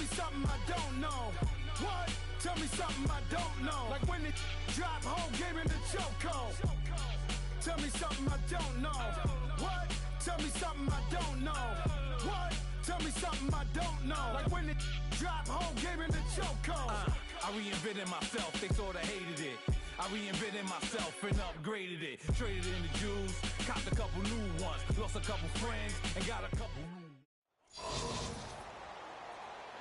me something I don't know. What? Tell me something I don't know. Like when it drop, whole game in the chokehold. Tell me something I don't know. What? Tell me something I don't know. What? Tell me something I don't know. Like when it drop, whole game in the chokehold. I reinvented myself, they sorta hated it. I reinvented myself and upgraded it. Traded in the Jews, copped a couple new ones. Lost a couple friends and got a couple new.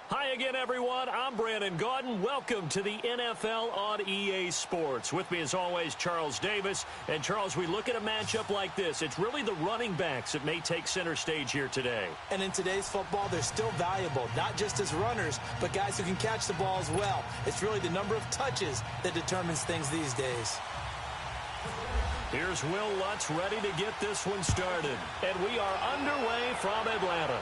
Hi again, everyone. I'm Brandon Gaudin. Welcome to the NFL on EA Sports. With me, as always, Charles Davis. And, Charles, we look at a matchup like this. It's really the running backs that may take center stage here today. And in today's football, they're still valuable, not just as runners, but guys who can catch the ball as well. It's really the number of touches that determines things these days. Here's Will Lutz ready to get this one started. And we are underway from Atlanta.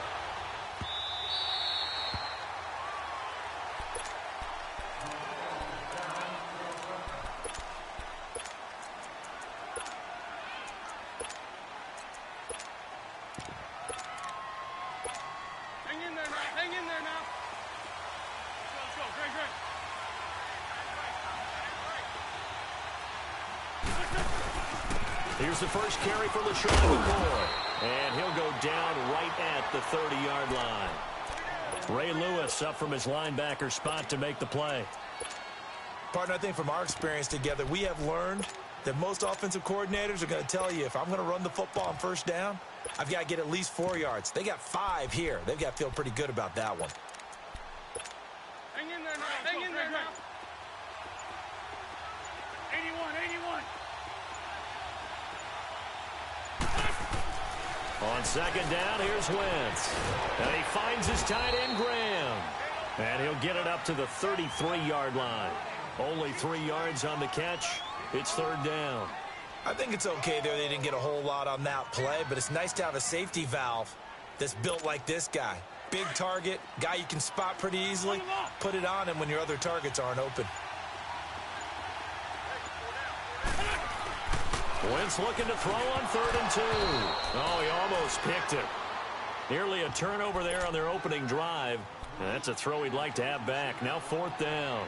Here's the first carry for Shaud, and he'll go down right at the 30-yard line. Ray Lewis up from his linebacker spot to make the play. Partner, I think from our experience together, we have learned that most offensive coordinators are going to tell you, if I'm going to run the football on first down, I've got to get at least 4 yards. They got 5 here. They've got to feel pretty good about that one. Hang in there now. Hang in there now. 81. On second down, here's Wentz. And he finds his tight end, Graham. And he'll get it up to the 33-yard line. Only 3 yards on the catch. It's third down. I think it's okay there. They didn't get a whole lot on that play, but it's nice to have a safety valve that's built like this guy. Big target, guy you can spot pretty easily. Put it on him when your other targets aren't open. Wentz looking to throw on 3rd and 2. Oh, he almost picked it. Nearly a turnover there on their opening drive. And that's a throw he'd like to have back. Now 4th down.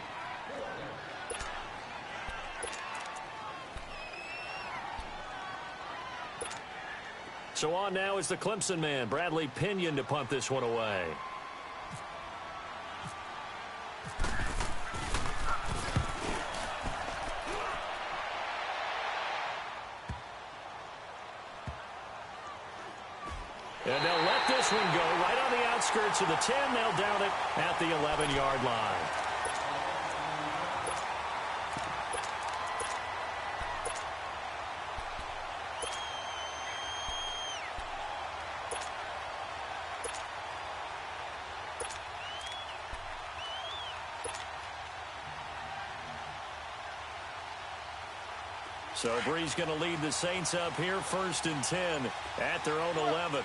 So on now is the Clemson man, Bradley Pinion, to punt this one away. And they'll let this one go right on the outskirts of the 10. They'll down it at the 11-yard line. So Bree's going to lead the Saints up here, 1st and 10 at their own 11.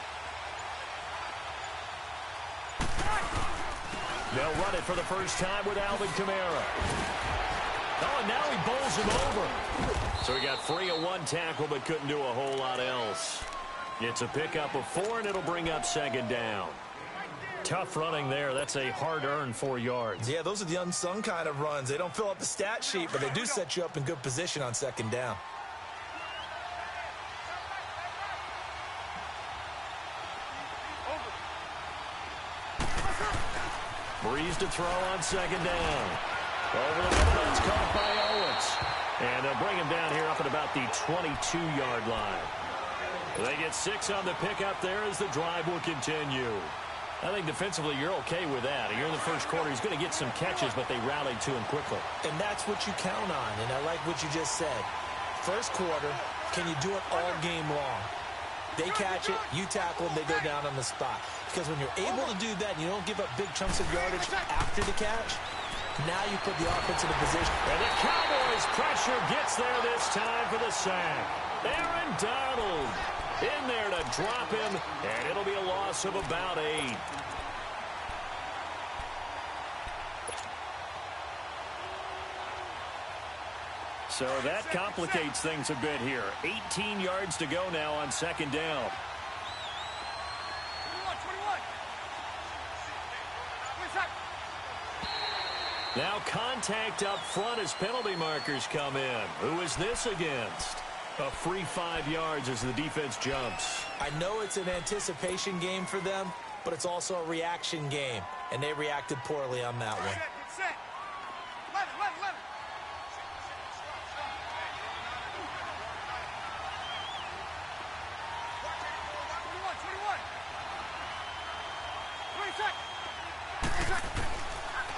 They'll run it for the first time with Alvin Kamara. Oh, and now he bowls him over. So he got free of 1 tackle, but couldn't do a whole lot else. It's a pickup of 4, and it'll bring up 2nd down. Tough running there. That's a hard-earned 4 yards. Yeah, those are the unsung kind of runs. They don't fill up the stat sheet, but they do set you up in good position on 2nd down. Breeze to throw on 2nd down. Over the middle, it's caught by Owens. And they'll bring him down here up at about the 22-yard line. They get 6 on the pickup there as the drive will continue. I think defensively you're okay with that. You're in the first quarter. He's going to get some catches, but they rallied to him quickly. And that's what you count on, and I like what you just said. First quarter, can you do it all game long? They catch it, you tackle them, they go down on the spot. Because when you're able to do that and you don't give up big chunks of yardage after the catch, now you put the offense in a position. And the Cowboys' pressure gets there this time for the sack. Aaron Donald in there to drop him, and it'll be a loss of about 8. So that complicates things a bit here. 18 yards to go now on 2nd down. 21. Now contact up front as penalty markers come in. Who is this against? A free 5 yards as the defense jumps. I know it's an anticipation game for them, but it's also a reaction game, and they reacted poorly on that one. Set. Let it.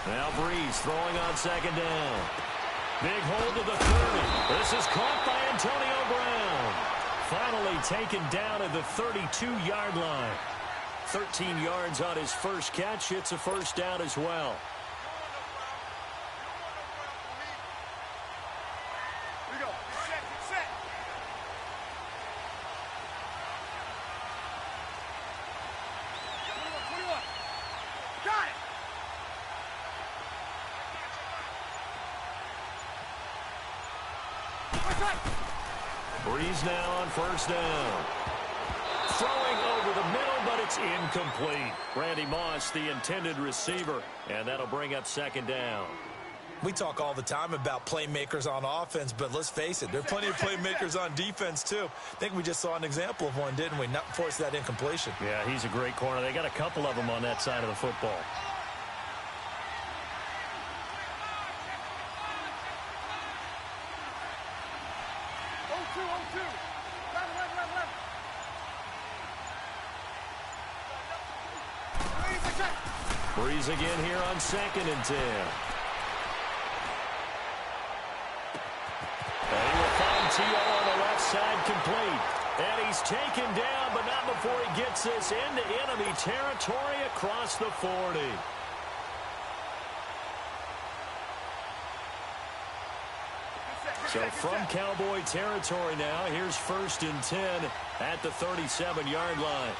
Now Breeze throwing on second down. Big hold to the 30. This is caught by Antonio Brown. Finally taken down at the 32-yard line. 13 yards on his first catch. It's a first down as well. Here we go. Get set. Got it. Breeze now on first down. Throwing over the middle, but it's incomplete. Randy Moss, the intended receiver, and that'll bring up second down. We talk all the time about playmakers on offense, but let's face it, there are plenty of playmakers on defense, too. I think we just saw an example of one, didn't we? Not force that incompletion. Yeah, he's a great corner. They got a couple of them on that side of the football. Breeze again here on 2nd and 10. And he will find T.O. on the left side complete. And he's taken down, but not before he gets this into enemy territory across the 40. So from Cowboy territory now, here's 1st and 10 at the 37-yard line.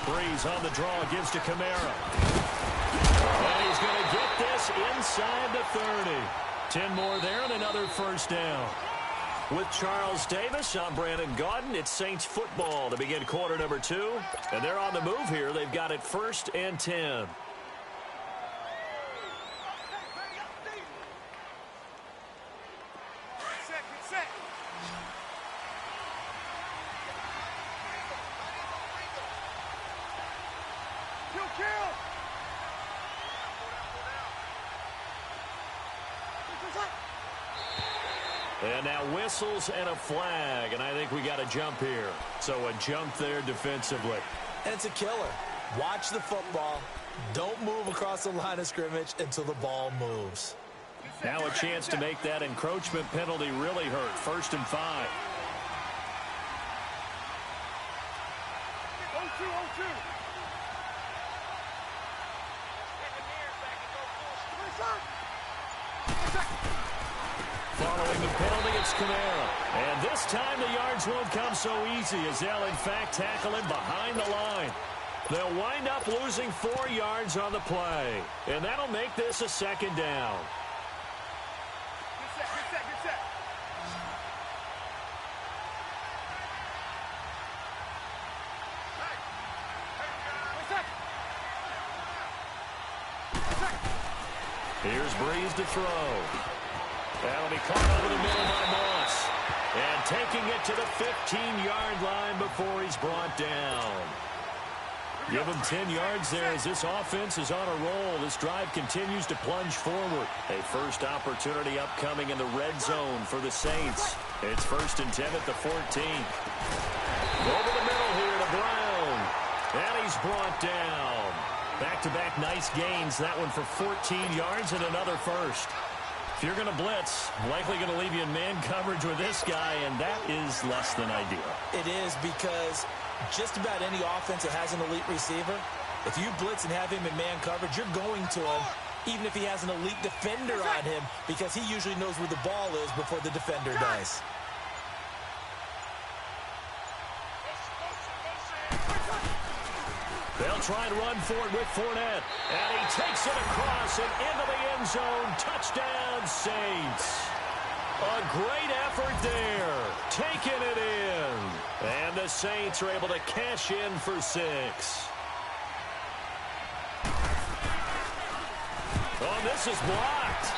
Breeze on the draw, gives to Kamara. And he's going to get this inside the 30. 10 more there and another first down. With Charles Davis, I'm Brandon Gaudin. It's Saints football to begin quarter number 2. And they're on the move here. They've got it 1st and 10. And now whistles and a flag, and I think we got a jump here. So a jump there defensively. And it's a killer. Watch the football. Don't move across the line of scrimmage until the ball moves. Now a chance to make that encroachment penalty really hurt. 1st and 5. 0-2. Following the penalty, it's Kamara. And this time the yards won't come so easy as they'll, in fact, tackle him behind the line. They'll wind up losing 4 yards on the play. And that'll make this a 2nd down. Get set. Here's Breeze to throw. That'll be caught over the middle by Moss. And taking it to the 15-yard line before he's brought down. Give him 10 yards there as this offense is on a roll. This drive continues to plunge forward. A first opportunity upcoming in the red zone for the Saints. It's 1st and 10 at the 14. Over the middle here to Brown. And he's brought down. Back-to-back nice gains. That one for 14 yards and another first. If you're going to blitz, likely going to leave you in man coverage with this guy, and that is less than ideal. It is, because just about any offense that has an elite receiver, if you blitz and have him in man coverage, you're going to him, even if he has an elite defender on him, because he usually knows where the ball is before the defender does. They'll try and run for it with Fournette. And he takes it across and into the end zone. Touchdown, Saints. A great effort there. Taking it in. And the Saints are able to cash in for 6. Oh, this is blocked.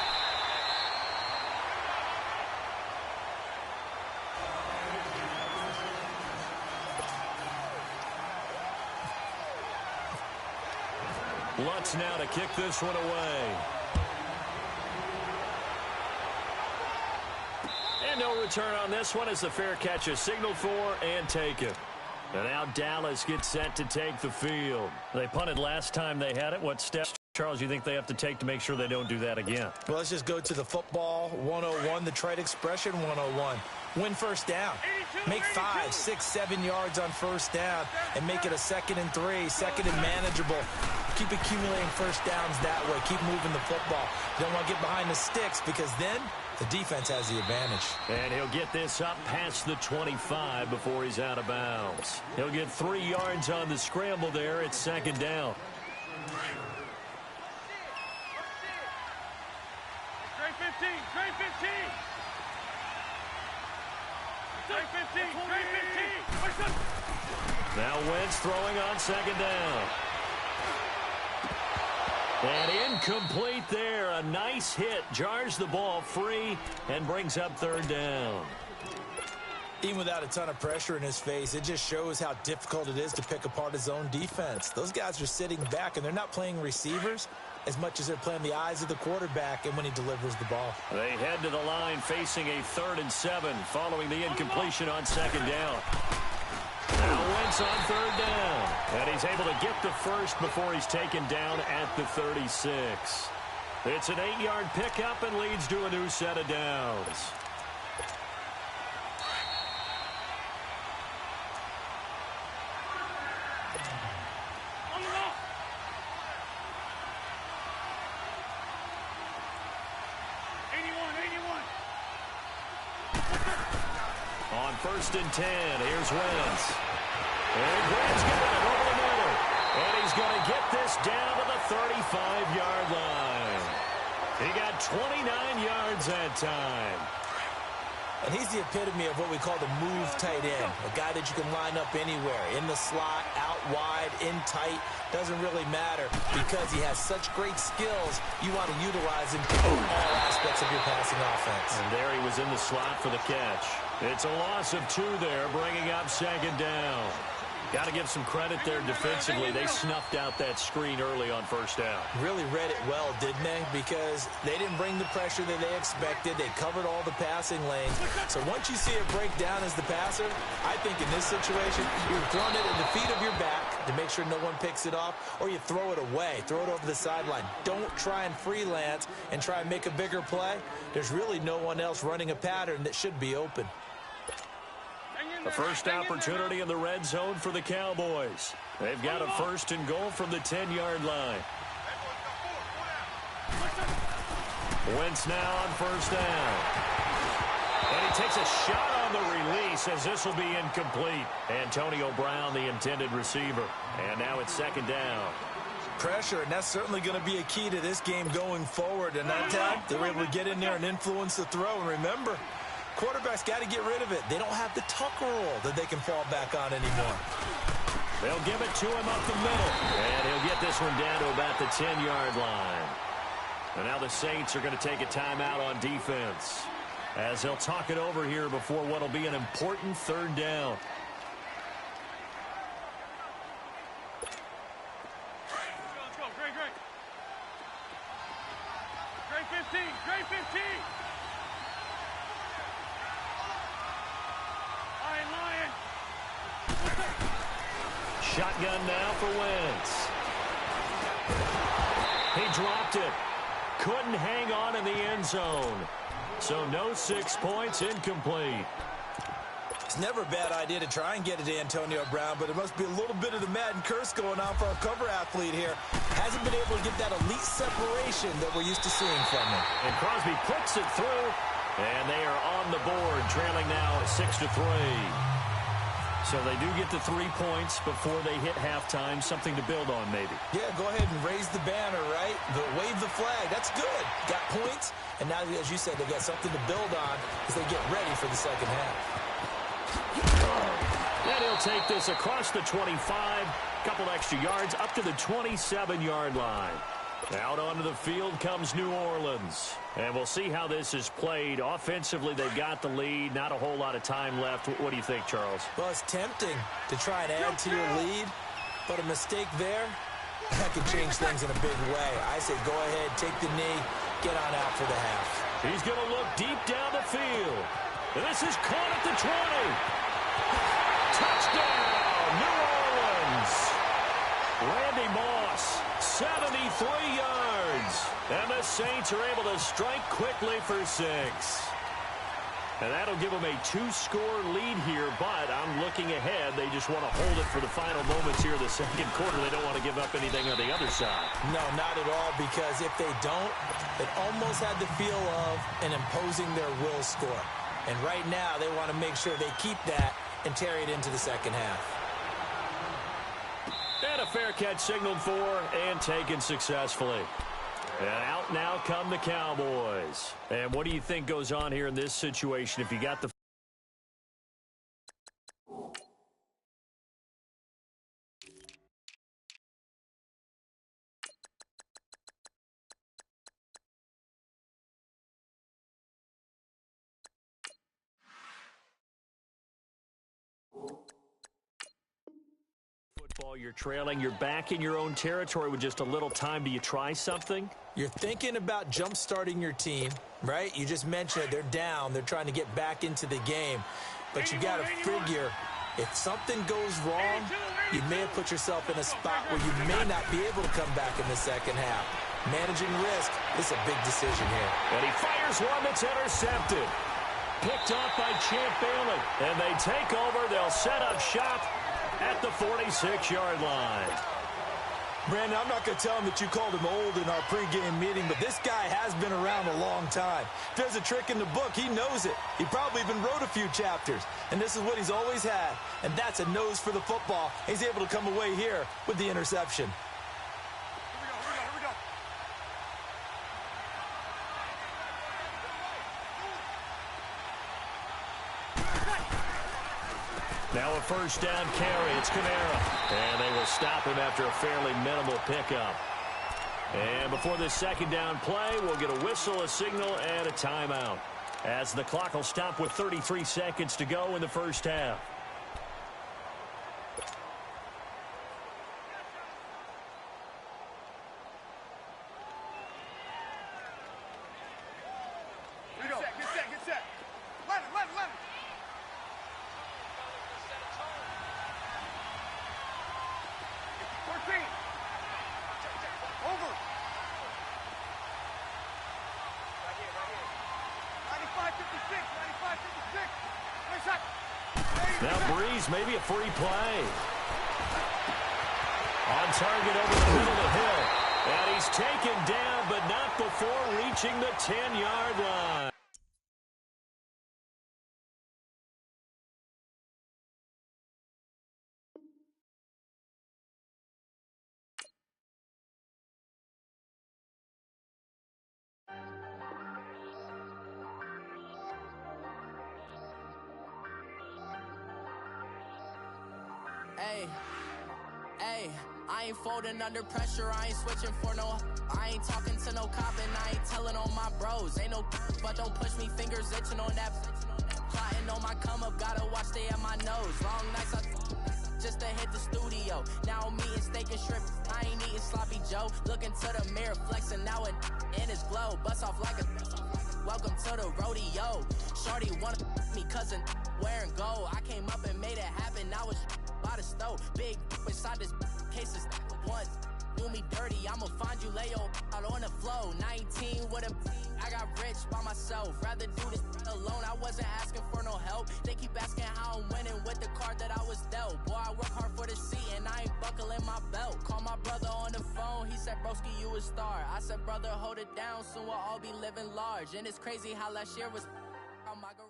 Lutz now to kick this one away. And no return on this one as the fair catch is signaled for and taken. And now Dallas gets set to take the field. They punted last time they had it. What steps, Charles, you think they have to take to make sure they don't do that again? Well, let's just go to the football 101, the trade expression 101. Win first down. Make 5, 6, 7 yards on first down and make it a 2nd and 3, 2nd and manageable. Keep accumulating first downs that way. Keep moving the football. You don't want to get behind the sticks because then the defense has the advantage. And he'll get this up past the 25 before he's out of bounds. He'll get 3 yards on the scramble there. It's 2nd down. Trey 15, Trey 15. Trey 15, Trey 15. Now Wentz throwing on 2nd down. And incomplete there. A nice hit. Jars the ball free and brings up 3rd down. Even without a ton of pressure in his face, it just shows how difficult it is to pick apart his own defense. Those guys are sitting back, and they're not playing receivers as much as they're playing the eyes of the quarterback and when he delivers the ball. They head to the line facing a 3rd and 7 following the incompletion on 2nd down. Now Wentz on 3rd down. And he's able to get the first before he's taken down at the 36. It's an 8-yard pickup and leads to a new set of downs. On the ball. On 1st and 10, here's Wentz. And Grant's got it over the middle. And he's going to get this down to the 35-yard line. He got 29 yards that time. And he's the epitome of what we call the move tight end, a guy that you can line up anywhere, in the slot, out wide, in tight, doesn't really matter because he has such great skills. You want to utilize him in all aspects of your passing offense. And there he was in the slot for the catch. It's a loss of 2 there, bringing up 2nd down. Got to give some credit there defensively. They snuffed out that screen early on 1st down. Really read it well, didn't they? Because they didn't bring the pressure that they expected. They covered all the passing lanes. So once you see it break down as the passer, I think in this situation, you're throwing it at the feet of your back to make sure no one picks it off, or you throw it away, throw it over the sideline. Don't try and freelance and try and make a bigger play. There's really no one else running a pattern that should be open. The first opportunity in the red zone for the Cowboys. They've got a 1st and goal from the 10-yard line. Wentz now on 1st down. And he takes a shot on the release as this will be incomplete. Antonio Brown, the intended receiver. And now it's 2nd down. Pressure, and that's certainly going to be a key to this game going forward. And that time, they were able to get in there and influence the throw. And remember, quarterbacks got to get rid of it. They don't have the Tucker rule that they can fall back on anymore. They'll give it to him up the middle. And he'll get this one down to about the 10-yard line. And now the Saints are going to take a timeout on defense as they'll talk it over here before what will be an important 3rd down. Let's go, Gray. Gray 15, Gray 15. Lion. Shotgun now for Wentz. He dropped it. Couldn't hang on in the end zone. So no 6 points, incomplete. It's never a bad idea to try and get it to Antonio Brown, but it must be a little bit of the Madden curse going on for our cover athlete here. Hasn't been able to get that elite separation that we're used to seeing from him. And Crosby puts it through, and they are on the board, trailing now 6-3. So they do get the 3 points before they hit halftime, something to build on maybe. Yeah, go ahead and raise the banner, right? Wave the flag. That's good. Got points, and now, as you said, they got something to build on as they get ready for the second half. And he'll take this across the 25, couple extra yards, up to the 27-yard line. Out onto the field comes New Orleans. And we'll see how this is played. Offensively, they've got the lead. Not a whole lot of time left. What do you think, Charles? Well, it's tempting to try and add to your lead, but a mistake there, that could change things in a big way. I say go ahead, take the knee, get on out for the half. He's going to look deep down the field. And this is caught at the 20. Touchdown, New Orleans. Randy Moss, 73 yards. And the Saints are able to strike quickly for 6. And that'll give them a 2-score lead here, but I'm looking ahead. They just want to hold it for the final moments here in the second quarter. They don't want to give up anything on the other side. No, not at all, because if they don't, it almost had the feel of an imposing their will score. And right now, they want to make sure they keep that and carry it into the second half. And a fair catch signaled for and taken successfully. And out now come the Cowboys. And what do you think goes on here in this situation if you got the football, you're trailing, you're back in your own territory with just a little time. Do you try something? You're thinking about jump-starting your team, right? You just mentioned it. They're down. They're trying to get back into the game. But you got to figure, if something goes wrong, you may have put yourself in a spot where you may not be able to come back in the second half. Managing risk is a big decision here. And he fires one that's intercepted. Picked off by Champ Bailey. And they take over. They'll set up shop at the 46-yard line. Brandon, I'm not going to tell him that you called him old in our pregame meeting, but this guy has been around a long time. If there's a trick in the book, he knows it. He probably even wrote a few chapters, and this is what he's always had, and that's a nose for the football. He's able to come away here with the interception. Here we go. Now a first down carry. It's Kamara. And they will stop him after a fairly minimal pickup. And before this second down play, we'll get a whistle, a signal, and a timeout, as the clock will stop with 33 seconds to go in the first half. Get set. Let it. 14. Over. Right here. 95-56. 95-56. Nice shot. Now Breeze, maybe a free play. On target over the middle of Hill. And he's taken down, but not before reaching the 10-yard line. Hey, I ain't folding under pressure, I ain't switching for no. I ain't talking to no cop and I ain't telling on my bros. Ain't no but don't push me, fingers itching on that. Plotting on my come up, gotta watch stay at my nose. Long nights just to hit the studio. Now I'm eating steak and shrimp, I ain't eating sloppy Joe. Looking to the mirror, flexing now it in his glow. Bust off like a welcome to the rodeo. Shorty wanted me cousin wearing gold. I came up and made it happen, now it's by the stove. Big inside this cases once do me dirty, I'ma find you lay out on the floor. 19 with a I got rich by myself, rather do this alone. I wasn't asking for no help, they keep asking how I'm winning with the card that I was dealt. Boy, I work hard for the seat and I ain't buckling my belt. Call my brother on the phone, he said broski you a star. I said brother hold it down, soon we'll all be living large. And it's crazy how last year was on my garage.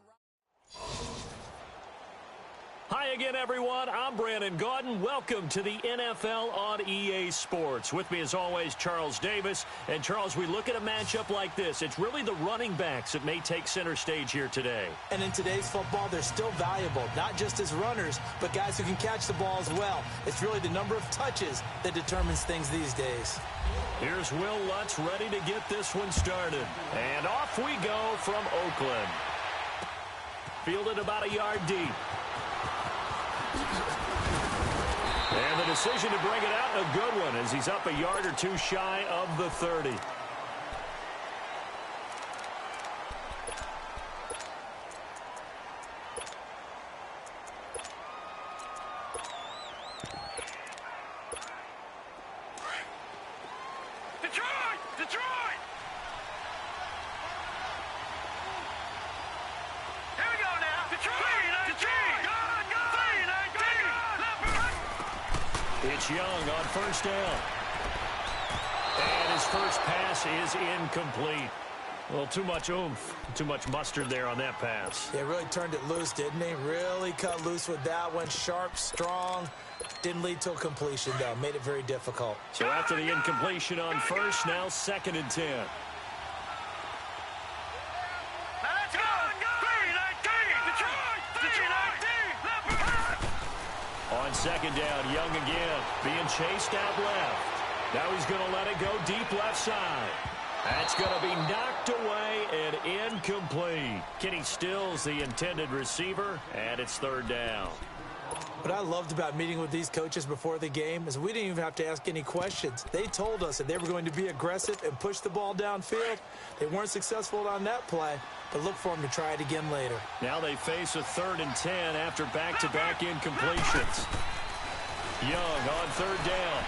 Hi again, everyone. I'm Brandon Gaudin. Welcome to the NFL on EA Sports. With me, as always, Charles Davis. And, Charles, we look at a matchup like this. It's really the running backs that may take center stage here today. And in today's football, they're still valuable, not just as runners, but guys who can catch the ball as well. It's really the number of touches that determines things these days. Here's Will Lutz ready to get this one started. And off we go from Oakland. Fielded about a yard deep. And the decision to bring it out, a good one, as he's up a yard or two shy of the 30. Detroit! Here we go now. Detroit! It's Young on first down. And his first pass is incomplete. Well, too much oomph, too much mustard there on that pass. Yeah, really turned it loose, didn't he? Really cut loose with that one. Sharp, strong. Didn't lead to a completion, though. Made it very difficult. So after the incompletion on first, now 2nd and 10. Let's go! On 2nd down, Young again, being chased out left. Now he's going to let it go deep left side. That's going to be knocked away and incomplete. Kenny Stills, the intended receiver, and it's 3rd down. What I loved about meeting with these coaches before the game is we didn't even have to ask any questions. They told us that they were going to be aggressive and push the ball downfield. They weren't successful on that play, but look for them to try it again later. Now they face a 3rd and 10 after back-to-back incompletions. Young on 3rd down.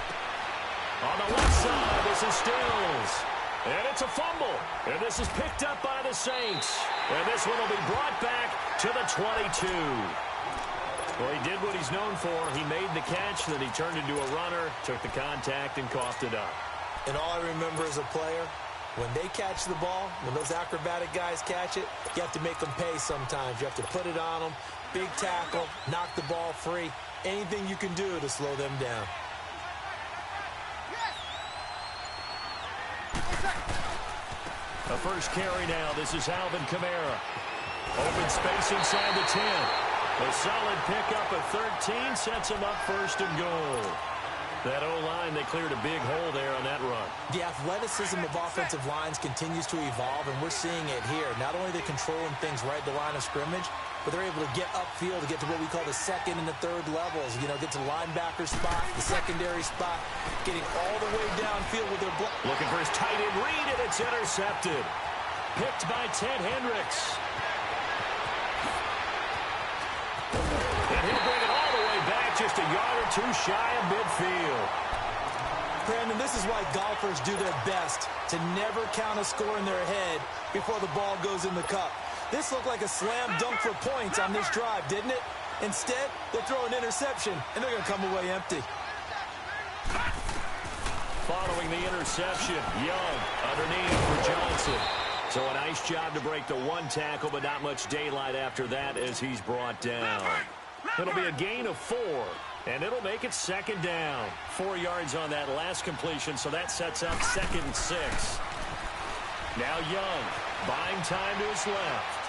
On the left side, this is Stills. And it's a fumble. And this is picked up by the Saints. And this one will be brought back to the 22. Well, he did what he's known for. He made the catch, then he turned into a runner, took the contact, and coughed it up. And all I remember as a player, when they catch the ball, when those acrobatic guys catch it, you have to make them pay sometimes. You have to put it on them, big tackle, knock the ball free, anything you can do to slow them down. A first carry now. This is Alvin Kamara. Open space inside the 10. A solid pickup at 13 sets him up 1st and goal. That O-line, they cleared a big hole there on that run. The athleticism of offensive lines continues to evolve, and we're seeing it here. Not only are they controlling things right at the line of scrimmage, but they're able to get upfield to get to what we call the 2nd and the 3rd levels. You know, get to the linebacker spot, the secondary spot, getting all the way downfield with their block. Looking for his tight end read, and it's intercepted. Picked by Ted Hendricks. And he'll bring it all the way back, just a yard or two shy of midfield. Brandon, this is why golfers do their best to never count a score in their head before the ball goes in the cup. This looked like a slam dunk for points on this drive, didn't it? Instead, they'll throw an interception, and they're going to come away empty. Following the interception, Young underneath for Johnson. So a nice job to break the one tackle, but not much daylight after that as he's brought down. It'll be a gain of 4, and it'll make it 2nd down. 4 yards on that last completion, so that sets up 2nd and 6. Now Young, buying time to his left.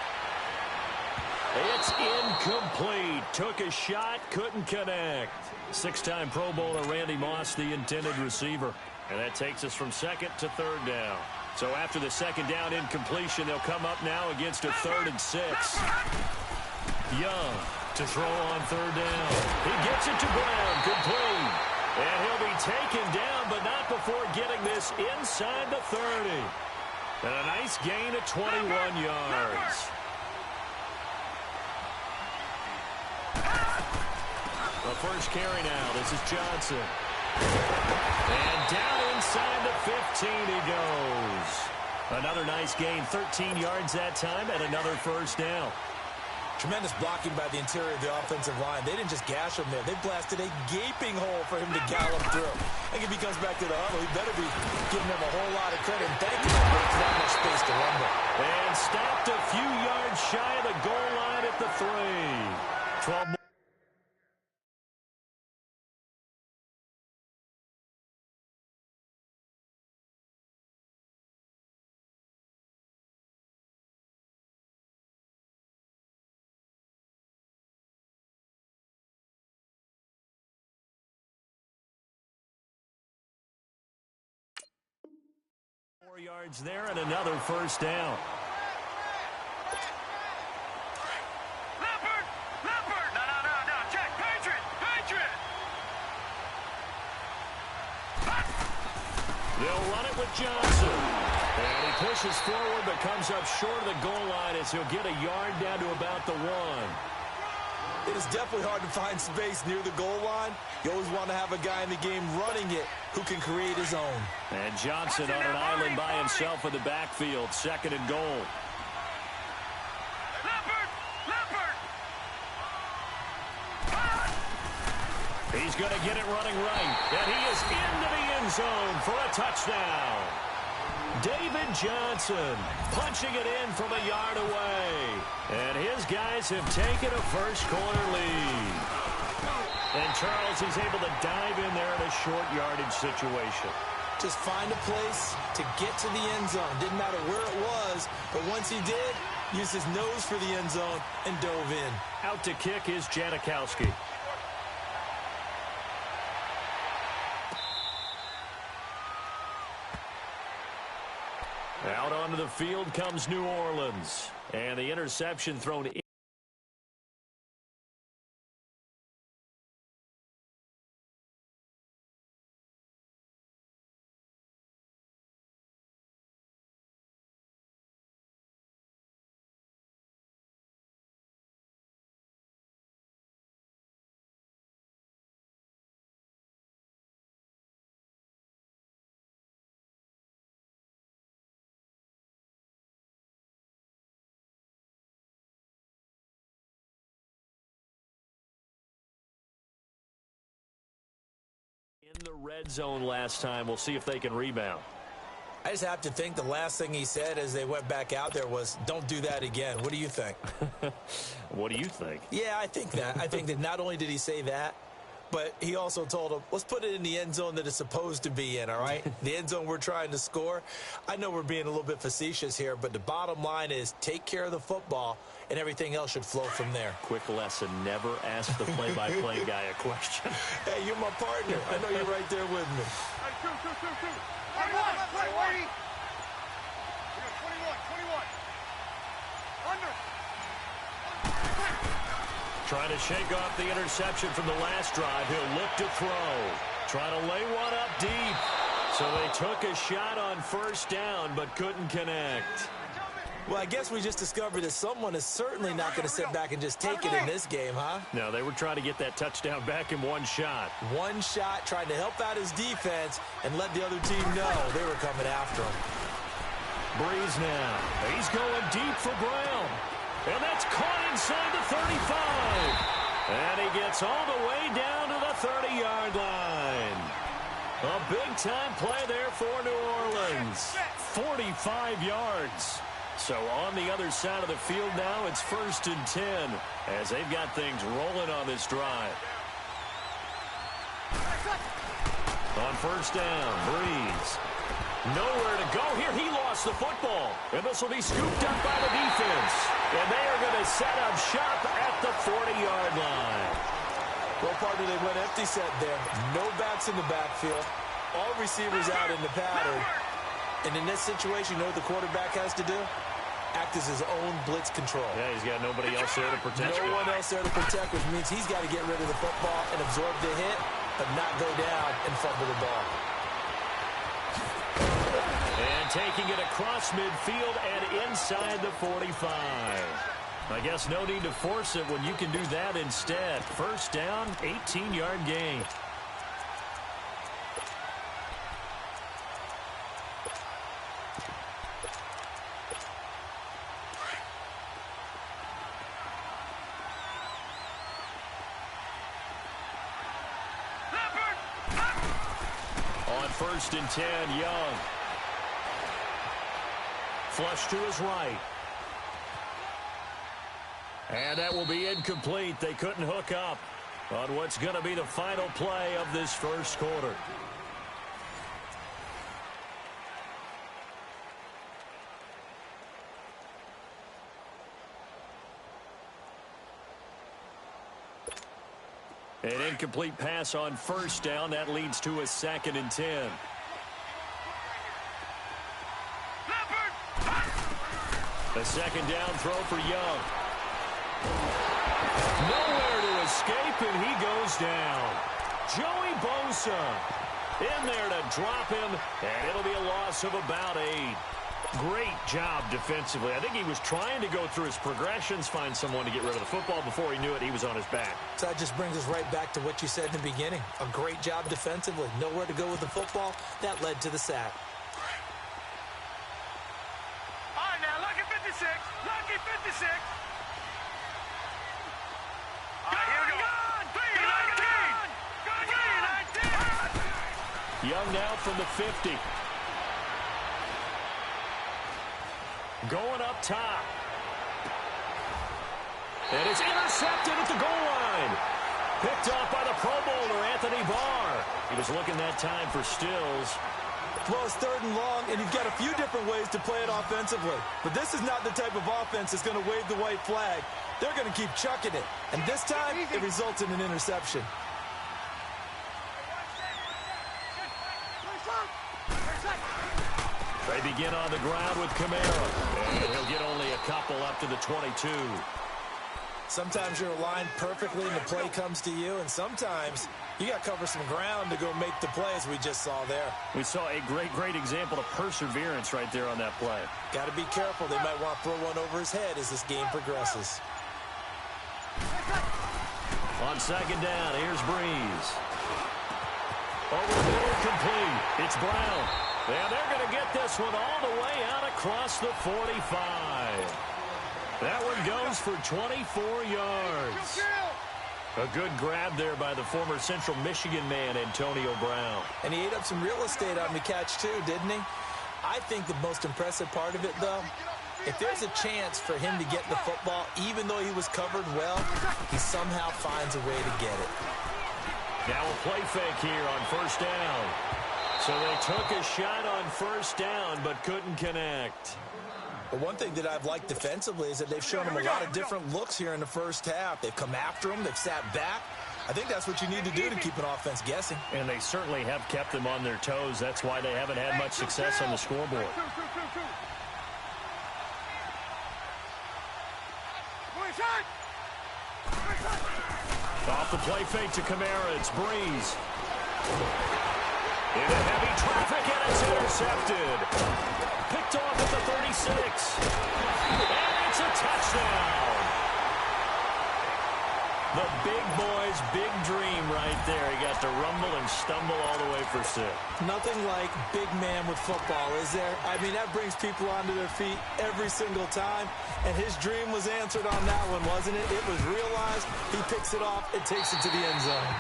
It's incomplete. Took a shot, couldn't connect. 6-time Pro Bowler Randy Moss, the intended receiver. And that takes us from 2nd to 3rd down. So after the 2nd down incompletion, they'll come up now against a 3rd and 6. Young to throw on 3rd down. He gets it to Brown, complete. And he'll be taken down, but not before getting this inside the 30. And a nice gain of 21 yards. The first carry now. This is Johnson. And down inside the 15 he goes. Another nice gain, 13 yards that time, and another 1st down. Tremendous blocking by the interior of the offensive line. They didn't just gash him there. They blasted a gaping hole for him to gallop through. I think if he comes back to the huddle, he better be giving them a whole lot of credit. And thank you for breaking that much space to rumble. And stopped a few yards shy of the goal line at the 3. 12 more. 4 yards there and another first down. They'll run it with Johnson. And he pushes forward but comes up short of the goal line as he'll get a yard down to about the 1. It is definitely hard to find space near the goal line. You always want to have a guy in the game running it who can create his own. And Johnson on an island by himself in the backfield, 2nd and goal. He's going to get it running right. And he is into the end zone for a touchdown. David Johnson punching it in from a yard away. And his guys have taken a first-quarter lead. And Charles is able to dive in there in a short yardage situation. Just find a place to get to the end zone. Didn't matter where it was, but once he did, used his nose for the end zone and dove in. Out to kick is Janikowski. Out onto the field comes New Orleans. And the interception thrown in. In the red zone last time. We'll see if they can rebound. I just have to think the last thing he said as they went back out there was, don't do that again. What do you think? What do you think? Yeah, I think that. I think that not only did he say that, but he also told him, let's put it in the end zone that it's supposed to be in, all right? The end zone we're trying to score. I know we're being a little bit facetious here, but the bottom line is take care of the football, and everything else should flow from there. Quick lesson, never ask the play-by-play guy a question. Hey, you're my partner. I know you're right there with me. Hey, two. 21. Under. Trying to shake off the interception from the last drive. He'll look to throw. Trying to lay one up deep. So they took a shot on first down, but couldn't connect. Well, I guess we just discovered that someone is certainly not going to sit back and just take it in this game, huh? No, they were trying to get that touchdown back in one shot. One shot, trying to help out his defense and let the other team know they were coming after him. Breeze now. He's going deep for Brown. And that's caught inside the 35. And he gets all the way down to the 30-yard line. A big-time play there for New Orleans. 45 yards. So on the other side of the field now, it's 1st and 10 as they've got things rolling on this drive. On first down, Breeze. Nowhere to go here. He lost the football. And this will be scooped up by the defense. And they are going to set up shop at the 40-yard line. Well, partner, they went empty set there. No backs in the backfield. All receivers out in the pattern. And in this situation, you know what the quarterback has to do? Act as his own blitz control. Yeah, he's got nobody else there to protect. No one else there to protect, which means he's got to get rid of the football and absorb the hit, but not go down and fumble the ball. And taking it across midfield and inside the 45. I guess no need to force it when you can do that instead. First down, 18-yard gain. On 1st and 10, Young. Flush to his right. And that will be incomplete. They couldn't hook up on what's going to be the final play of this first quarter. An incomplete pass on first down. That leads to a 2nd and 10. A second down throw for Young. Nowhere to escape, and he goes down. Joey Bosa in there to drop him, and it'll be a loss of about 8. Great job defensively. I think he was trying to go through his progressions, find someone to get rid of the football. Before he knew it, he was on his back. So that just brings us right back to what you said in the beginning. A great job defensively. Nowhere to go with the football. That led to the sack. All right, now, lucky 56. Lucky 56. All right, here we go. 3-19. Young now from the 50. Going up top. And it's intercepted at the goal line. Picked off by the Pro Bowler, Anthony Barr. He was looking that time for Stills. Well, it's 3rd and long, and you've got a few different ways to play it offensively. But this is not the type of offense that's going to wave the white flag. They're going to keep chucking it. And this time, it results in an interception. They begin on the ground with Kamara. And he'll get only a couple up to the 22. Sometimes you're aligned perfectly and the play comes to you, and sometimes you got to cover some ground to go make the play, as we just saw there. We saw a great example of perseverance right there on that play. Got to be careful. They might want to throw one over his head as this game progresses. On second down, here's Breeze. Over the middle, complete. It's Brown. And they're going to get this one all the way out across the 45. That one goes for 24 yards. A good grab there by the former Central Michigan man, Antonio Brown. And he ate up some real estate on the catch, too, didn't he? I think the most impressive part of it, though, if there's a chance for him to get the football, even though he was covered well, he somehow finds a way to get it. Now a play fake here on first down. So they took a shot on first down, but couldn't connect. But one thing that I've liked defensively is that they've shown him a lot of different looks here in the first half. They've come after him. They've sat back. I think that's what you need to do to keep an offense guessing. And they certainly have kept them on their toes. That's why they haven't had much success on the scoreboard. Off the play fake to Kamara. It's Breeze. Into heavy traffic, and it's intercepted. Picked off at the 36. And it's a touchdown. The big boy's big dream right there. He got to rumble and stumble all the way for 6. Nothing like big man with football, is there? I mean, that brings people onto their feet every single time. And his dream was answered on that one, wasn't it? It was realized. He picks it off. It takes it to the end zone.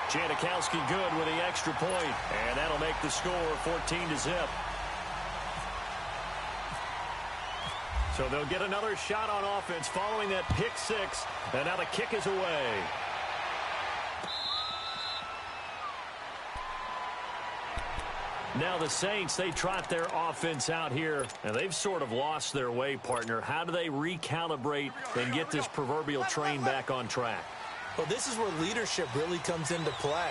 Janikowski good with the extra point. And that'll make the score 14-0. So they'll get another shot on offense following that pick 6. And now the kick is away. Now the Saints, they trot their offense out here, and they've sort of lost their way, partner. How do they recalibrate and get this proverbial train back on track? Well, this is where leadership really comes into play.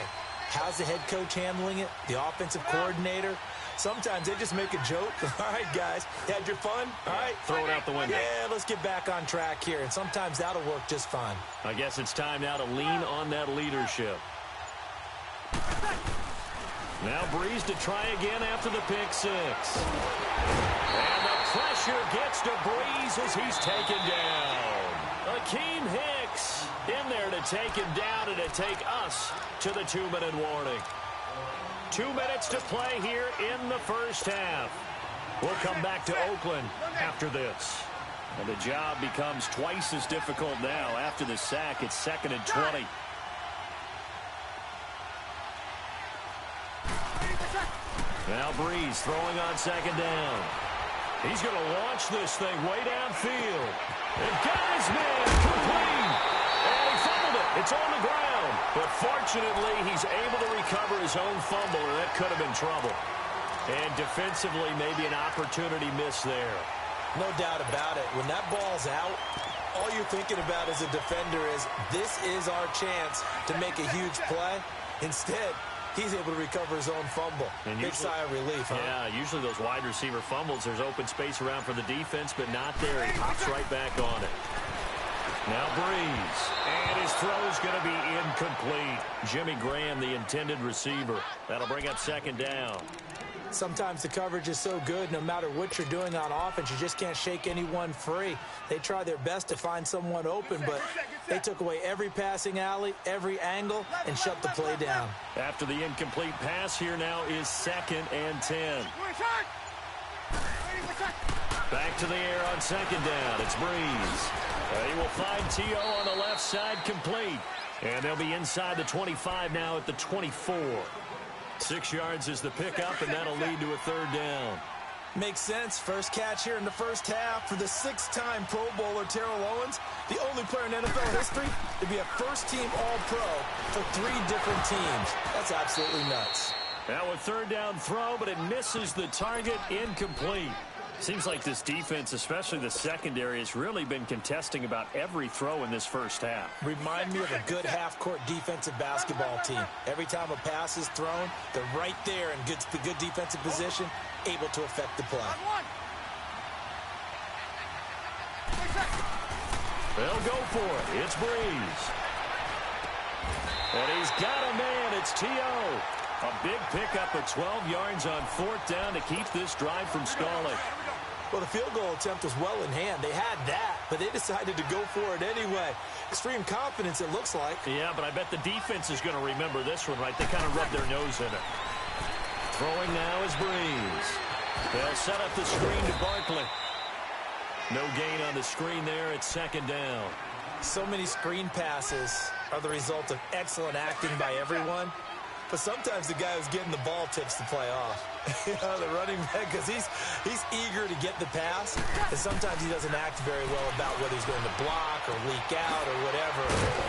How's the head coach handling it? The offensive coordinator? Sometimes they just make a joke. All right, guys, you had your fun? All right. Throw it out the window. Yeah, let's get back on track here. And sometimes that'll work just fine. I guess it's time now to lean on that leadership. Now Breeze to try again after the pick 6. And the pressure gets to Breeze as he's taken down. Akeem Hicks in there to take him down and to take us to the 2-minute warning. 2 minutes to play here in the first half. We'll come back to Oakland after this. And the job becomes twice as difficult now. After the sack, it's 2nd and 20. Now Breeze throwing on 2nd down. He's going to launch this thing way downfield. And got his man complete. And he fumbled it. It's on the ground. But fortunately, he's able to recover his own fumble, or that could have been trouble. And defensively, maybe an opportunity missed there. No doubt about it. When that ball's out, all you're thinking about as a defender is, this is our chance to make a huge play. Instead, he's able to recover his own fumble. And big sigh of relief, huh? Yeah, usually those wide receiver fumbles, there's open space around for the defense, but not there. He hops right back on it. Now Breeze, and his throw's going to be incomplete. Jimmy Graham, the intended receiver. That'll bring up second down. Sometimes the coverage is so good, no matter what you're doing on offense, you just can't shake anyone free. They try their best to find someone open, but they took away every passing alley, every angle, and shut the play down. After the incomplete pass, here now is 2nd and 10. Back to the air on second down. It's Breeze. He will find T.O. on the left side, complete. And they'll be inside the 25 now at the 24. 6 yards is the pickup, and that'll lead to a 3rd down. Makes sense. First catch here in the first half for the 6-time Pro Bowler Terrell Owens, the only player in NFL history to be a first-team All-Pro for 3 different teams. That's absolutely nuts. Now a 3rd down throw, but it misses the target, incomplete. Seems like this defense, especially the secondary, has really been contesting about every throw in this first half. Remind me of a good half-court defensive basketball team. Every time a pass is thrown, they're right there in good defensive position, able to affect the play. They'll go for it. It's Breeze. And he's got a man. It's T.O. A big pickup of 12 yards on 4th down to keep this drive from stalling. Well, the field goal attempt was well in hand. They had that, but they decided to go for it anyway. Extreme confidence, it looks like. Yeah, but I bet the defense is going to remember this one, right? They kind of rubbed their nose in it. Throwing now is Breeze. They'll set up the screen to Barkley. No gain on the screen there. It's 2nd down. So many screen passes are the result of excellent acting by everyone. But sometimes the guy who's getting the ball tips the play off. The running back, because he's eager to get the pass, and sometimes he doesn't act very well about whether he's going to block or leak out or whatever.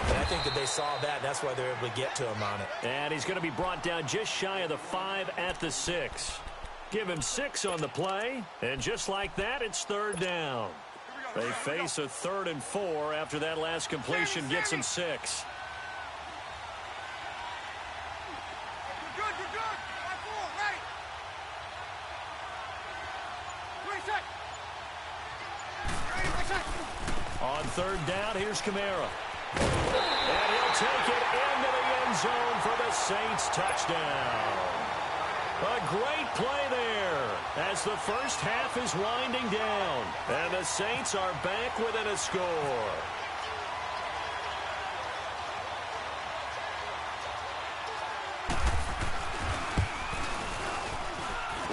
And I think that they saw that, and that's why they're able to get to him on it. And he's going to be brought down just shy of the 5 at the 6. Give him 6 on the play, and just like that, it's 3rd down. They face a 3rd and 4 after that last completion gets him 6. On 3rd down, here's Kamara. And he'll take it into the end zone for the Saints touchdown. A great play there as the first half is winding down. And the Saints are back within a score.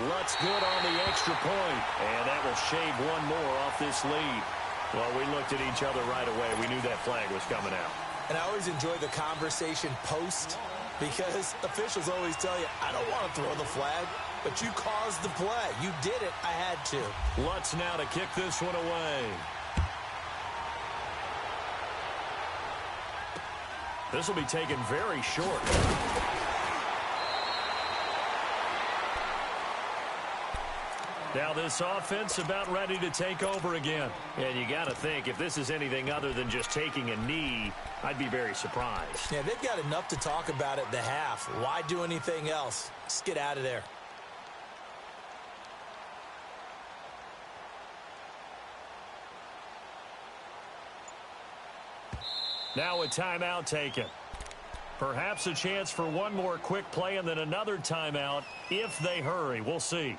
Lutz good on the extra point, and that will shave one more off this lead. Well, we looked at each other right away. We knew that flag was coming out. And I always enjoy the conversation post, because officials always tell you, I don't want to throw the flag, but you caused the play. You did it. I had to. Lutz now to kick this one away. This will be taken very short. Now this offense about ready to take over again. And you got to think, if this is anything other than just taking a knee, I'd be very surprised. Yeah, they've got enough to talk about at the half. Why do anything else? Let's get out of there. Now a timeout taken. Perhaps a chance for one more quick play and then another timeout if they hurry. We'll see.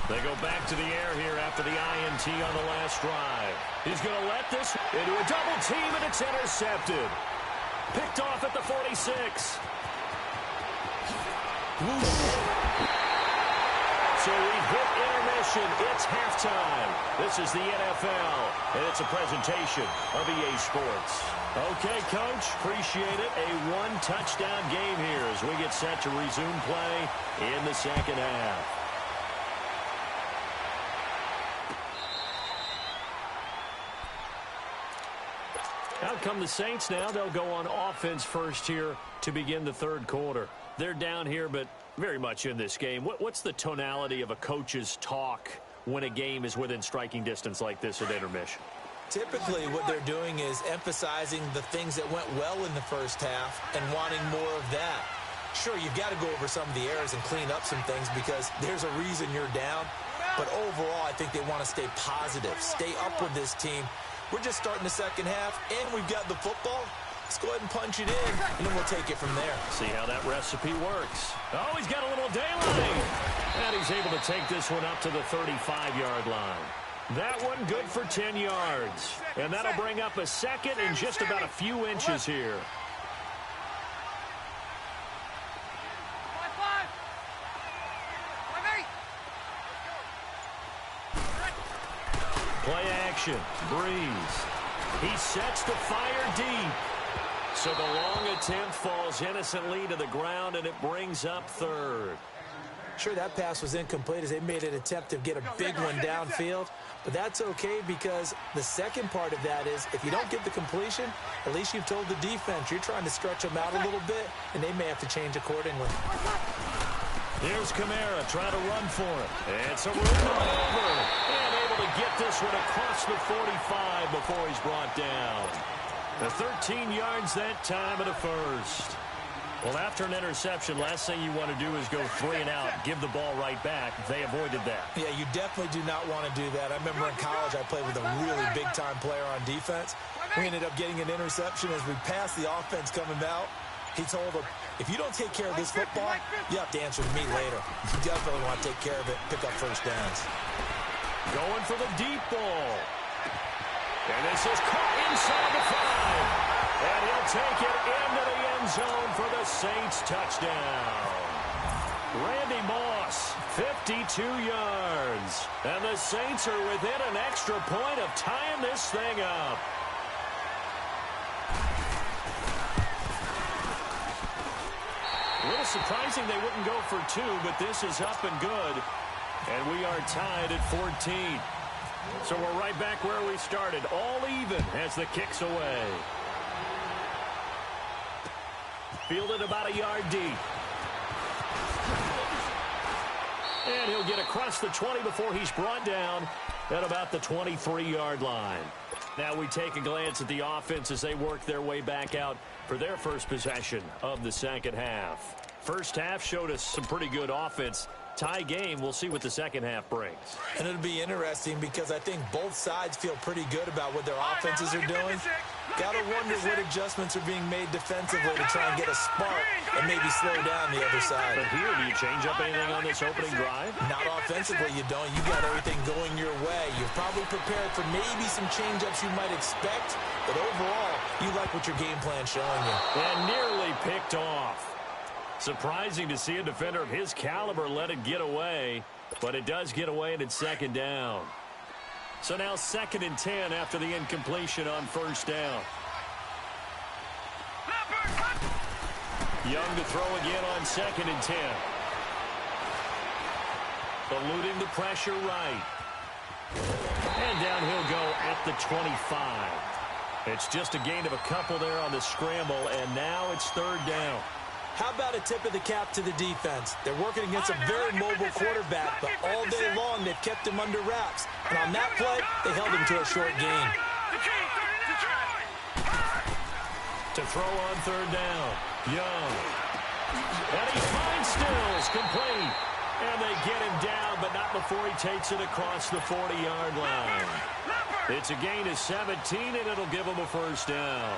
They go back to the air here after the INT on the last drive. He's going to let this into a double team, and it's intercepted. Picked off at the 46. So we've hit intermission. It's halftime. This is the NFL, and it's a presentation of EA Sports. Okay, Coach, appreciate it. A one-touchdown game here as we get set to resume play in the second half. Out come the Saints now. They'll go on offense first here to begin the third quarter. They're down here, but very much in this game. What's the tonality of a coach's talk when a game is within striking distance like this at intermission? Typically, what they're doing is emphasizing the things that went well in the first half and wanting more of that. Sure, you've got to go over some of the errors and clean up some things because there's a reason you're down. But overall, I think they want to stay positive, stay up with this team. We're just starting the second half, and we've got the football. Let's go ahead and punch it in, and then we'll take it from there. See how that recipe works. Oh, he's got a little daylight. And he's able to take this one up to the 35-yard line. That one good for 10 yards. And that'll bring up a second in just about a few inches here. Play action. Breeze. He sets the fire deep. So the long attempt falls innocently to the ground, and it brings up third. Sure, that pass was incomplete as they made an attempt to get a big one downfield. But that's okay because the second part of that is if you don't get the completion, at least you've told the defense you're trying to stretch them out a little bit, and they may have to change accordingly. Here's Kamara trying to run for it. It's a run over. And able to get this one across the 45 before he's brought down. The 13 yards that time at a first. Well, after an interception, last thing you want to do is go 3 and out, give the ball right back. They avoided that. Yeah, you definitely do not want to do that. I remember in college I played with a really big-time player on defense. We ended up getting an interception as we passed the offense coming out. He told him, if you don't take care of this football, you have to answer to me later. You definitely want to take care of it, pick up first downs. Going for the deep ball. And this is caught inside the 5. And he'll take it into the end zone for the Saints touchdown. Randy Moss, 52 yards. And the Saints are within an extra point of tying this thing up. A little surprising they wouldn't go for 2, but this is up and good. And we are tied at 14. So we're right back where we started, all even as the kick's away. Fielded about a yard deep. And he'll get across the 20 before he's brought down at about the 23-yard line. Now we take a glance at the offense as they work their way back out for their first possession of the second half. First half showed us some pretty good offense. Tie game, we'll see what the second half brings. And it'll be interesting because I think both sides feel pretty good about what their offenses are doing. Got to wonder what adjustments are being made defensively to try and get a spark and maybe slow down the other side. But here, do you change up anything on this opening drive? Not offensively, you don't. You got everything going your way. You're probably prepared for maybe some change-ups you might expect, but overall, you like what your game plan's showing you. And nearly picked off. Surprising to see a defender of his caliber let it get away, but it does get away and it's second down. So now 2nd and 10 after the incompletion on first down. Young to throw again on 2nd and 10. Eluding the pressure right. And down he'll go at the 25. It's just a gain of a couple there on the scramble, and now it's 3rd down. How about a tip of the cap to the defense? They're working against a very mobile quarterback, but all day long they've kept him under wraps. And on that play, they held him to a short gain. To throw on 3rd down, Young. And he finds Stills, complete. And they get him down, but not before he takes it across the 40-yard line. It's a gain of 17, and it'll give him a first down.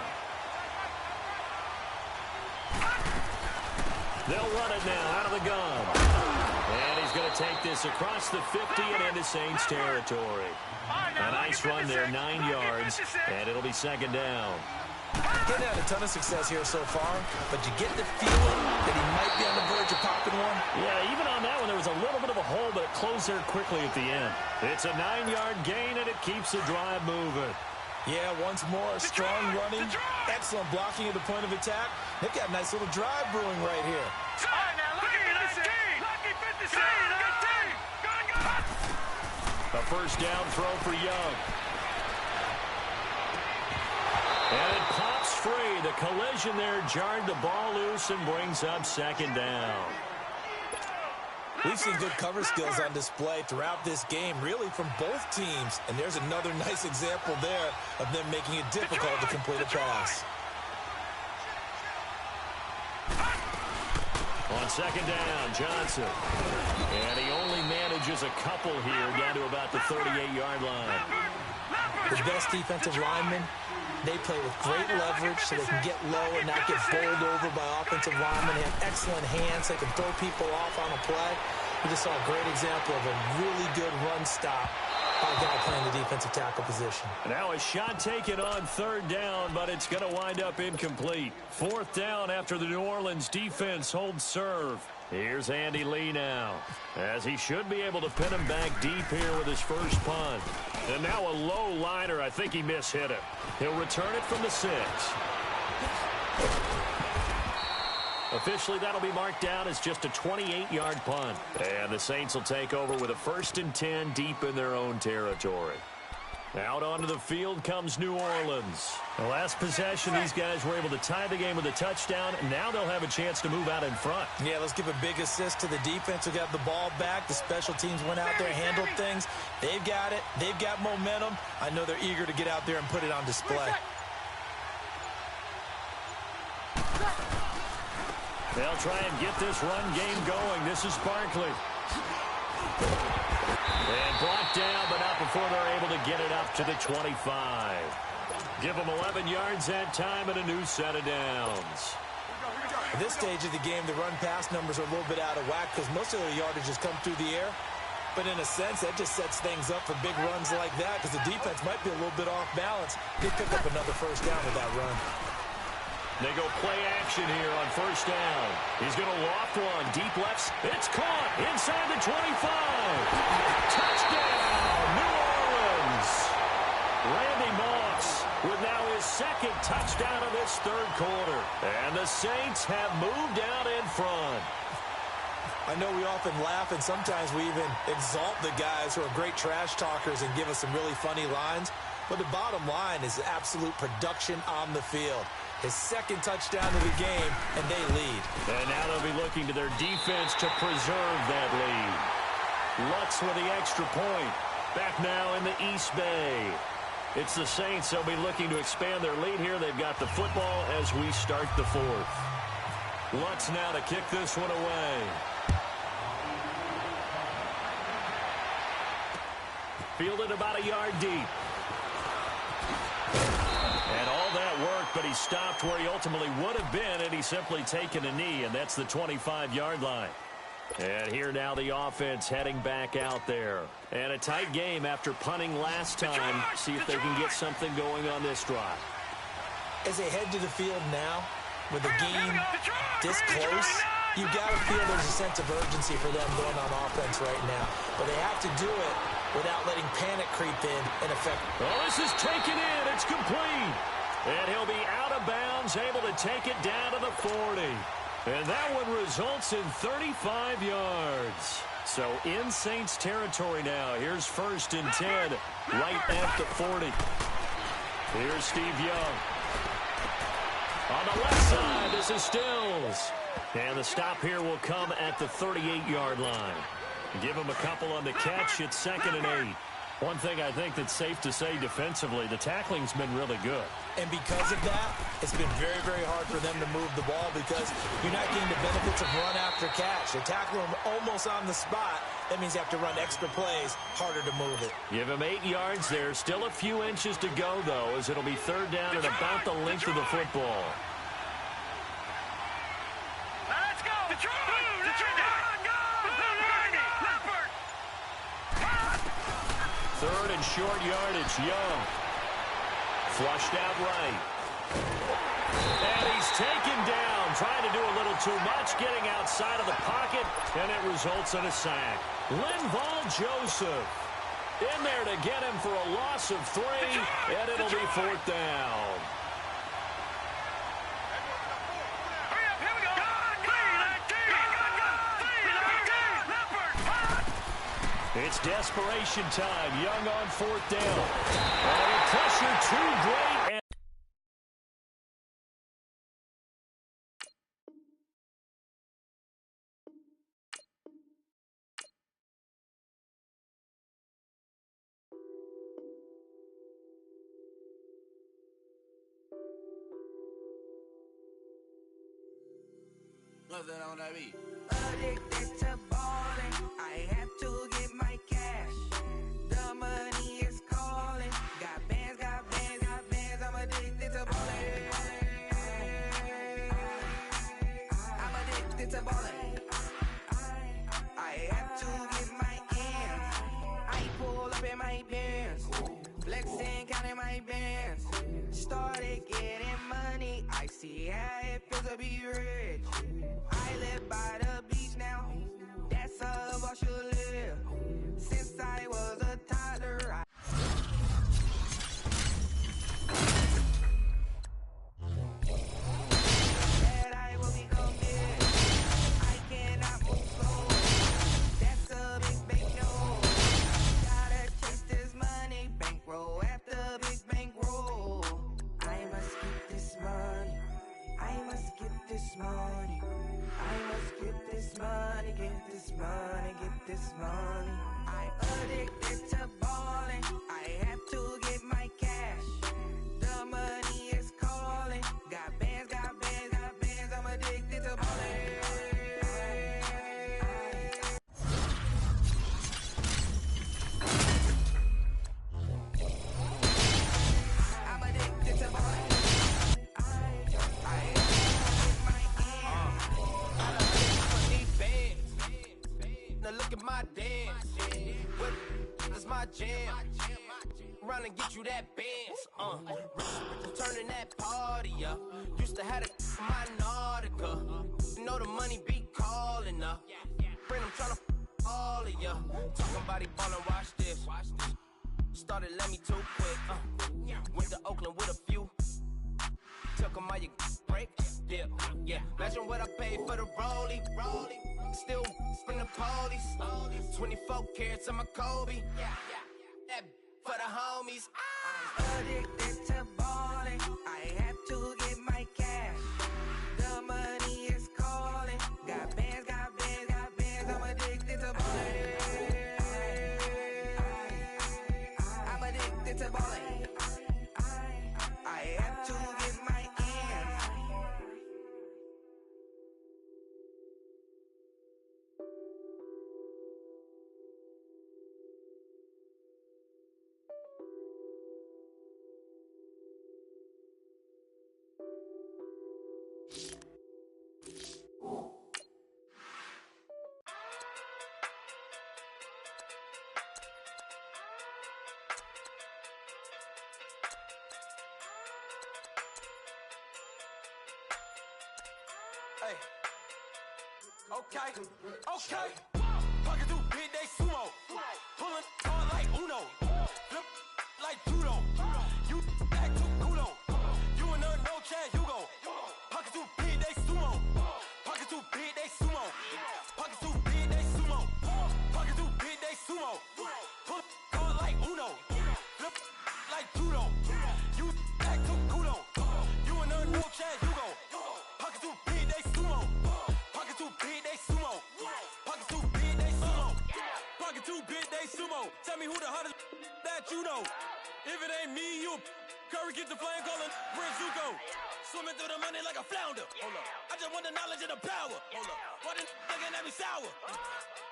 They'll run it now out of the gun. And he's going to take this across the 50 and into Saints territory. A nice run there, 9 yards, and it'll be 2nd down. He hasn't had a ton of success here so far, but you get the feeling that he might be on the verge of popping one. Yeah, even on that one, there was a little bit of a hole, but it closed there quickly at the end. It's a 9-yard gain, and it keeps the drive moving. Yeah, once more, strong running, excellent blocking at the point of attack. They've got a nice little drive brewing right here. All right, now, look at this team. Lucky 56. Good team. A first down throw for Young. And it pops free. The collision there jarred the ball loose and brings up second down. We've seen good cover skills on display throughout this game, really from both teams. And there's another nice example there of them making it difficult to complete a pass. On second down, Johnson. And he only manages a couple here down to about the 38-yard line. The best defensive linemen, they play with great leverage so they can get low and not get bowled over by offensive linemen. They have excellent hands. They can throw people off on a play. We just saw a great example of a really good run stop by a guy playing the defensive tackle position. Now a shot taken on third down, but it's going to wind up incomplete. Fourth down after the New Orleans defense holds serve. Here's Andy Lee now, as he should be able to pin him back deep here with his first punt. And now a low liner. I think he mishit it. He'll return it from the 6. Officially, that'll be marked down as just a 28-yard punt. And the Saints will take over with a 1st and 10 deep in their own territory. Out onto the field comes New Orleans. The last possession, these guys were able to tie the game with a touchdown, and now they'll have a chance to move out in front. Yeah, let's give a big assist to the defense who got the ball back. The special teams went out there, handled things. They've got it. They've got momentum. I know they're eager to get out there and put it on display. They'll try and get this run game going. This is Barkley. And brought down, but not before they're able to get it up to the 25. Give them 11 yards that time and a new set of downs. At this stage of the game, the run-pass numbers are a little bit out of whack because most of the yardage has come through the air. But in a sense, that just sets things up for big runs like that because the defense might be a little bit off balance. They pick up another first down with that run. They go play action here on first down. He's going to loft one. Deep left. It's caught inside the 25. Touchdown, New Orleans. Randy Moss with now his second touchdown of this third quarter. And the Saints have moved out in front. I know we often laugh, and sometimes we even exalt the guys who are great trash talkers and give us some really funny lines. But the bottom line is absolute production on the field. His second touchdown of the game, and they lead. And now they'll be looking to their defense to preserve that lead. Lutz with the extra point. Back now in the East Bay. It's the Saints. They'll be looking to expand their lead here. They've got the football as we start the fourth. Lutz now to kick this one away. Fielded about a yard deep. And all that worked, but he stopped where he ultimately would have been, and he's simply taken a knee, and that's the 25-yard line. And here now the offense heading back out there. And a tight game after punting last time. See if they can get something going on this drive. As they head to the field now, with the game this close, you've got to feel there's a sense of urgency for them going on offense right now. But they have to do it without letting panic creep in and affect. Oh, this is taken in. It's complete. And he'll be out of bounds, able to take it down to the 40. And that one results in 35 yards. So in Saints territory now. Here's 1st and 10, right at the 40. Here's Steve Young. On the left side, this is Stills. And the stop here will come at the 38-yard line. Give him a couple on the catch. It's 2nd and 8. One thing I think that's safe to say defensively, the tackling's been really good. And because of that, it's been very, very hard for them to move the ball because you're not getting the benefits of run after catch. They tackle him almost on the spot. That means you have to run extra plays, harder to move it. Give him 8 yards there. Still a few inches to go, though, as it'll be 3rd down and about the length of the football. Let's go. Detroit. Third and short yardage, Young. Flushed out right. And he's taken down, trying to do a little too much, getting outside of the pocket, and it results in a sack. Linval Joseph in there to get him for a loss of 3, and it'll be 4th down. It's desperation time. Young on 4th down. And the pressure too great. And what's that on that beat? Addicted to balling, I have to get my cash. The money is calling. Got bands, got bands, got bands. I'm addicted to balling. I'm addicted to balling. I have to get my ends. I pull up in my pants, flexing, counting my bands. Started getting money. I see how it feels to be rich. I live by the beach now. That's how I should live. Since I was a toddler, that I will become big. I cannot move slow. That's a big bank no. Gotta chase this money. Bankroll after big bankroll. I must get this money. I must get this money. I must get this money, get this money, get this money. I'm addicted to balling. I have to get my cash. The money is calling. Got bands, got bands, got bands. I'm addicted to balling. I'm addicted to balling. Now look at my dance. What is my jam? Run and get you that Benz. Turning that party up. Used to have it my Nautica. You know the money be calling up. Friend, I'm tryna all of ya. Talking about he ballin', watch this. Started let me too quick. Went to Oakland with a few. Took 'em all you break. Yeah. Imagine what I paid for the rollie. Still spin the police. 24 carats on my Kobe. That for the homies. I'm addicted to balling. I have to get my cash. The money is calling. Got bands, got bands, got bands. I'm addicted to balling. I'm addicted to balling. I have to get my ends. Hey. Okay. Pocket through big, they sumo. Pulling hard like Uno. Flip like judo. You back to kudo. You and her no chance, you go. Pocket too big, they sumo. Pocket too big, they sumo. Pocket too big, they sumo. Pocket too big, they sumo. Pull hard like Uno. Flip like judo. You back to kudo. You and her no chance, you go. Pocket too big, they sumo. Pocket too big, they sumo. Pocket too big, they sumo. Pocket too big, they sumo. Tell me who the hottest that you know. If it ain't me, you Curry get the flame calling Prince Zuko. Swimming through the money like a flounder. Hold up. I just want the knowledge and the power. Hold up. Why the looking at me sour?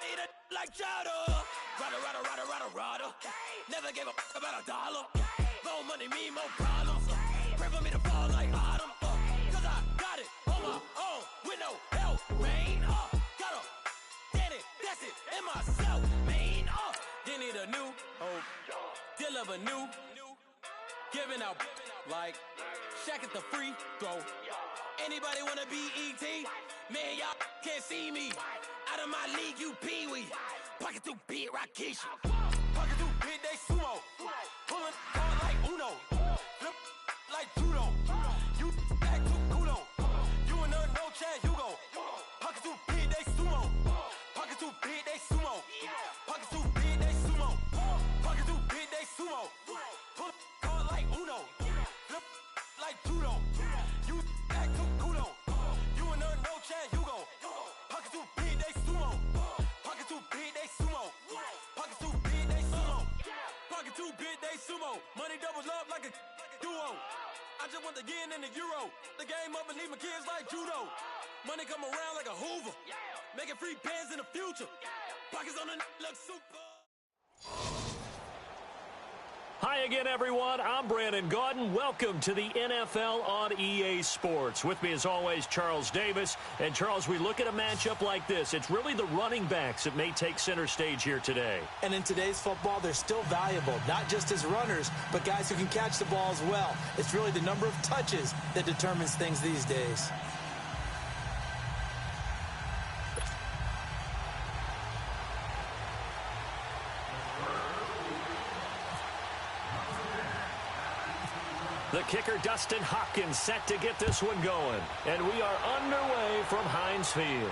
Eat it like chowder. Rada. Never gave a about a dollar. More money mean more problems. Pray for me to fall like autumn. Cause I got it on my own with no help, man. Got a daddy, that's it, in myself, man. You need a new hope, deal of a new, giving out like Shaq at the free throw. Anybody wanna be E.T.? Man, y'all can't see me. Out of my league, you pee-wee. Pocket too big, Rakishi. Pocket too big, they sumo. Pulling hard like Uno. Flip like judo. You act too kudo. You and her, no chance, you go. Pocket too big, they sumo. Pocket too big, they sumo. Pocket too big, they sumo. Pocket too big, they sumo. Pull hard like Uno. Flip like judo. You act too kudo. You and her, no chance, you go. Pocket too big, they sumo. Pocket too big, they sumo. Pocket too big, they sumo. Pocket too big, they sumo. Money doubles up like a duo. I just want the yen and the euro. The game up and leave my kids like judo. Money come around like a Hoover. Making free bands in the future. Pockets on the look super. Hi again, everyone. I'm Brandon Gaudin. Welcome to the NFL on EA Sports. With me, as always, Charles Davis. And, Charles, we look at a matchup like this. It's really the running backs that may take center stage here today. And in today's football, they're still valuable, not just as runners, but guys who can catch the ball as well. It's really the number of touches that determines things these days. The kicker, Dustin Hopkins, set to get this one going. And we are underway from Heinz Field.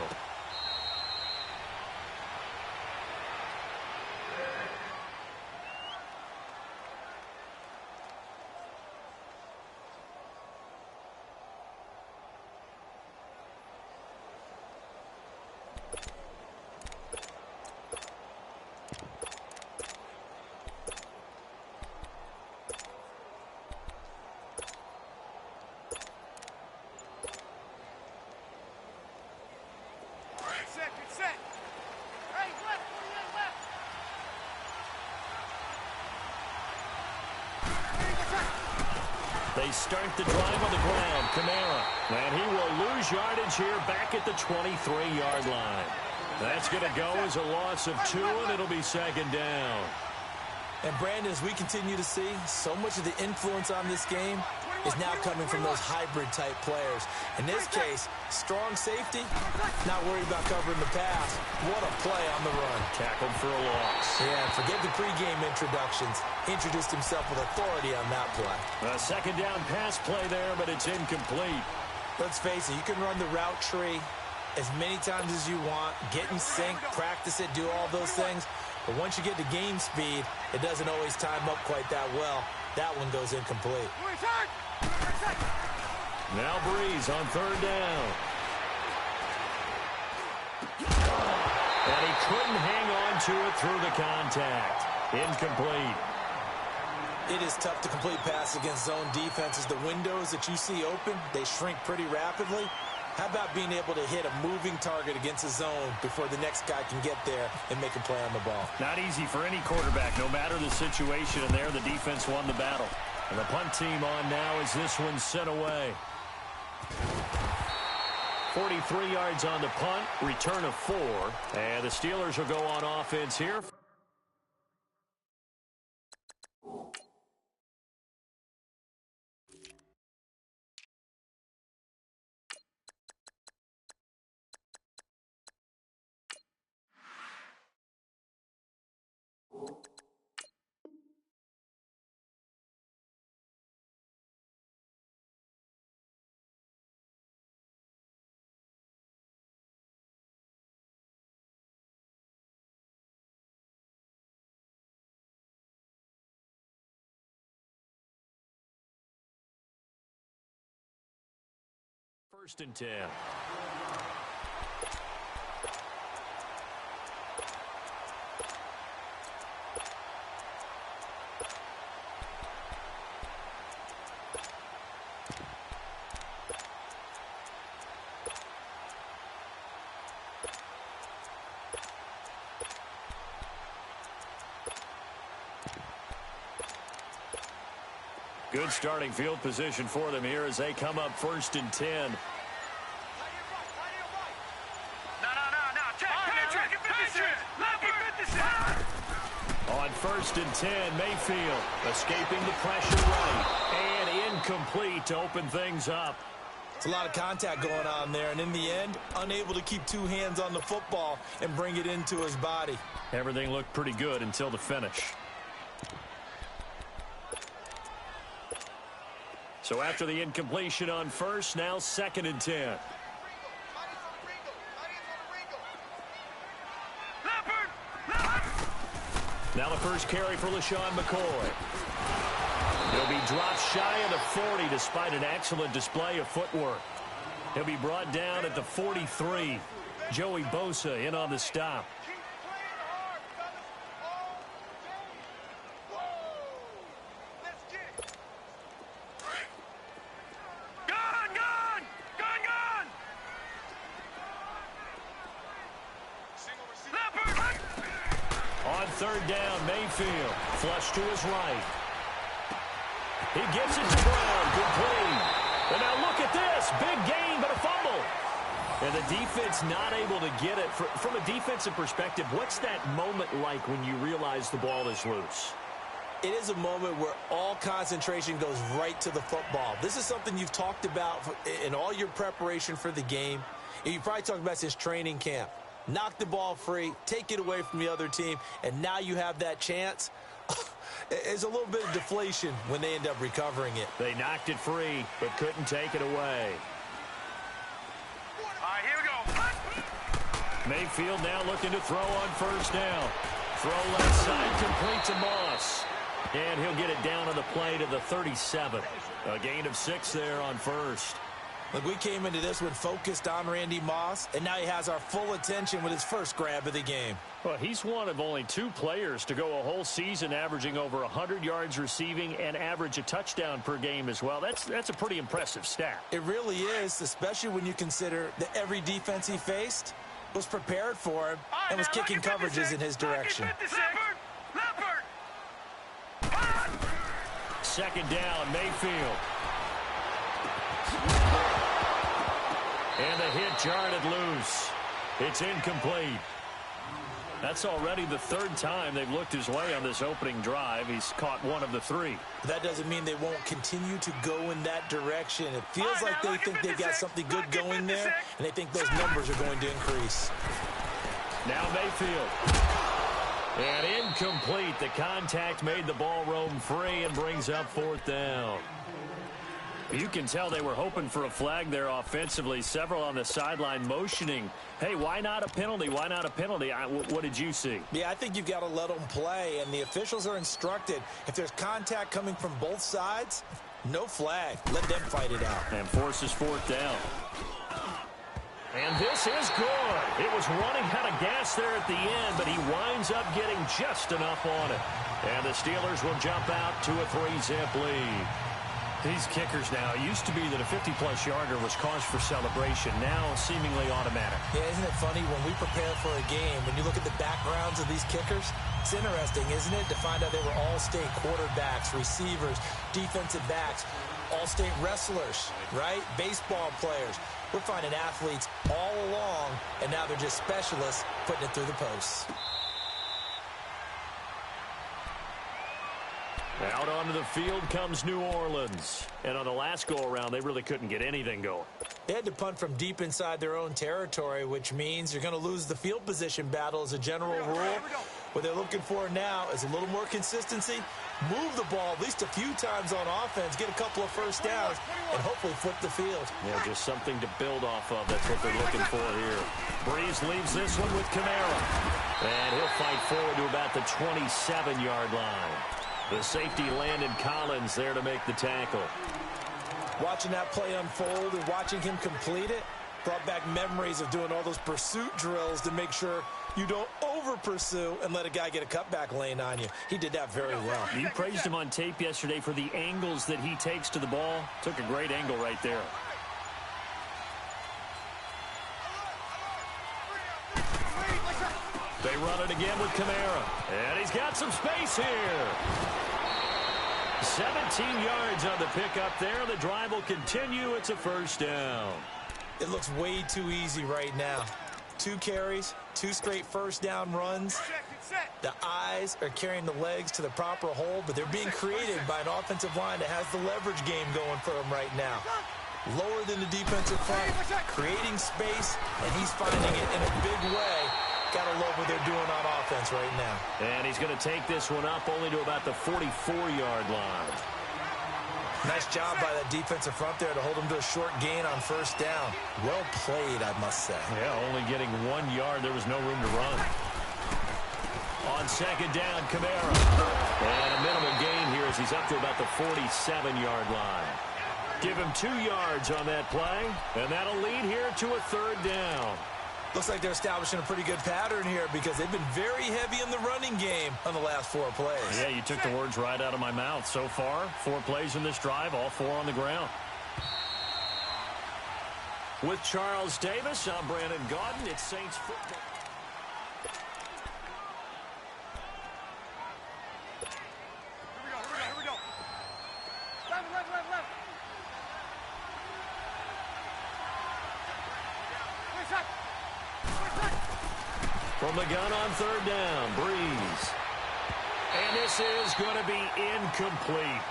They start the drive on the ground. Kamara. And he will lose yardage here back at the 23-yard line. That's going to go as a loss of 2, and it'll be second down. And, Brandon, as we continue to see, so much of the influence on this game is now coming from those hybrid-type players. In this case, strong safety, not worried about covering the pass. What a play on the run. Tackled for a loss. Yeah, forget the pregame introductions. Introduced himself with authority on that play. A second down pass play there, but it's incomplete. Let's face it, you can run the route tree as many times as you want, get in sync, practice it, do all those things. But once you get to game speed, it doesn't always time up quite that well. That one goes incomplete. Now Breeze on third down. And he couldn't hang on to it through the contact. Incomplete. It is tough to complete passes against zone defenses. The windows that you see open, they shrink pretty rapidly. How about being able to hit a moving target against a zone before the next guy can get there and make a play on the ball? Not easy for any quarterback, no matter the situation. And there, the defense won the battle. And the punt team on now as this one's sent away. 43 yards on the punt, return of 4. And the Steelers will go on offense here. First and 10. Good starting field position for them here as they come up first and 10. On first and 10, Mayfield escaping the pressure right and incomplete to open things up. It's a lot of contact going on there, and in the end, unable to keep two hands on the football and bring it into his body. Everything looked pretty good until the finish. So after the incompletion on first, now 2nd and 10. Now the first carry for LaShawn McCoy. He'll be dropped shy of the 40 despite an excellent display of footwork. He'll be brought down at the 43. Joey Bosa in on the stop. On 3rd down, Mayfield. Flush to his right. He gets it to Brown. Complete. And now look at this. Big gain, but a fumble. And the defense not able to get it. From a defensive perspective, what's that moment like when you realize the ball is loose? It is a moment where all concentration goes right to the football. This is something you've talked about in all your preparation for the game. And you probably talked about since training camp. Knock the ball free, take it away from the other team, and now you have that chance. It's a little bit of deflation when they end up recovering it. They knocked it free, but couldn't take it away. All right, here we go. Mayfield now looking to throw on 1st down. Throw left side, complete to Moss. And he'll get it down on the play to the 37. A gain of 6 there on 1st. Look, we came into this one focused on Randy Moss, and now he has our full attention with his first grab of the game. Well, he's one of only 2 players to go a whole season averaging over 100 yards receiving and average a touchdown per game as well. That's a pretty impressive stat. It really is, especially when you consider that every defense he faced was prepared for him and was kicking coverages in his direction. 2nd down, Mayfield. And the hit jarred it loose. It's incomplete. That's already the 3rd time they've looked his way on this opening drive. He's caught 1 of the 3. That doesn't mean they won't continue to go in that direction. It feels like they think they've got something good going there, and they think those numbers are going to increase. Now Mayfield. And incomplete. The contact made the ball roam free and brings up 4th down. You can tell they were hoping for a flag there offensively. Several on the sideline motioning, hey, why not a penalty? Why not a penalty? What did you see? Yeah, I think you've got to let them play, and the officials are instructed. If there's contact coming from both sides, no flag. Let them fight it out. And forces 4th down. And this is good. It was running out of gas there at the end, but he winds up getting just enough on it. And the Steelers will jump out to a 3-zip lead. These kickers now, it used to be that a 50-plus yarder was cause for celebration. Now seemingly automatic. Yeah, isn't it funny when we prepare for a game, when you look at the backgrounds of these kickers, it's interesting, isn't it, to find out they were all-state quarterbacks, receivers, defensive backs, all-state wrestlers, right? Baseball players. We're finding athletes all along, and now they're just specialists putting it through the posts. Out onto the field comes New Orleans. And on the last go-around, they really couldn't get anything going. They had to punt from deep inside their own territory, which means you're going to lose the field position battle as a general rule. What they're looking for now is a little more consistency, move the ball at least a few times on offense, get a couple of 1st downs, and hopefully flip the field. Yeah, just something to build off of. That's what they're looking for here. Breeze leaves this one with Kamara. And he'll fight forward to about the 27-yard line. The safety Landon Collins there to make the tackle. Watching that play unfold and watching him complete it brought back memories of doing all those pursuit drills to make sure you don't over-pursue and let a guy get a cutback lane on you. He did that very well. You praised him on tape yesterday for the angles that he takes to the ball. Took a great angle right there. They run it again with Kamara. And he's got some space here. 17 yards on the pickup there. The drive will continue. It's a 1st down. It looks way too easy right now. 2 carries, 2 straight first down runs. The eyes are carrying the legs to the proper hole, but they're being created by an offensive line that has the leverage game going for them right now. Lower than the defensive front, creating space, and he's finding it in a big way. Gotta love what they're doing on offense right now. And he's going to take this one up only to about the 44-yard line. Nice job by that defensive front there to hold him to a short gain on first down. Well played, I must say. Yeah, only getting 1 yard. There was no room to run. On second down, Kamara. And a minimal gain here as he's up to about the 47-yard line. Give him 2 yards on that play, and that'll lead here to a third down. Looks like they're establishing a pretty good pattern here because they've been very heavy in the running game on the last 4 plays. Yeah, you took the words right out of my mouth. So far, 4 plays in this drive, all 4 on the ground. With Charles Davis, I'm Brandon Gaudin. It's Saints football. Here we go. Left. From the gun on third down, Breeze. And this is going to be incomplete.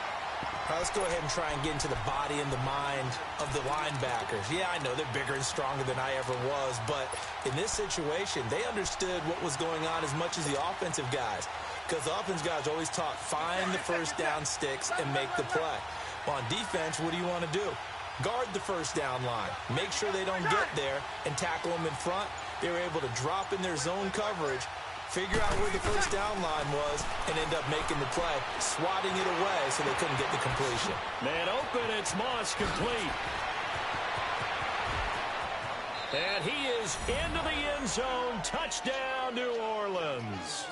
Let's go ahead and try and get into the body and the mind of the linebackers. Yeah, I know they're bigger and stronger than I ever was, but in this situation, they understood what was going on as much as the offensive guys, because the offensive guys always taught find the first down sticks and make the play. Well, on defense, what do you want to do? Guard the first down line. Make sure they don't get there and tackle them in front. They were able to drop in their zone coverage, figure out where the first down line was, and end up making the play, swatting it away so they couldn't get the completion. Man open, it's Moss complete. And he is into the end zone. Touchdown, New Orleans.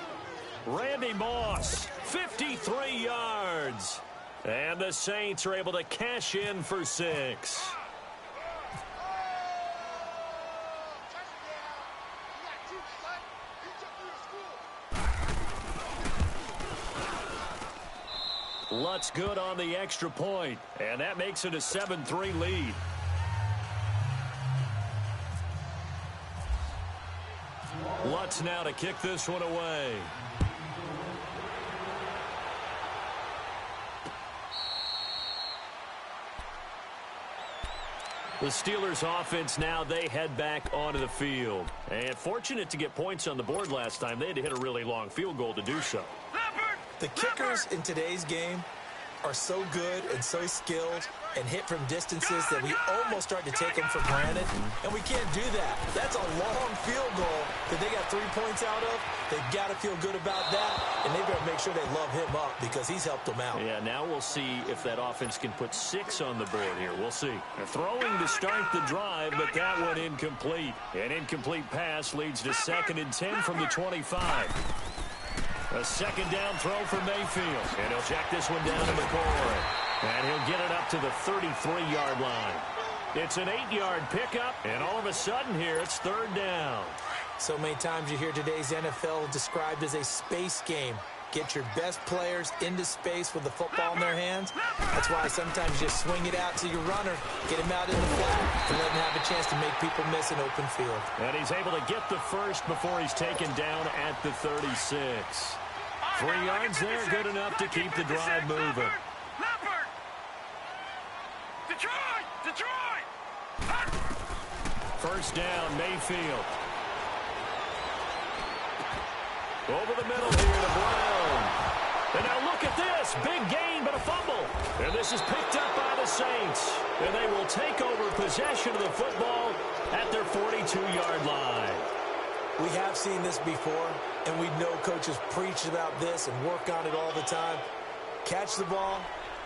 Randy Moss, 53 yards. And the Saints are able to cash in for 6. Lutz good on the extra point, and that makes it a 7-3 lead. Lutz now to kick this one away. The Steelers offense now, they head back onto the field. And fortunate to get points on the board last time. They had to hit a really long field goal to do so. The kickers in today's game are so good and so skilled and hit from distances that we almost start to take them for granted, and we can't do that. That's a long field goal that they got 3 points out of. They've got to feel good about that, and they better make sure they love him up because he's helped them out. Yeah, now we'll see if that offense can put 6 on the board here. We'll see. They're throwing to start the drive, but that one incomplete. An incomplete pass leads to 2nd and 10 from the 25. A second down throw for Mayfield. And he'll jack this one down to McCoy. And he'll get it up to the 33-yard line. It's an 8-yard pickup, and all of a sudden here it's 3rd down. So many times you hear today's NFL described as a space game. Get your best players into space with the football in their hands. That's why sometimes you just swing it out to your runner, get him out in the flat, and let him have a chance to make people miss an open field. And he's able to get the first before he's taken down at the 36. 3 yards there, good enough to keep the drive moving. Detroit! First down, Mayfield. Over the middle here to Brown. And now look at this. Big gain, but a fumble. And this is picked up by the Saints. And they will take over possession of the football at their 42-yard line. We have seen this before, and we know coaches preach about this and work on it all the time. Catch the ball.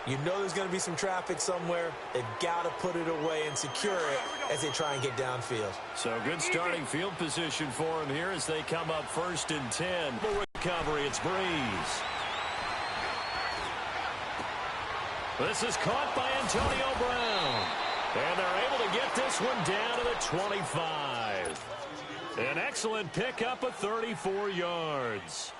You know there's going to be some traffic somewhere. They've got to put it away and secure it as they try and get downfield. So good starting field position for them here as they come up 1st and 10. Recovery, it's Breeze. This is caught by Antonio Brown. And they're able to get this one down to the 25. An excellent pickup of 34 yards.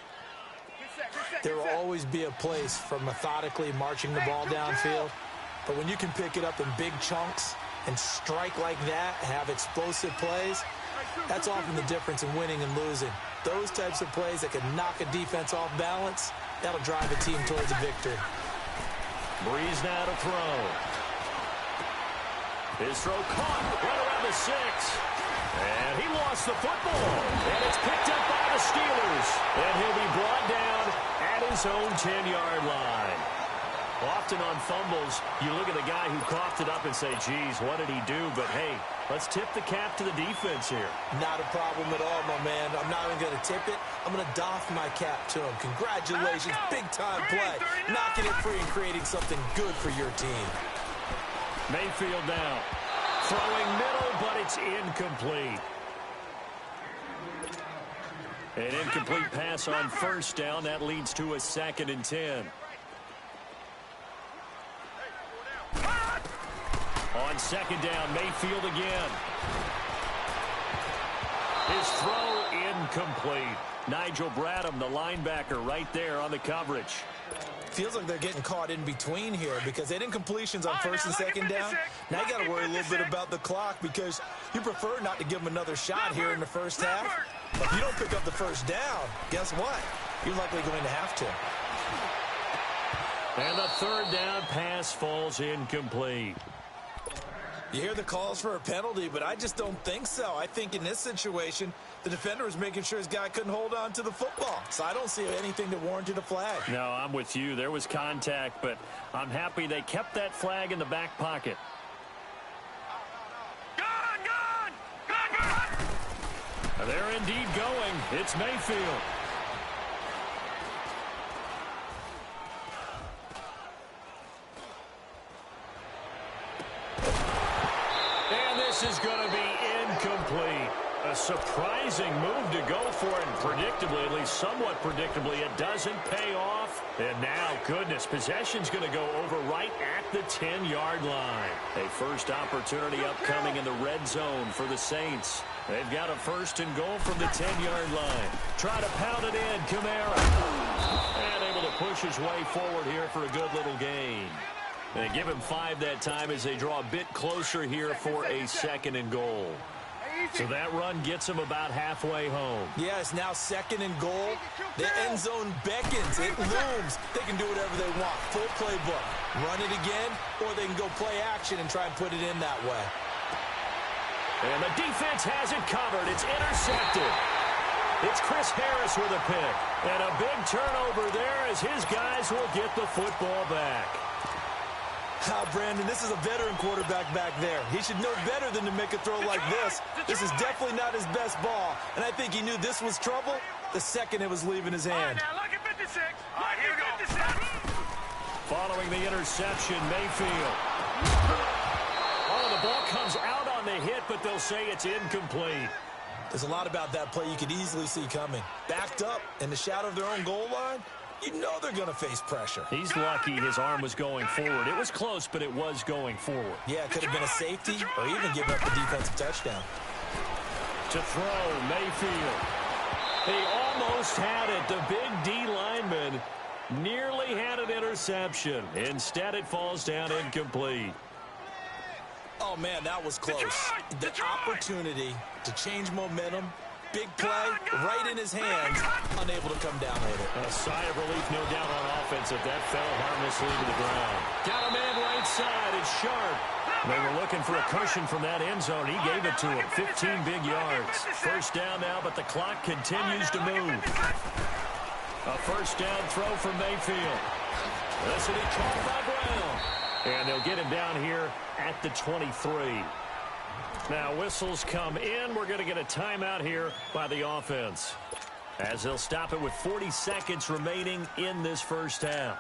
There will always be a place for methodically marching the ball downfield, but when you can pick it up in big chunks and strike like that, have explosive plays, That's often the difference in winning and losing. Those types of plays that can knock a defense off balance, that'll drive a team towards a victory. Breeze now to throw. His throw caught right around the 6. And he lost the football. And it's picked up by the Steelers. And he'll be brought down at his own 10-yard line. Often on fumbles, you look at the guy who coughed it up and say, geez, what did he do? But, hey, let's tip the cap to the defense here. Not a problem at all, my man. I'm not even going to tip it. I'm going to doff my cap to him. Congratulations. Big-time play. Knocking it free and creating something good for your team. Mayfield now. Throwing middle, but it's incomplete. An incomplete pass on first down. That leads to a 2nd and 10. On 2nd down, Mayfield again. His throw incomplete. Nigel Bradham, the linebacker, right there on the coverage. Feels like they're getting caught in between here because they didn't completions on 1st and 2nd down. Now you got to worry a little bit about the clock because you prefer not to give them another shot here in the first half. But if you don't pick up the first down, guess what? You're likely going to have to. And the 3rd down pass falls incomplete. You hear the calls for a penalty, but I just don't think so. I think in this situation, the defender was making sure his guy couldn't hold on to the football. So I don't see anything that warranted a flag. No, I'm with you. There was contact, but I'm happy they kept that flag in the back pocket. They're indeed going. It's Mayfield. And this is going to be incomplete. A surprising move to go for it, and predictably, at least somewhat predictably, it doesn't pay off. And now, goodness, possession's going to go over right at the 10-yard line. A first opportunity upcoming in the red zone for the Saints. They've got a 1st and goal from the 10-yard line. Try to pound it in, Kamara. And able to push his way forward here for a good little gain. They give him 5 that time as they draw a bit closer here for a 2nd and goal. So that run gets him about halfway home. Yeah, it's now 2nd and goal. The end zone beckons. It looms. They can do whatever they want. Full playbook. Run it again, or they can go play action and try and put it in that way. And the defense has it covered. It's intercepted. It's Chris Harris with a pick. And a big turnover there as his guys will get the football back. Brandon, this is a veteran quarterback back there. He should know better than to make a throw like this. This is definitely not his best ball. And I think he knew this was trouble the second it was leaving his hand. All right, now, look at 56. Look at 56. Following the interception, Mayfield. Oh, the ball comes out on the hit, but they'll say it's incomplete. There's a lot about that play you could easily see coming. Backed up in the shadow of their own goal line, you know they're going to face pressure. He's lucky his arm was going forward. It was close, but it was going forward. Yeah, it could have been a safety or even given up the defensive touchdown. To throw, Mayfield. He almost had it. The big D lineman nearly had an interception. Instead, it falls down incomplete. Oh, man, that was close. The opportunity to change momentum, big play, right in his hands, unable to come down with it. A sigh of relief, no doubt, on offense if that fell harmlessly to the ground. Got a man right side. It's Sharp. They were looking for a cushion from that end zone. He gave it to him. 15 big yards. First down now, but the clock continues to move. A first down throw from Mayfield. This will be caught by Brown. And they'll get him down here at the 23. Now, whistles come in. We're going to get a timeout here by the offense, as they'll stop it with 40 seconds remaining in this first half.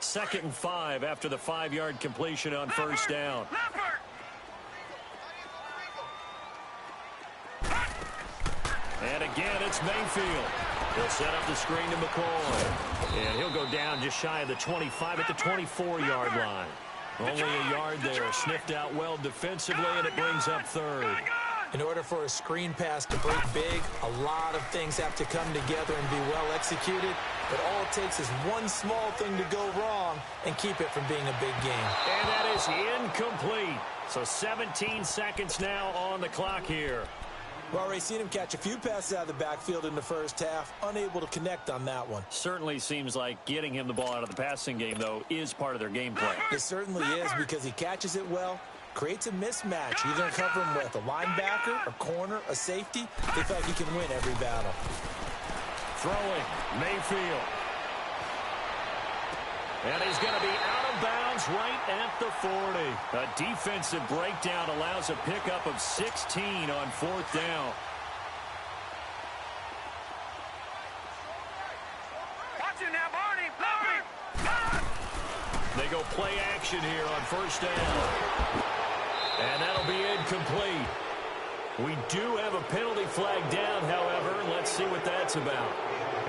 Second and 5 after the 5-yard completion on first down. And again, it's Mayfield. He'll set up the screen to McCoy. And he'll go down just shy of the 25 at the 24-yard line. Only a yard there. Sniffed out well defensively, and it brings up third. In order for a screen pass to break big, a lot of things have to come together and be well executed. But all it takes is one small thing to go wrong and keep it from being a big game. And that is incomplete. So 17 seconds now on the clock here. We've already seen him catch a few passes out of the backfield in the first half, unable to connect on that one. Certainly seems like getting him the ball out of the passing game, though, is part of their game plan. It certainly is, because he catches it well, creates a mismatch. You're going to cover him with a linebacker, a corner, a safety. They feel like he can win every battle. Throwing, Mayfield. And he's going to be out of bounds right at the 40. A defensive breakdown allows a pickup of 16 on 4th down. Watch it now, Barney. They go play action here on 1st down. And that'll be incomplete. We do have a penalty flag down, however. Let's see what that's about.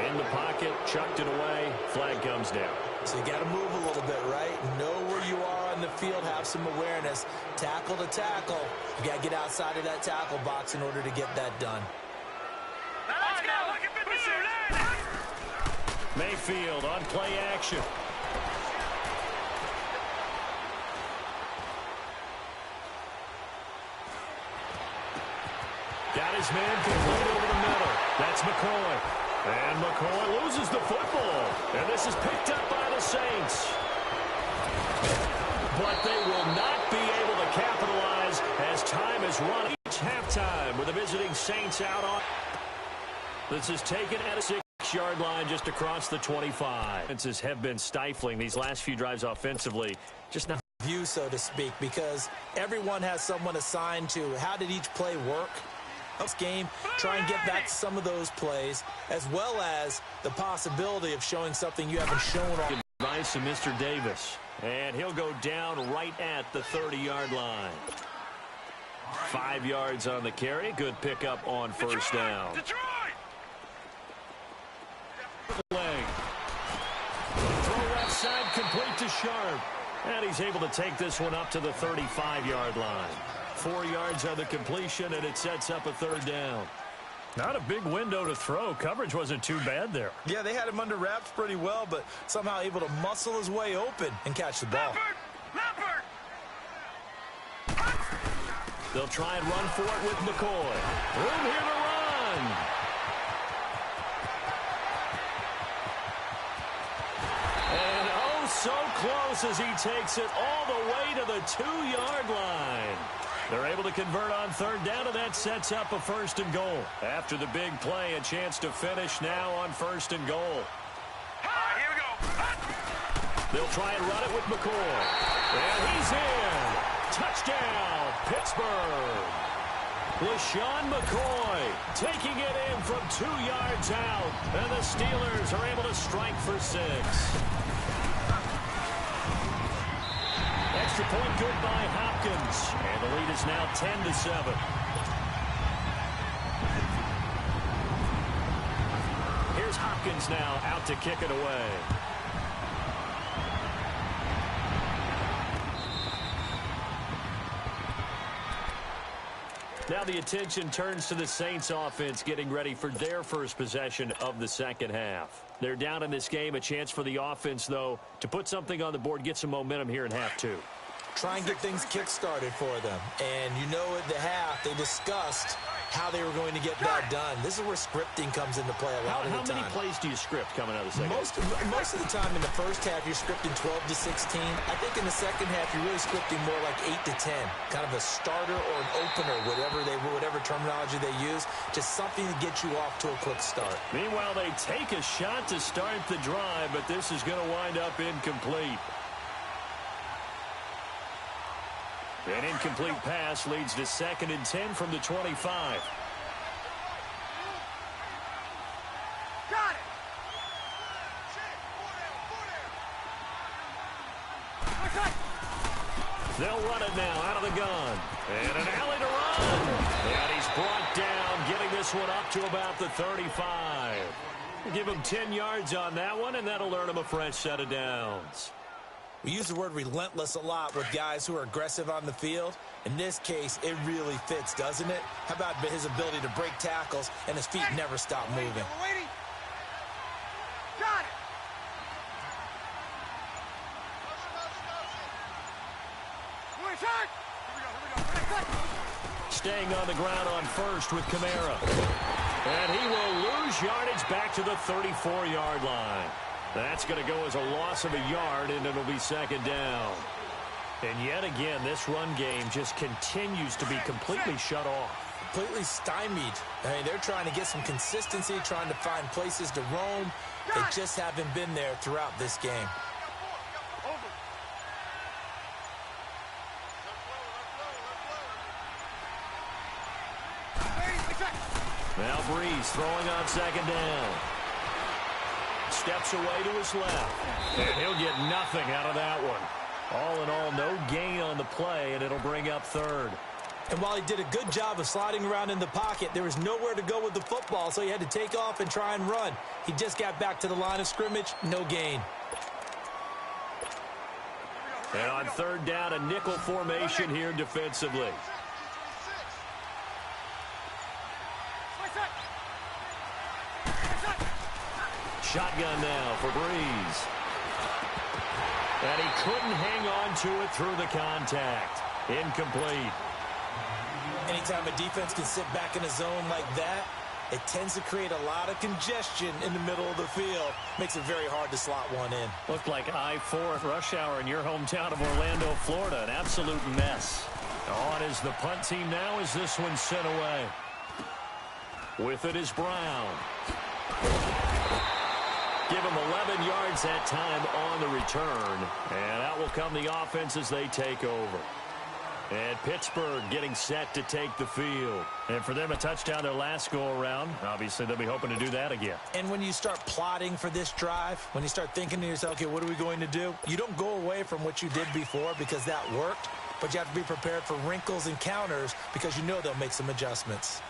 In the pocket, chucked it away, flag comes down. So you got to move a little bit, right? Know where you are on the field, have some awareness. Tackle to tackle. You got to get outside of that tackle box in order to get that done. Let's go. Mayfield on play action. Got his man complete over the middle. That's McCoy. And McCoy loses the football. And this is picked up by the Saints. But they will not be able to capitalize as time is run each halftime with the visiting Saints out on. This is taken at a 6-yard line just across the 25. Defenses have been stifling these last few drives offensively. Just not view, so to speak, because everyone has someone assigned to how did each play work. This game, try and get back some of those plays, as well as the possibility of showing something you haven't shown all. Advice of Mr. Davis. And he'll go down right at the 30-yard line. 5 yards on the carry. Good pickup on 1st down. Leg. Throw left side complete to Sharp. And he's able to take this one up to the 35-yard line. 4 yards on the completion, and it sets up a 3rd down. Not a big window to throw. Coverage wasn't too bad there. Yeah, they had him under wraps pretty well, but somehow able to muscle his way open and catch the ball. They'll try and run for it with McCoy. Room here to run. And oh, so close as he takes it all the way to the 2-yard line. They're able to convert on 3rd down, and that sets up a 1st and goal. After the big play, a chance to finish now on 1st and goal. Here we go. They'll try and run it with McCoy. And he's in. Touchdown, Pittsburgh. LaShawn McCoy taking it in from 2 yards out. And the Steelers are able to strike for 6. Extra point good by Hopkins. And the lead is now 10-7. Here's Hopkins now out to kick it away. Now the attention turns to the Saints offense getting ready for their first possession of the second half. They're down in this game. A chance for the offense, though, to put something on the board, get some momentum here in half 2. Try and get things kick-started for them. And you know at the half, they discussed how they were going to get that done. This is where scripting comes into play a lot of the time. How many plays do you script coming out of the second half? Most of the time in the first half, you're scripting 12 to 16. I think in the second half, you're really scripting more like 8 to 10. Kind of a starter or an opener, whatever terminology they use. Just something to get you off to a quick start. Meanwhile, they take a shot to start the drive, but this is going to wind up incomplete. An incomplete pass leads to 2nd and 10 from the 25. Got it. They'll run it now out of the gun. And an alley to run. And he's brought down, getting this one up to about the 35. Give him 10 yards on that one, and that'll earn him a fresh set of downs. We use the word relentless a lot with guys who are aggressive on the field. In this case, it really fits, doesn't it? How about his ability to break tackles and his feet never stop moving? Got it. Staying on the ground on first with Kamara. And he will lose yardage back to the 34-yard line. That's going to go as a loss of a yard, and it'll be second down. And yet again, this run game just continues to be completely shut off. Completely stymied. I mean, they're trying to get some consistency, trying to find places to roam. They just haven't been there throughout this game. Now Breeze throwing on second down. Steps away to his left. And he'll get nothing out of that one. All in all, no gain on the play, and it'll bring up third. And while he did a good job of sliding around in the pocket, there was nowhere to go with the football, so he had to take off and try and run. He just got back to the line of scrimmage, no gain. And on third down, a nickel formation here defensively. Shotgun now for Breeze. And he couldn't hang on to it through the contact. Incomplete. Anytime a defense can sit back in a zone like that, it tends to create a lot of congestion in the middle of the field. Makes it very hard to slot one in. Looked like I-4 at rush hour in your hometown of Orlando, Florida. An absolute mess. On is the punt team now as this one's sent away. With it is Brown. Give him 11 yards that time on the return. And out will come the offense as they take over. And Pittsburgh getting set to take the field. And for them, a touchdown their last go-around. Obviously, they'll be hoping to do that again. And when you start plotting for this drive, when you start thinking to yourself, okay, what are we going to do? You don't go away from what you did before because that worked. But you have to be prepared for wrinkles and counters because you know they'll make some adjustments.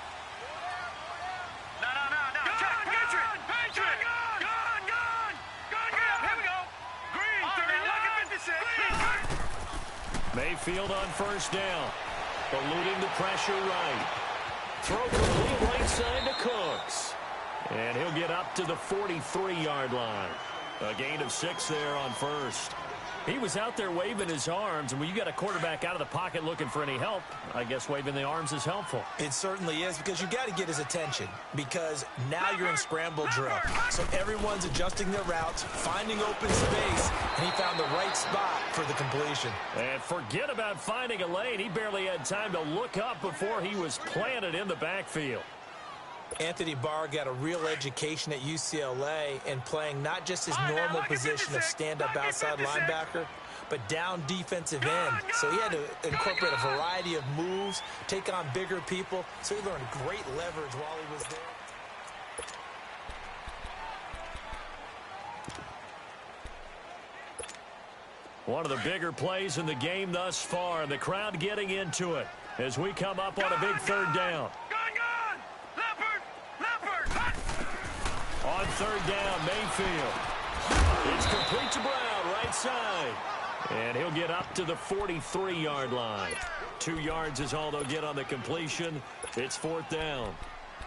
Mayfield on first down. Eluding the pressure right. Throw complete right side to Cooks. And he'll get up to the 43-yard line. A gain of 6 there on first. He was out there waving his arms, and when you got a quarterback out of the pocket looking for any help, I guess waving the arms is helpful. It certainly is, because you got to get his attention, because now you're in scramble drill. So everyone's adjusting their routes, finding open space, and he found the right spot for the completion. And forget about finding a lane. He barely had time to look up before he was planted in the backfield. Anthony Barr got a real education at UCLA in playing not just his normal position of stand-up outside linebacker, but down defensive end. So he had to incorporate a variety of moves, take on bigger people. So he learned great leverage while he was there. One of the bigger plays in the game thus far, and the crowd getting into it as we come up on a big third down. On third down, Mayfield. It's complete to Brown, right side. And he'll get up to the 43-yard line. 2 yards is all they'll get on the completion. It's fourth down.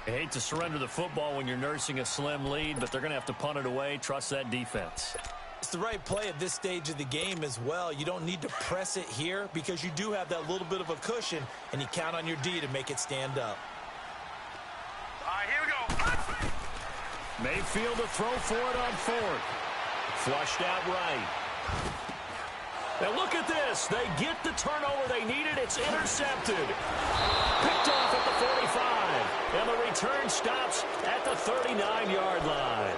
I hate to surrender the football when you're nursing a slim lead, but they're going to have to punt it away. Trust that defense. It's the right play at this stage of the game as well. You don't need to press it here because you do have that little bit of a cushion, and you count on your D to make it stand up. All right, here we go. Mayfield to throw for it on fourth. Flushed out right. Now look at this. They get the turnover they needed. It's intercepted. Picked off at the 45. And the return stops at the 39-yard line.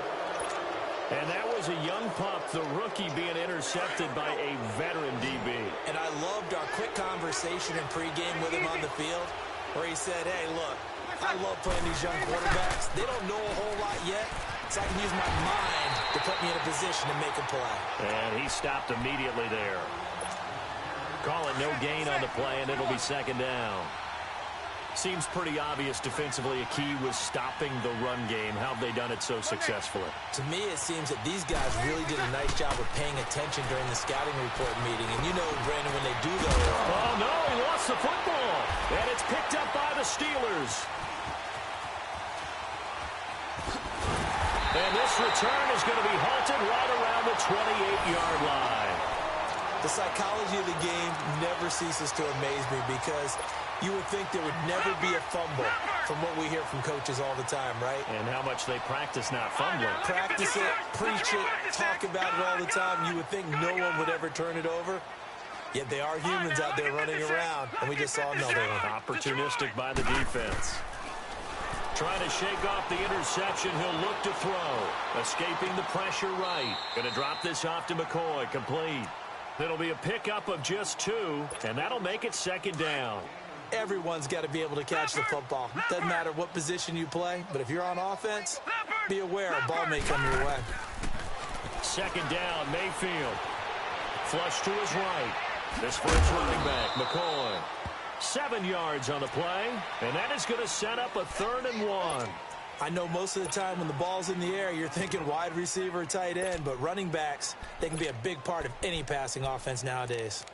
And that was a young pup, the rookie, being intercepted by a veteran DB. And I loved our quick conversation in pregame with him on the field where he said, hey, look, I love playing these young quarterbacks. They don't know a whole lot yet, so I can use my mind to put me in a position to make a play. And he stopped immediately there. Call it no gain on the play, and it'll be second down. Seems pretty obvious defensively a key was stopping the run game. How have they done it so successfully? To me, it seems that these guys really did a nice job of paying attention during the scouting report meeting. And you know, Brandon, when they do those... Oh, no, he lost the football. And it's picked up by the Steelers. And this return is going to be halted right around the 28-yard line. The psychology of the game never ceases to amaze me because you would think there would never be a fumble from what we hear from coaches all the time, right? And how much they practice not fumbling. Practice it, preach it, talk about it all the time. You would think no one would ever turn it over. Yet they are humans out there running around, and we just saw another one. Opportunistic by the defense. Trying to shake off the interception. He'll look to throw. Escaping the pressure right. Going to drop this off to McCoy. Complete. It'll be a pickup of just 2, and that'll make it second down. Everyone's got to be able to catch the football. Doesn't matter what position you play, but if you're on offense, be aware a ball may come your way. Second down, Mayfield. Flush to his right. This first running back, McCoy. 7 yards on the play, and that is going to set up a 3rd and 1. I know most of the time when the ball's in the air, you're thinking wide receiver, tight end, but running backs, they can be a big part of any passing offense nowadays.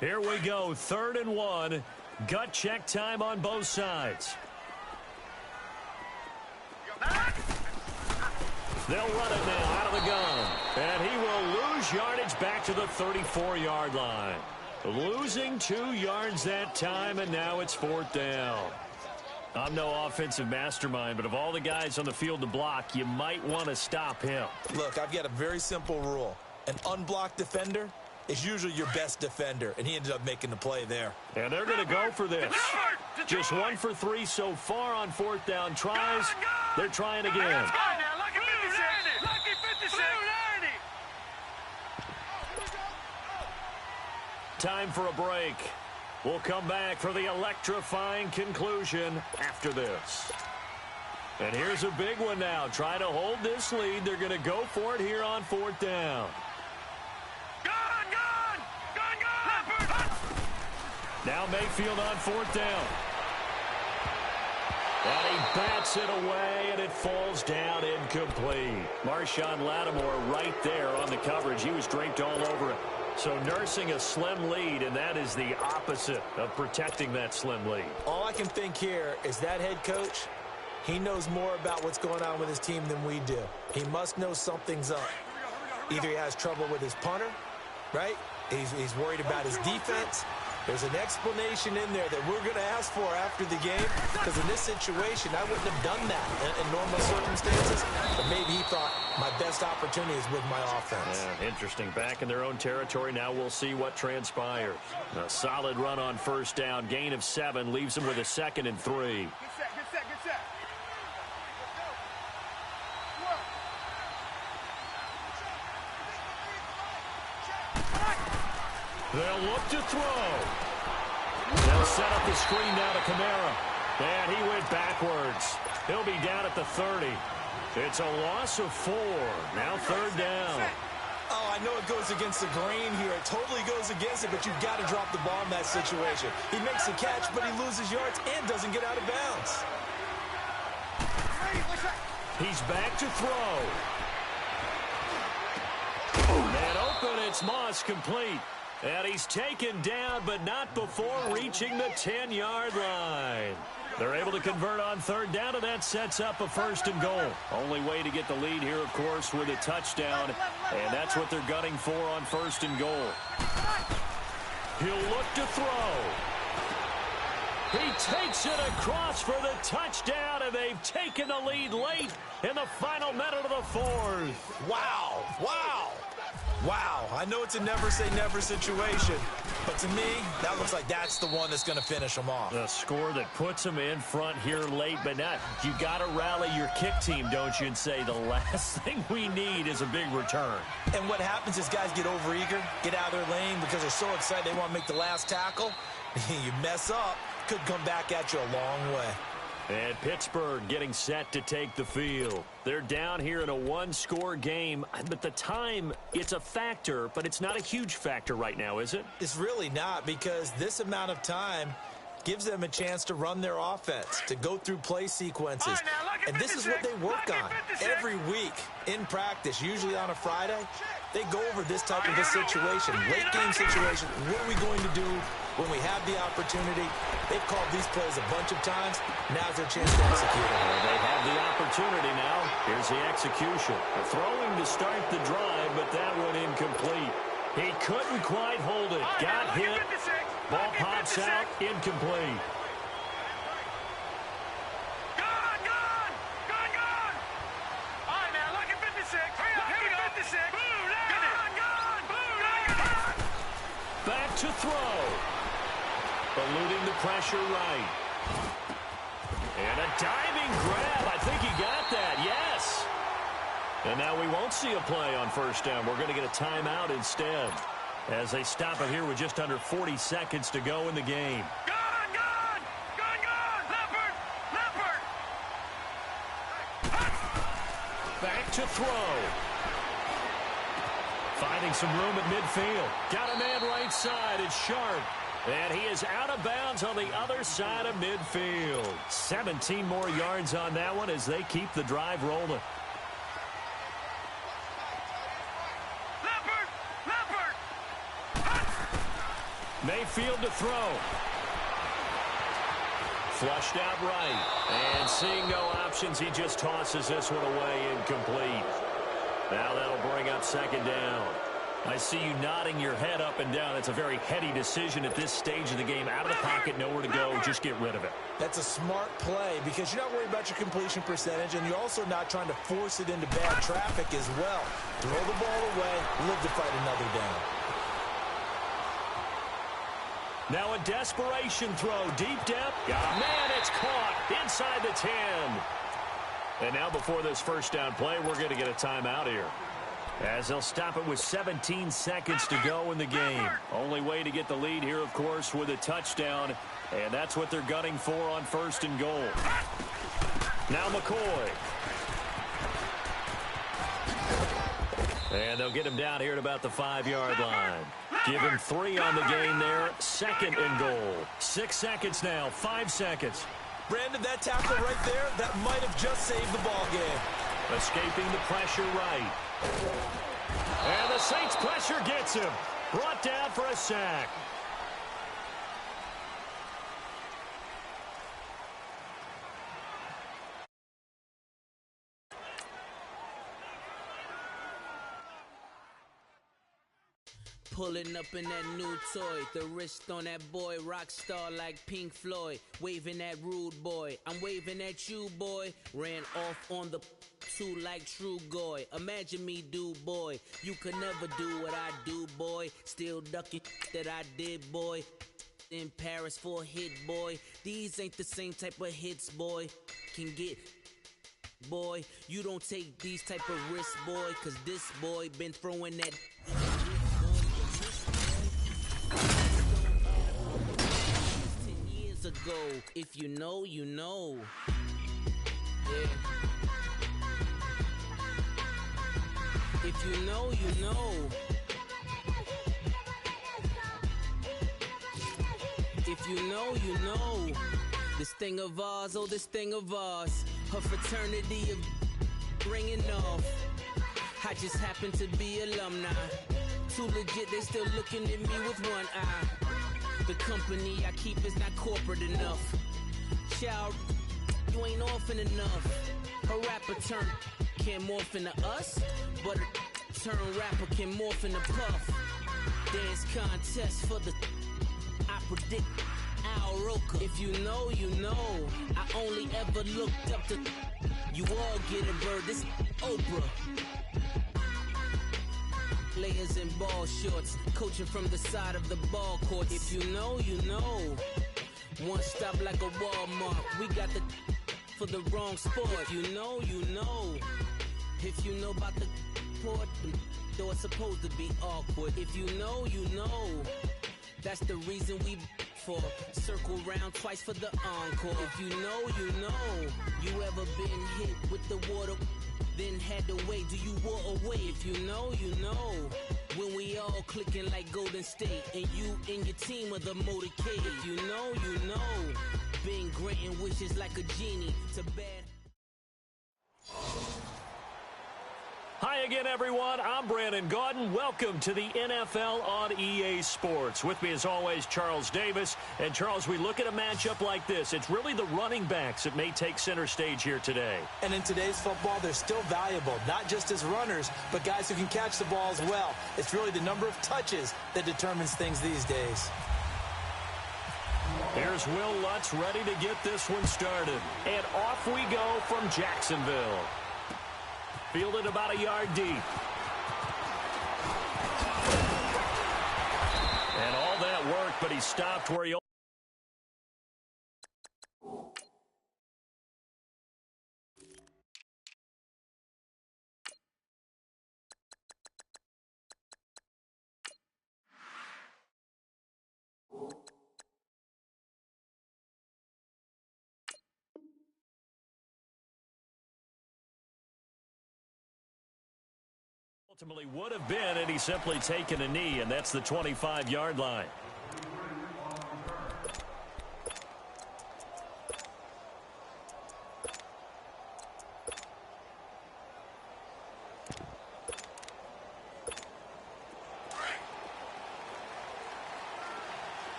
Here we go, 3rd and 1. Gut check time on both sides. They'll run it now out of the gun. And he will lose yardage back to the 34-yard line. Losing 2 yards that time, and now it's 4th down. I'm no offensive mastermind, but of all the guys on the field to block, you might want to stop him. Look, I've got a very simple rule. An unblocked defender is usually your best defender, and he ended up making the play there. And they're going to go for this. Just 1 for 3 so far on 4th down tries. They're trying again. Time for a break. We'll come back for the electrifying conclusion after this. And here's a big one now. Trying to hold this lead. They're going to go for it here on 4th down. Now Mayfield on 4th down. And he bats it away, and it falls down incomplete. Marshawn Lattimore right there on the coverage. He was draped all over it. So nursing a slim lead, and that is the opposite of protecting that slim lead. All I can think here is that head coach, he knows more about what's going on with his team than we do. He must know something's up. Either he has trouble with his punter, right? He's worried about his defense. There's an explanation in there that we're going to ask for after the game, because in this situation, I wouldn't have done that in normal circumstances, but maybe he thought my best opportunity is with my offense. Yeah, interesting. Back in their own territory. Now we'll see what transpires. A solid run on 1st down. Gain of 7 leaves them with a 2nd and 3. Get set. They'll look to throw. They'll set up the screen now to Kamara. And he went backwards. He'll be down at the 30. It's a loss of 4. Now 3rd down. Oh, I know it goes against the grain here. It totally goes against it, but you've got to drop the ball in that situation. He makes a catch, but he loses yards and doesn't get out of bounds. He's back to throw. And open, it's Moss, complete. And he's taken down, but not before reaching the 10-yard line. They're able to convert on 3rd down, and that sets up a 1st and goal. Only way to get the lead here, of course, with a touchdown, and that's what they're gunning for on 1st and goal. He'll look to throw. He takes it across for the touchdown, and they've taken the lead late in the final minute of the 4th. Wow. I know it's a never-say-never situation, but to me, that looks like that's the one that's going to finish them off. The score that puts them in front here late, but not. You got to rally your kick team, don't you, and say the last thing we need is a big return. And what happens is guys get overeager, get out of their lane because they're so excited they want to make the last tackle. You mess up, could come back at you a long way. And Pittsburgh getting set to take the field. They're down here in a one-score game, but the time, it's a factor, but it's not a huge factor right now, is it? It's really not, because this amount of time gives them a chance to run their offense, to go through play sequences. And this is what they work on every week in practice, usually on a Friday. They go over this type of a situation, late-game situation. What are we going to do when we have the opportunity? They've called these plays a bunch of times. Now's their chance to execute it. Well, they have the opportunity now. Here's the execution. Throwing to start the drive, but that one incomplete. He couldn't quite hold it. Got hit. Ball pops out. Incomplete. Back to throw. Eluding the pressure right. And a diving grab. I think he got that. Yes. And now we won't see a play on first down. We're going to get a timeout instead, as they stop it here with just under 40 seconds to go in the game. Back to throw. Finding some room at midfield. Got a man right side. It's Shaud. And he is out of bounds on the other side of midfield. 17 more yards on that one as they keep the drive rolling. Mayfield to throw. Flushed out right. And seeing no options, he just tosses this one away, incomplete. Now that'll bring up second down. I see you nodding your head up and down. It's a very heady decision at this stage of the game. Out of the pocket, nowhere to go. Just get rid of it. That's a smart play because you're not worried about your completion percentage, and you're also not trying to force it into bad traffic as well. Throw the ball away, live to fight another down. Now a desperation throw. Deep depth. Man, it's caught inside the 10. And now before this first down play, we're going to get a timeout here, as they'll stop it with 17 seconds to go in the game. Only way to get the lead here, of course, with a touchdown. And that's what they're gunning for on first and goal. Now McCoy. And they'll get him down here at about the 5-yard line. Give him 3 on the game there. Second and goal. 6 seconds now. 5 seconds. Brandon, that tackle right there, that might have just saved the ball game. Escaping the pressure right. And the Saints pressure gets him. Brought down for a sack. Pulling up in that new toy, the wrist on that boy, rock star like Pink Floyd, waving at rude boy, I'm waving at you boy, ran off on the two like True Goy, imagine me do boy, you could never do what I do boy, still ducking that I did boy, in Paris for a hit boy, these ain't the same type of hits boy, can get boy, you don't take these type of risks boy, cause this boy been throwing that ago. If you know, you know. Yeah. If you know, you know. If you know, you know. This thing of ours, oh, this thing of ours. Her fraternity of ringing off. I just happen to be alumni. Too legit, they still looking at me with one eye. The company I keep is not corporate enough. Shaud, you ain't orphan enough. A rapper turn can't morph into us, but a turn rapper can morph into Puff. Dance contest for the I predict Al Roker. If you know, you know. I only ever looked up to you all get a bird. This Oprah. Layers in ball shorts, coaching from the side of the ball court. If you know, you know. One stop like a Walmart. We got the for the wrong sport. If you know, you know. If you know about the port, though it's supposed to be awkward. If you know, you know. That's the reason we for. Circle round twice for the encore. If you know, you know. You ever been hit with the water, then had to wait? Do you walk away? If you know, you know. When we all clicking like Golden State, and you and your team are the motorcade. If you know, you know. Been granting wishes like a genie to bad. Hi again, everyone. I'm Brandon Gaudin. Welcome to the NFL on EA Sports. With me, as always, Charles Davis. And, Charles, we look at a matchup like this. It's really the running backs that may take center stage here today. And in today's football, they're still valuable, not just as runners, but guys who can catch the ball as well. It's really the number of touches that determines things these days. Here's Will Lutz ready to get this one started. And off we go from Jacksonville. Fielded about a yard deep. And all that worked, but he stopped where he... ultimately would have been, and he's simply taken a knee, and that's the 25-yard line.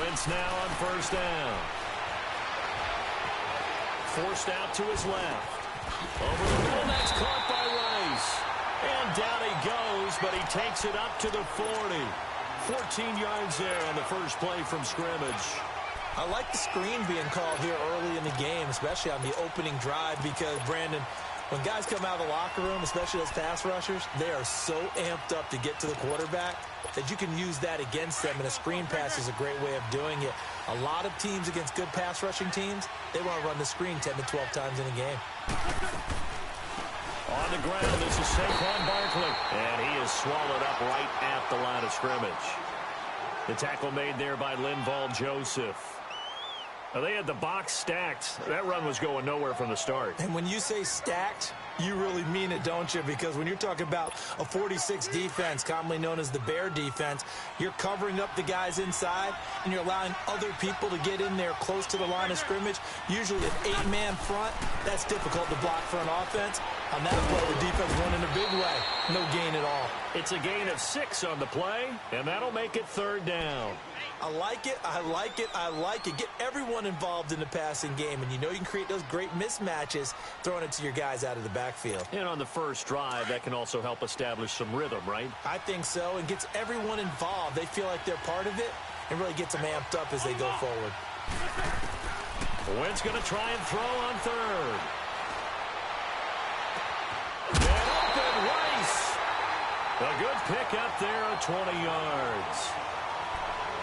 Wentz now on first down. Forced out to his left. Over the middle, that's caught by Rice. And down he goes, but he takes it up to the 40. 14 yards there on the first play from scrimmage. I like the screen being called here early in the game, especially on the opening drive, because, Brandon, when guys come out of the locker room, especially those pass rushers, they are so amped up to get to the quarterback that you can use that against them, and a screen pass is a great way of doing it. A lot of teams against good pass rushing teams, they want to run the screen 10 to 12 times in a game. On the ground, this is Saquon Barkley, and he is swallowed up right at the line of scrimmage. The tackle made there by Linval Joseph. Now, they had the box stacked. That run was going nowhere from the start. And when you say stacked, you really mean it, don't you? Because when you're talking about a 46 defense, commonly known as the Bear defense, you're covering up the guys inside, and you're allowing other people to get in there close to the line of scrimmage. Usually an 8-man front, that's difficult to block for an offense. On that play, the defense won in a big way. No gain at all. It's a gain of 6 on the play, and that'll make it third down. I like it, I like it, I like it. Get everyone involved in the passing game, and you know you can create those great mismatches throwing it to your guys out of the backfield. And on the first drive, that can also help establish some rhythm, right? I think so, and gets everyone involved. They feel like they're part of it, and really gets them amped up as they go forward. Wentz going to try and throw on third. And open Rice. A good pick up there at 20 yards.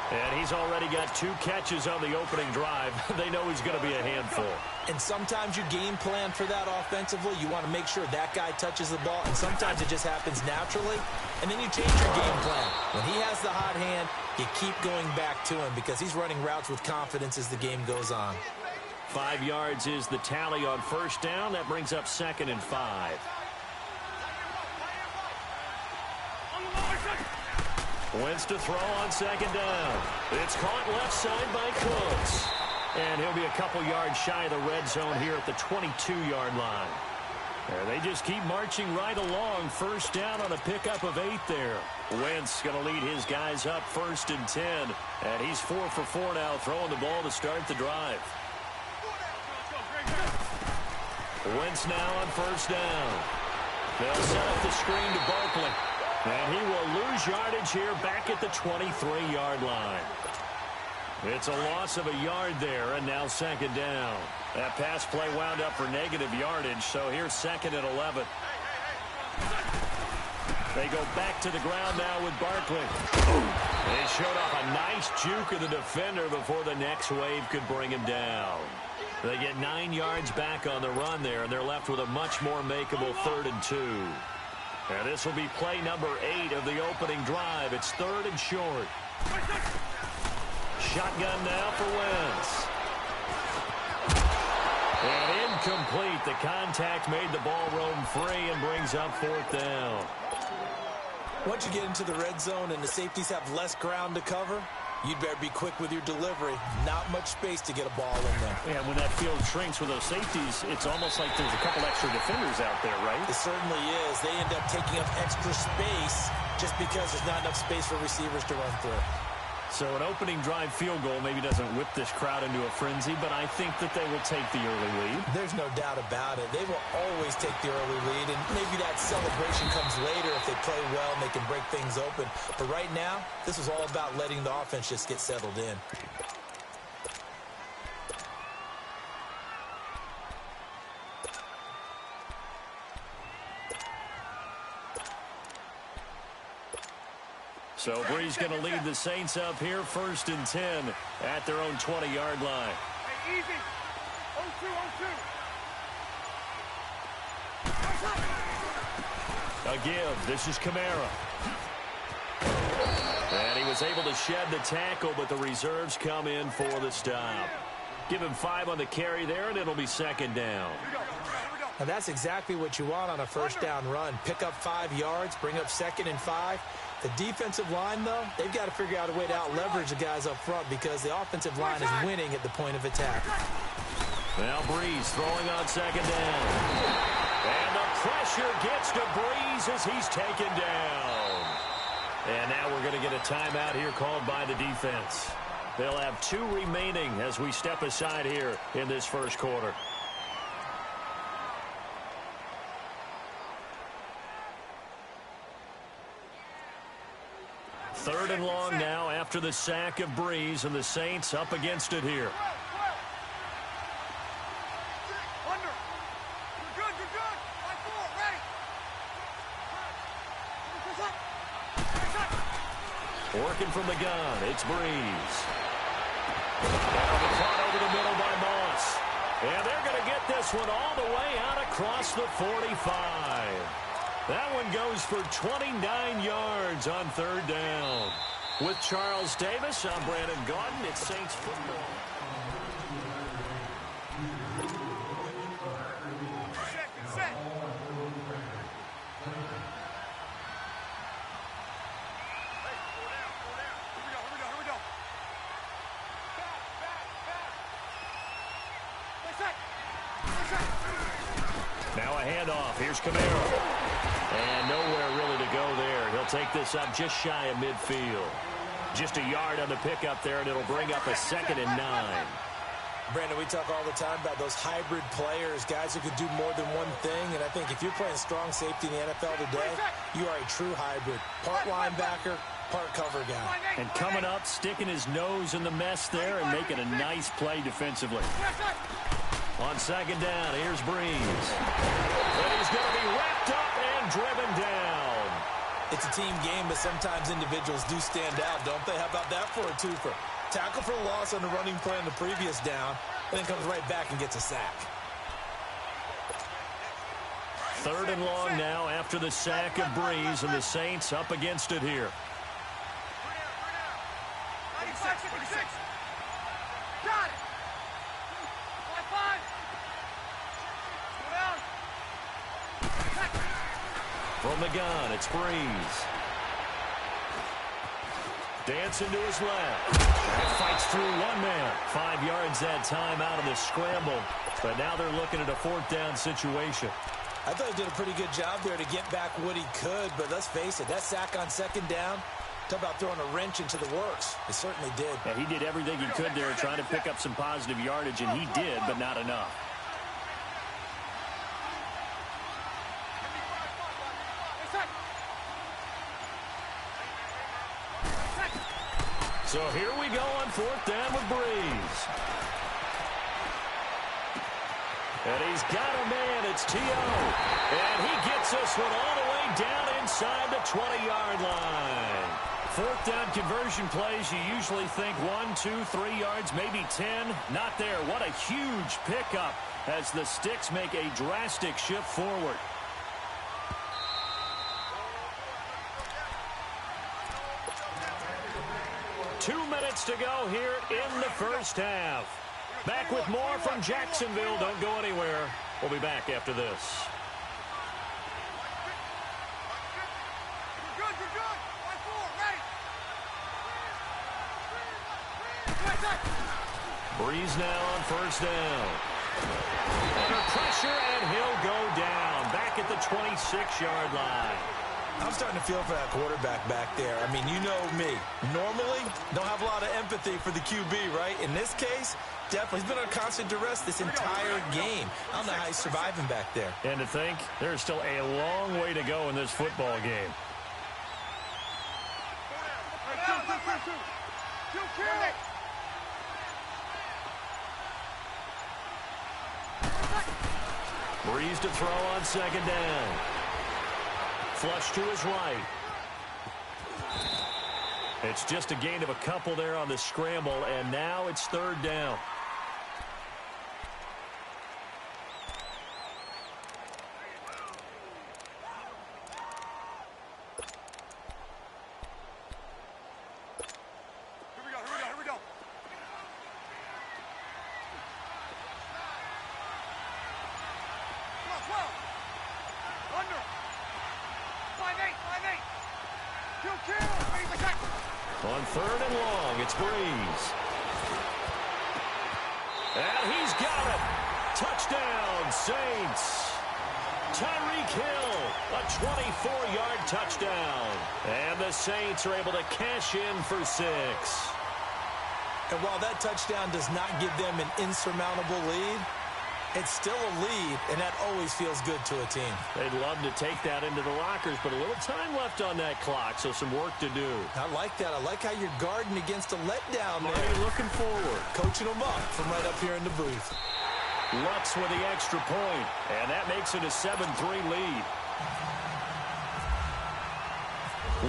And he's already got 2 catches on the opening drive. They know he's going to be a handful. And sometimes you game plan for that offensively. You want to make sure that guy touches the ball, and sometimes it just happens naturally. And then you change your game plan. When he has the hot hand, you keep going back to him because he's running routes with confidence as the game goes on. 5 yards is the tally on first down. That brings up 2nd and 5. Wentz to throw on second down. It's caught left side by Cooks. And he'll be a couple yards shy of the red zone here at the 22-yard line. And they just keep marching right along. First down on a pickup of 8 there. Wentz going to lead his guys up 1st and 10. And he's 4 for 4 now, throwing the ball to start the drive. Wentz now on first down. They'll set up the screen to Barkley. And he will lose yardage here back at the 23-yard line. It's a loss of a yard there, and now second down. That pass play wound up for negative yardage, so here's 2nd and 11. They go back to the ground now with Barkley. They showed off a nice juke of the defender before the next wave could bring him down. They get 9 yards back on the run there, and they're left with a much more makeable 3rd and 2. And this will be play number 8 of the opening drive. It's 3rd and short. Shotgun now for Wentz. And incomplete. The contact made the ball roam free and brings up 4th down. Once you get into the red zone and the safeties have less ground to cover, you'd better be quick with your delivery. Not much space to get a ball in there. Yeah, when that field shrinks with those safeties, it's almost like there's a couple extra defenders out there, right? It certainly is. They end up taking up extra space just because there's not enough space for receivers to run through. So an opening drive field goal maybe doesn't whip this crowd into a frenzy, but I think that they will take the early lead. There's no doubt about it. They will always take the early lead, and maybe that celebration comes later if they play well and they can break things open. But right now, this is all about letting the offense just get settled in. So Bree's going to lead the Saints up here, 1st and 10 at their own 20-yard line. Hey, easy. 0-2, 0-2. A give. This is Kamara. And he was able to shed the tackle, but the reserves come in for the stop. Give him 5 on the carry there, and it'll be 2nd down. Now that's exactly what you want on a 1st down run. Pick up 5 yards, bring up 2nd and 5. The defensive line, though, they've got to figure out a way to out-leverage the guys up front because the offensive line is winning at the point of attack. Now Breeze throwing on 2nd down. And the pressure gets to Breeze as he's taken down. And now we're going to get a timeout here called by the defense. They'll have 2 remaining as we step aside here in this 1st quarter. 3rd and long now after the sack of Breeze, and the Saints up against it here. Under. You're good. 5-4, ready. Working from the gun, it's Breeze. Down the front over the middle by Moss. And they're going to get this one all the way out across the 45. That one goes for 29 yards on 3rd down. With Charles Davis, I'm Brandon Gaudin. It's Saints football. Set. Hey, go down. Here we go. Back. Now a handoff. Here's Kamara. And nowhere really to go there. He'll take this up just shy of midfield. Just a yard on the pickup there, and it'll bring up a 2nd and 9. Brandon, we talk all the time about those hybrid players, guys who could do more than one thing. And I think if you're playing strong safety in the NFL today, you are a true hybrid. Part linebacker, part cover guy. And coming up, sticking his nose in the mess there and making a nice play defensively. On 2nd down, here's Breeze. And he's going to be wrapped up and driven down. It's a team game, but sometimes individuals do stand out, don't they? How about that for a twofer? Tackle for loss on the running play on the previous down, and then comes right back and gets a sack. 3rd and long now after the sack of Breeze, and the Saints up against it here. 96. Got it. 5-5. From the gun, it's Breeze. Dancing to his left. And fights through one man. 5 yards that time out of the scramble. But now they're looking at a 4th down situation. I thought he did a pretty good job there to get back what he could, but let's face it, that sack on 2nd down, talk about throwing a wrench into the works. It certainly did. Yeah, he did everything he could there trying to pick up some positive yardage, and he did, but not enough. So here we go on 4th down with Breeze. And he's got a man. It's T.O. And he gets this one all the way down inside the 20-yard line. 4th down conversion plays, you usually think 1, 2, 3 yards, maybe 10. Not there. What a huge pickup as the Sticks make a drastic shift forward. 2 minutes to go here in the first half. Back with more from Jacksonville. Don't go anywhere. We'll be back after this. Breeze now on first down. Under pressure, and he'll go down. Back at the 26-yard line. I'm starting to feel for that quarterback back there. I mean, you know me. Normally, don't have a lot of empathy for the QB, right? In this case, definitely. He's been on constant duress this entire game. I don't know how he's surviving back there. And to think, there's still a long way to go in this football game. Breeze to throw on second down. Flush to his right. It's just a gain of a couple there on the scramble, and now it's third down. On third and long, it's Breeze. And he's got it. Touchdown, Saints. Tyreek Hill, a 24-yard touchdown. And the Saints are able to cash in for 6. And while that touchdown does not give them an insurmountable lead, it's still a lead, and that always feels good to a team. They'd love to take that into the lockers, but a little time left on that clock, so some work to do. I like that. I like how you're guarding against a letdown there. Marty looking forward. Coaching them up from right up here in the booth. Lutz with the extra point, and that makes it a 7-3 lead.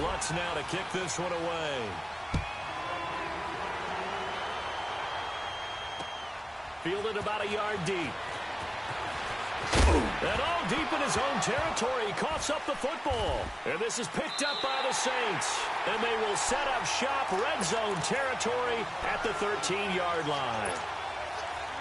Lutz now to kick this one away. Fielded about a yard deep. And all deep in his own territory. He coughs up the football. And this is picked up by the Saints. And they will set up shop red zone territory at the 13-yard line.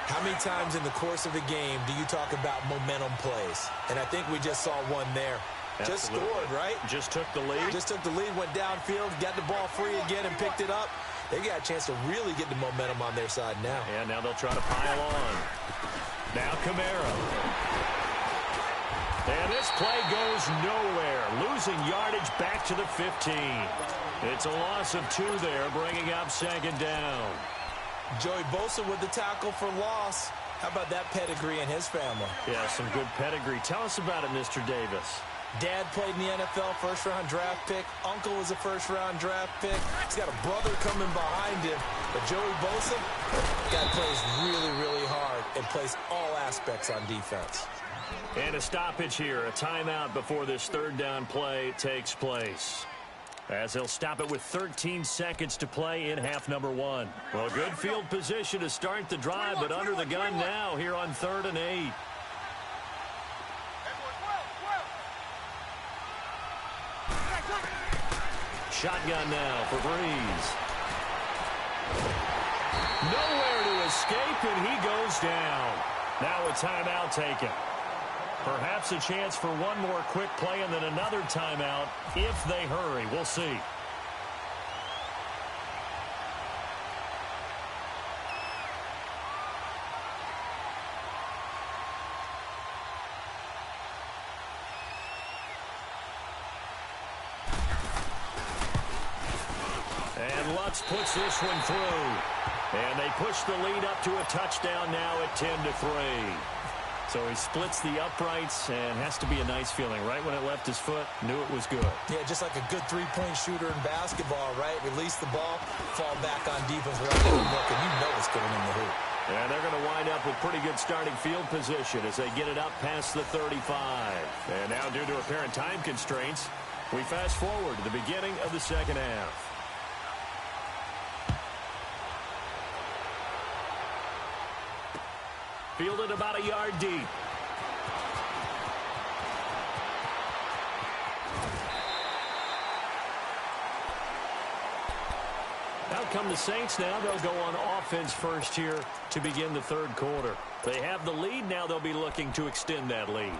How many times in the course of a game do you talk about momentum plays? And I think we just saw one there. Absolutely. Just scored, right? Just took the lead. Just took the lead, went downfield, got the ball free again and picked it up. They got a chance to really get the momentum on their side now. And now they'll try to pile on. Now Kamara. And this play goes nowhere. Losing yardage back to the 15. It's a loss of 2 there, bringing up second down. Joey Bosa with the tackle for loss. How about that pedigree in his family? Yeah, some good pedigree. Tell us about it, Mr. Davis. Dad played in the NFL, first-round draft pick. Uncle was a first-round draft pick. He's got a brother coming behind him. But Joey Bosa, guy plays really, really hard and plays all aspects on defense. And a stoppage here, a timeout before this third down play takes place. As he'll stop it with 13 seconds to play in half number 1. Well, good field position to start the drive, but under the gun now here on 3rd and 8. Shotgun now for Breeze. Nowhere to escape, and he goes down. Now a timeout taken. Perhaps a chance for one more quick play and then another timeout if they hurry. We'll see. And Lutz puts this one through. And they push the lead up to a touchdown now at 10-3. So he splits the uprights and has to be a nice feeling. Right when it left his foot, knew it was good. Yeah, just like a good three-point shooter in basketball, right? Release the ball, fall back on defense without even looking. You know it's going in the hoop. And they're going to wind up with pretty good starting field position as they get it up past the 35. And now, due to apparent time constraints, we fast forward to the beginning of the second half. Fielded about a yard deep. Out come the Saints now. They'll go on offense first here to begin the third quarter. They have the lead. Now they'll be looking to extend that lead.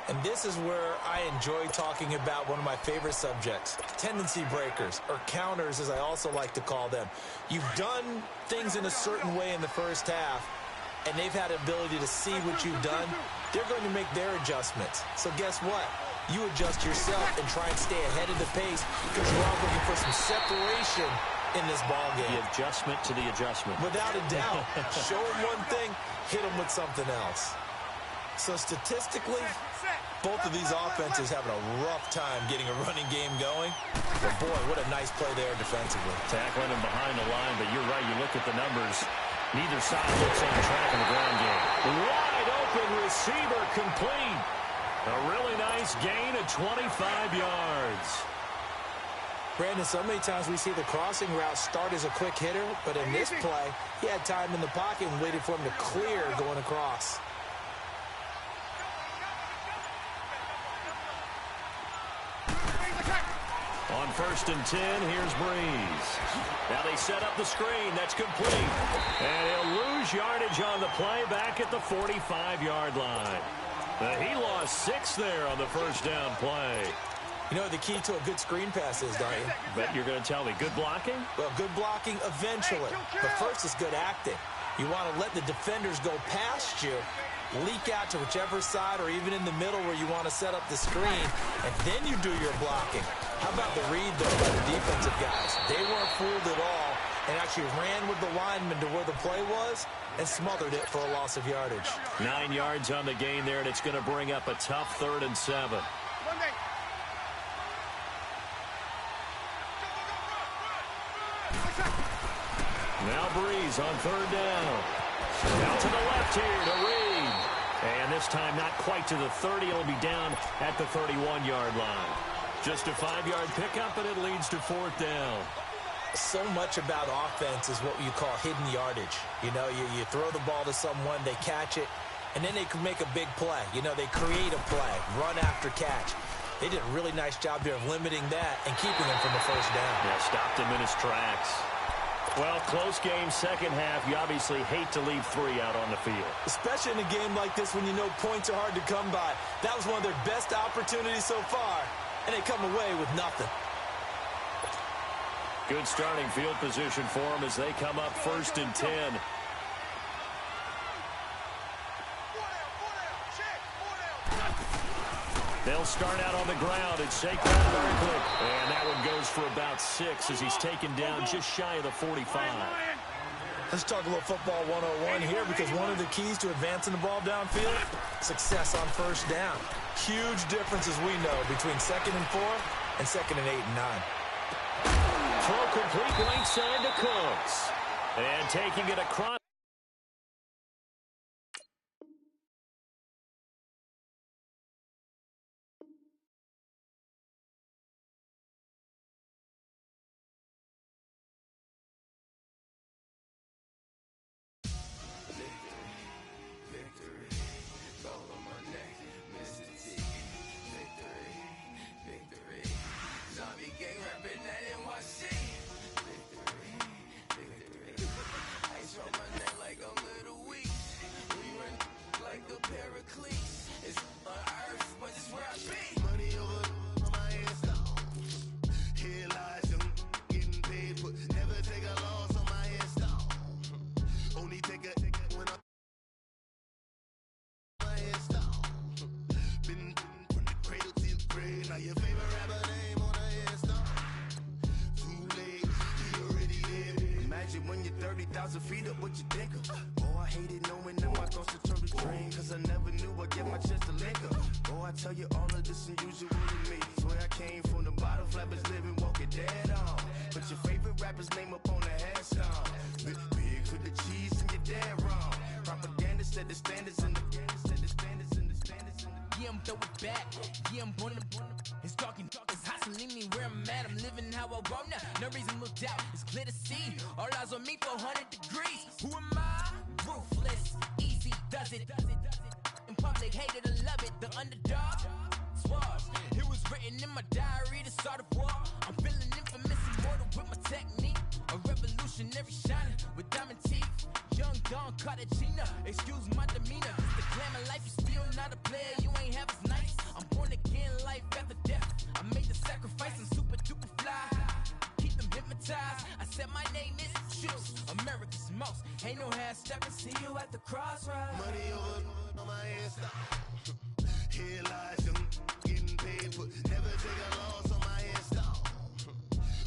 And this is where I enjoy talking about one of my favorite subjects, tendency breakers, or counters as I also like to call them. You've done things in a certain way in the first half, and they've had the ability to see what you've done. They're going to make their adjustments. So guess what? You adjust yourself and try and stay ahead of the pace because you're all looking for some separation in this ball game. The adjustment to the adjustment. Without a doubt. Show them one thing, hit them with something else. So statistically, both of these offenses having a rough time getting a running game going. But boy, what a nice play there defensively. Tackling him behind the line, but you're right. You look at the numbers. Neither side looks on track in the ground game. Wide open receiver complete. A really nice gain of 25 yards. Brandon, so many times we see the crossing route start as a quick hitter, but in this play, he had time in the pocket and waited for him to clear going across. On 1st and 10, here's Breeze. Now they set up the screen. That's complete. And he'll lose yardage on the play back at the 45-yard line. He lost 6 there on the first down play. You know the key to a good screen pass is, don't you? Bet you're going to tell me good blocking? Well, good blocking eventually. But first is good acting. You want to let the defenders go past you, leak out to whichever side or even in the middle where you want to set up the screen, and then you do your blocking. How about the read, though, by the defensive guys? They weren't fooled at all and actually ran with the lineman to where the play was and smothered it for a loss of yardage. 9 yards on the gain there, and it's going to bring up a tough 3rd and 7. Now Breeze on 3rd down. Out to the left here to Reed. And this time not quite to the 30. It'll be down at the 31-yard line. Just a 5-yard pickup, and it leads to 4th down. So much about offense is what you call hidden yardage. You know, you throw the ball to someone, they catch it, and then they can make a big play. You know, they create a play, run after catch. They did a really nice job there of limiting that and keeping him from the first down. Yeah, stopped him in his tracks. Well, close game, second half. You obviously hate to leave 3 out on the field. Especially in a game like this when you know points are hard to come by. That was one of their best opportunities so far, and they come away with nothing. Good starting field position for them as they come up 1st and 10. They'll start out on the ground and shake that very quick. And that one goes for about 6 as he's taken down just shy of the 45. Let's talk a little football 101 here because one of the keys to advancing the ball downfield, success on first down. Huge difference, as we know, between 2nd and 4 and 2nd and 8 and 9. Throw complete right side to Cooks. And taking it across. When you're 30,000 feet up, what you think of? Oh, I hated knowing that my thoughts would turn to drain, cause I never knew I'd get my chance to link up. Oh, I tell you all of this unusual to me. Swear I came from the bottom, flappers living, walking dead on. Put your favorite rapper's name up on the headstone. Big for the cheese and you're dead wrong. Propaganda said the standards in the Yeah, I'm throw it back. Yeah, I'm on the it's talking, it's hustling me where I'm at. I'm living how I want now. No reason to look out, it's clear to see. All eyes on me for 100 degrees. Who am I? Ruthless, easy, does it. In public, hated or love it. The underdog, swabs. It was written in my diary to start a war. I'm feeling infamous, immortal with my technique. A revolution. on Cartagena. Excuse my demeanor. It's the glamour life. You still not a player. You ain't half as nice. I'm born again, life after death. I made the sacrifice. I'm super duper fly. Keep them hypnotized. I said my name is Juice. America's most. Ain't no half stepping. See you at the crossroads. Money over on my head stop. Here lies young, getting paid, but never take a loss on my head stop.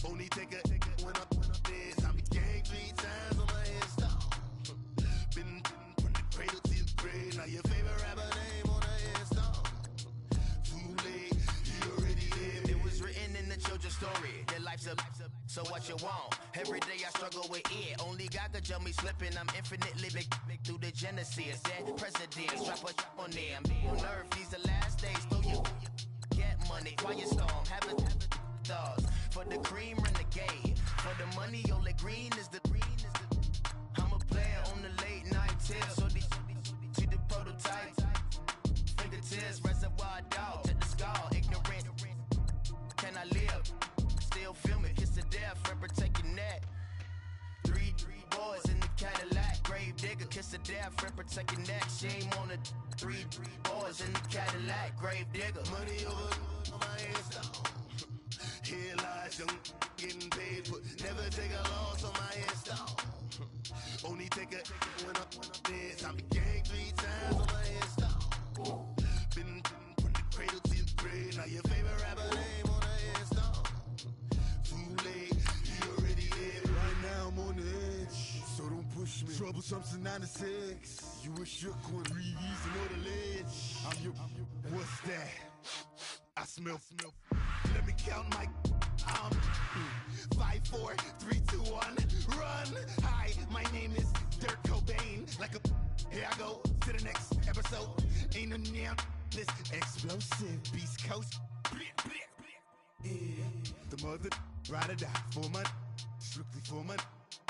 Only take a when I'm dead. I be gang 3 times on my head stop. Been from the cradle to the grave. Now your favorite rapper name on the head stop. Too late, you already dead. It was written in the children's story. Their life's up, so what you want? Every day I struggle with it. Only God could jump me slipping. I'm infinitely big through the genesis. Dead presidents, drop a trap on them. On earth, these the last days. Throw you get money, quiet storm. Have a thoughts. For the cream, renegade. For the money, only green is the green is the. I'm a player on the late night tip. So these see the prototype. Fingertips, reservoir dog. Check the skull, ignorant. Can I live? Still film it, kiss the death, rep protect your neck. Three boys in the Cadillac, grave digger, kiss the death, rep protect your neck. Shame on the three boys in the Cadillac, grave digger. Money over on my head stop. Here lies young, getting paid, but never take a loss on my head stop. Only take a when I'm dead. I be gang 3 times on my head stop. Been from the cradle to the grave. Now your favorite rapper name on the head stop. Too late, you already dead. Right now I'm on the edge, so don't push me. Troublesome since 96. You a shook one, Reeves and on the ledge. I'm your, what's that? I smell. Let me count my 5, 4, 3, 2, 1, run. Hi, my name is Dirk Cobain. Like a, here I go to the next episode. Ain't no damn this explosive Beast Coast. Yeah. The mother ride or die for my strictly for my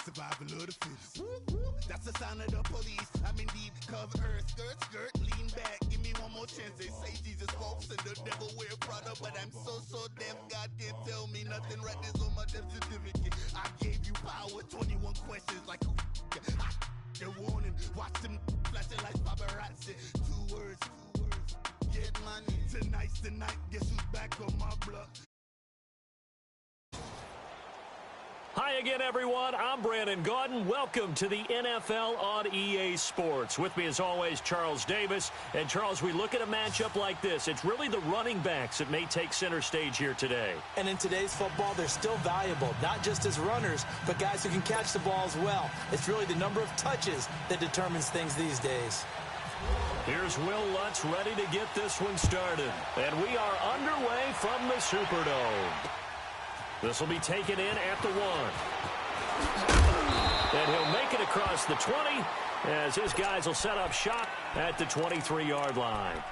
survival of the fittest. That's the sign of the police. I'm indeed cover earth, skirt, lean back. Give me one more chance. They say Jesus walks and the devil wear Prada, but I'm so deaf. God can't tell me nothing. Right there's on my death certificate. I gave you power. 21 questions like who? They're warning. Watch them flashing like paparazzi. 2 words. Get money. Tonight's the night. Guess who's back on my block? Hi again, everyone. I'm Brandon Gaudin. Welcome to the NFL on EA Sports. With me, as always, Charles Davis. And, Charles, we look at a matchup like this. It's really the running backs that may take center stage here today. And in today's football, they're still valuable, not just as runners, but guys who can catch the ball as well. It's really the number of touches that determines things these days. Here's Will Lutz ready to get this one started. And we are underway from the Superdome. This will be taken in at the 1. And he'll make it across the 20 as his guys will set up shop at the 23-yard line.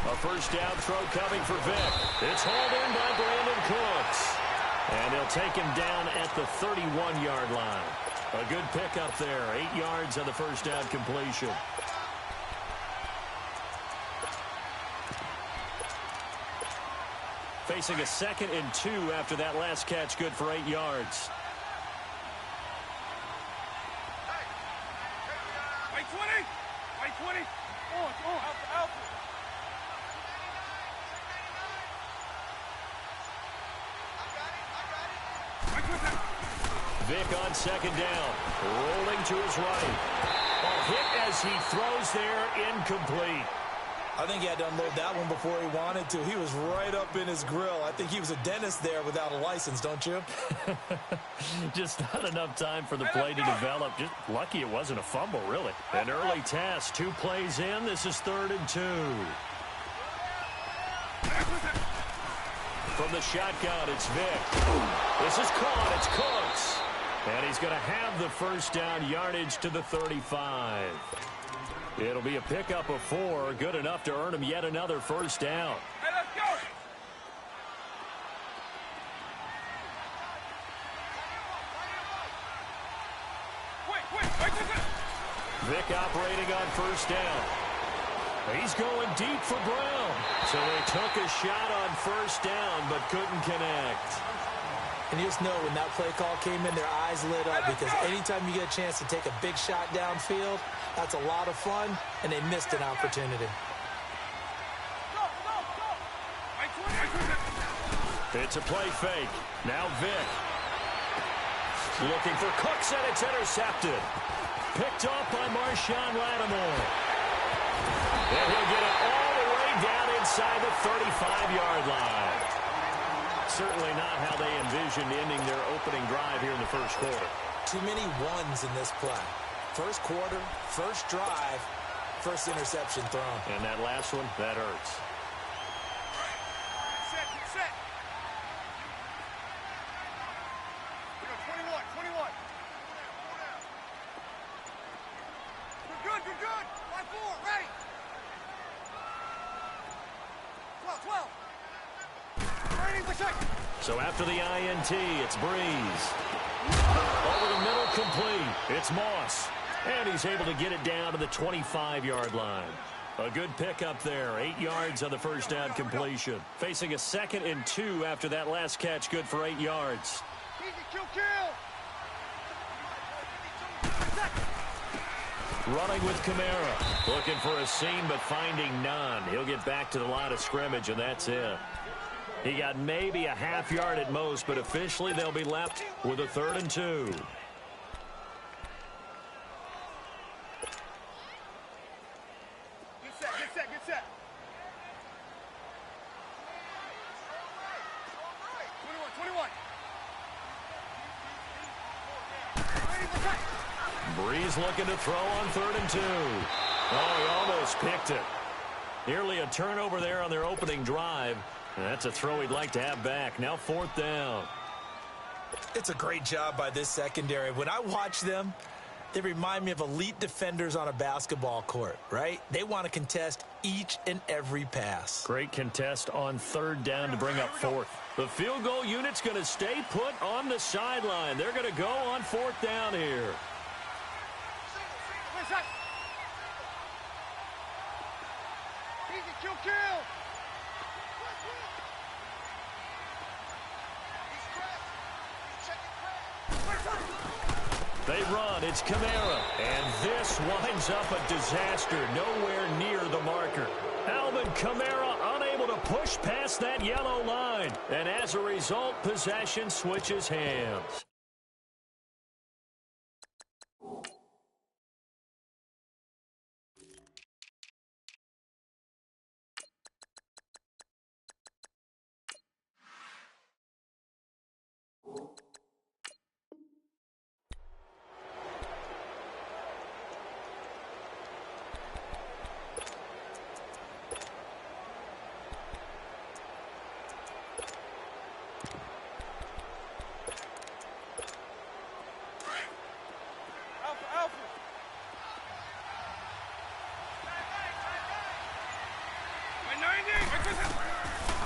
A first down throw coming for Vic. It's hauled in by Brandon Cooks. And he'll take him down at the 31-yard line. A good pickup there. 8 yards on the first down completion. Facing a 2nd and 2 after that last catch, good for 8 yards. White 20! White 20! Out. Vic on 2nd down. Rolling to his right. A hit as he throws there, incomplete. I think he had to unload that one before he wanted to. He was right up in his grill. I think he was a dentist there without a license, don't you? Just not enough time for the play to develop. Just lucky it wasn't a fumble, really. An early task. 2 plays in. This is 3rd and 2. From the shotgun, it's Vic. This is caught. It's Cooks. And he's going to have the first down, yardage to the 35. It'll be a pickup of 4, good enough to earn him yet another first down. Hey, let's go! Vick operating on first down. He's going deep for Brown. So they took a shot on first down, but couldn't connect. And you just know when that play call came in, their eyes lit up, because anytime you get a chance to take a big shot downfield, that's a lot of fun, and they missed an opportunity. It's a play fake. Now Vick. Looking for Cooks, and it's intercepted. Picked off by Marshawn Lattimore. And he'll get it all the way down inside the 35-yard line. Certainly not how they envisioned ending their opening drive here in the first quarter. Too many ones in this play. First quarter, first drive, first interception thrown. And that last one, that hurts. Set. We got 21. You're good. 5-4, ready. 12. So after the INT, it's Breeze. Over the middle, complete. It's Moss. And he's able to get it down to the 25-yard line. A good pickup there. 8 yards on the first down completion. Facing a 2nd and 2 after that last catch. Good for 8 yards. Easy, kill. Running with Kamara. Looking for a seam, but finding none. He'll get back to the line of scrimmage, and that's it. He got maybe a half yard at most, but officially they'll be left with a 3rd and 2. Get set. 21. Breeze looking to throw on 3rd and 2. Oh, he almost picked it. Nearly a turnover there on their opening drive. And that's a throw he'd like to have back. Now 4th down. It's a great job by this secondary. When I watch them, they remind me of elite defenders on a basketball court, right? They want to contest each and every pass. Great contest on 3rd down to bring up 4th. The field goal unit's going to stay put on the sideline. They're going to go on 4th down here. Easy, kill. They run. It's Kamara. And this winds up a disaster. Nowhere near the marker. Alvin Kamara unable to push past that yellow line. And as a result, possession switches hands.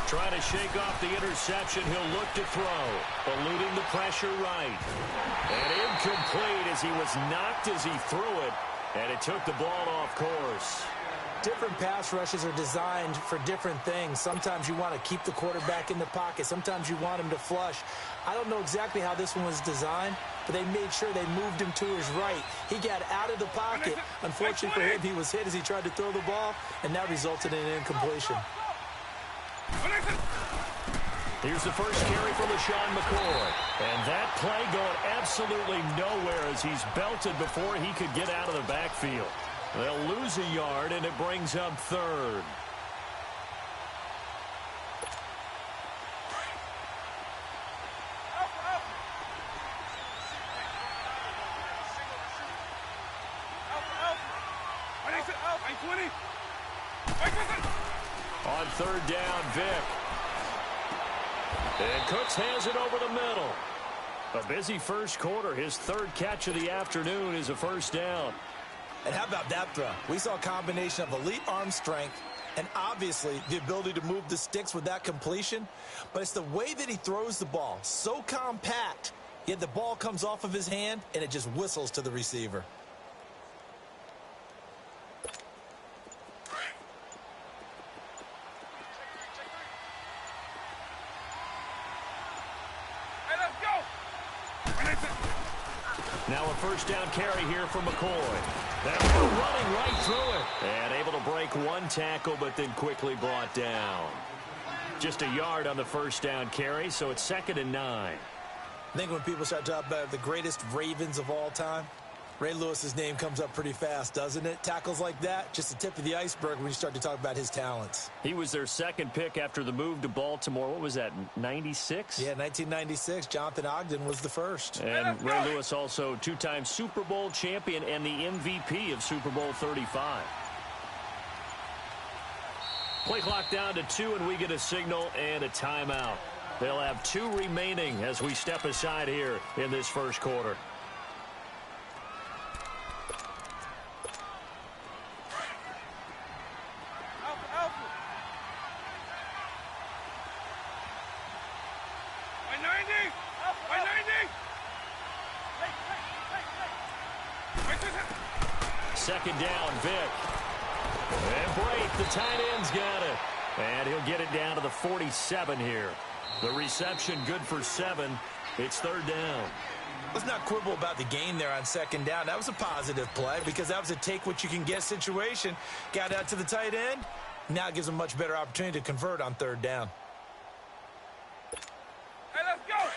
Trying to shake off the interception. He'll look to throw. Eluding the pressure right. And incomplete as he was knocked as he threw it. And it took the ball off course. Different pass rushes are designed for different things. Sometimes you want to keep the quarterback in the pocket. Sometimes you want him to flush. I don't know exactly how this one was designed, but they made sure they moved him to his right. He got out of the pocket. Unfortunately for him, he was hit as he tried to throw the ball, and that resulted in an incompletion. Here's the first carry for LaShawn McCoy. And that play going absolutely nowhere as he's belted before he could get out of the backfield. They'll lose a yard, and it brings up 3rd. On 3rd down, Vick. And Cooks has it over the middle. A busy first quarter. His 3rd catch of the afternoon is a first down. And how about that throw? We saw a combination of elite arm strength and obviously the ability to move the sticks with that completion. But it's the way that he throws the ball. So compact, yet the ball comes off of his hand and it just whistles to the receiver. Now a first down carry here for McCoy. That one running right through it. And able to break one tackle, but then quickly brought down. Just a yard on the first down carry, so it's 2nd and 9. I think when people start talking about the greatest Ravens of all time, Ray Lewis's name comes up pretty fast, doesn't it? Tackles like that, just the tip of the iceberg when you start to talk about his talents. He was their second pick after the move to Baltimore. What was that, 96? Yeah, 1996. Jonathan Ogden was the first. And Ray Lewis also two-time Super Bowl champion and the MVP of Super Bowl 35. Play clock down to 2, and we get a signal and a timeout. They'll have 2 remaining as we step aside here in this first quarter. Second down, Vic. And break, the tight end's got it. And he'll get it down to the 47 here. The reception good for 7. It's 3rd down. Let's not quibble about the gain there on 2nd down. That was a positive play because that was a take-what-you-can-get situation. Got out to the tight end. Now it gives them a much better opportunity to convert on 3rd down. Hey, let's go!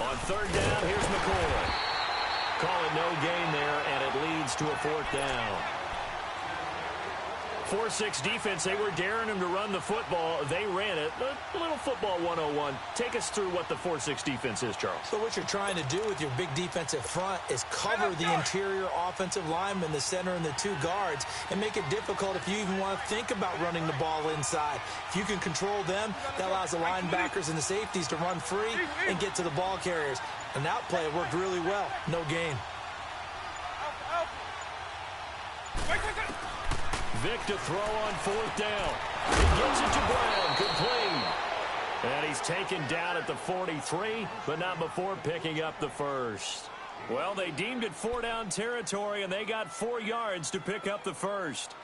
On 3rd down, here's McCoy. Calling no gain there, and it leads to a 4th down. 4-6 defense, they were daring him to run the football. They ran it. A little football 101. Take us through what the 4-6 defense is, Charles. So what you're trying to do with your big defensive front is cover the interior offensive lineman, the center, and the 2 guards, and make it difficult if you even want to think about running the ball inside. If you can control them, that allows the linebackers and the safeties to run free and get to the ball carriers. And that play worked really well. No gain. Vic to throw on 4th down. He gets it to Brown. Complete. And he's taken down at the 43, but not before picking up the first. Well, they deemed it 4-down territory, and they got 4 yards to pick up the first.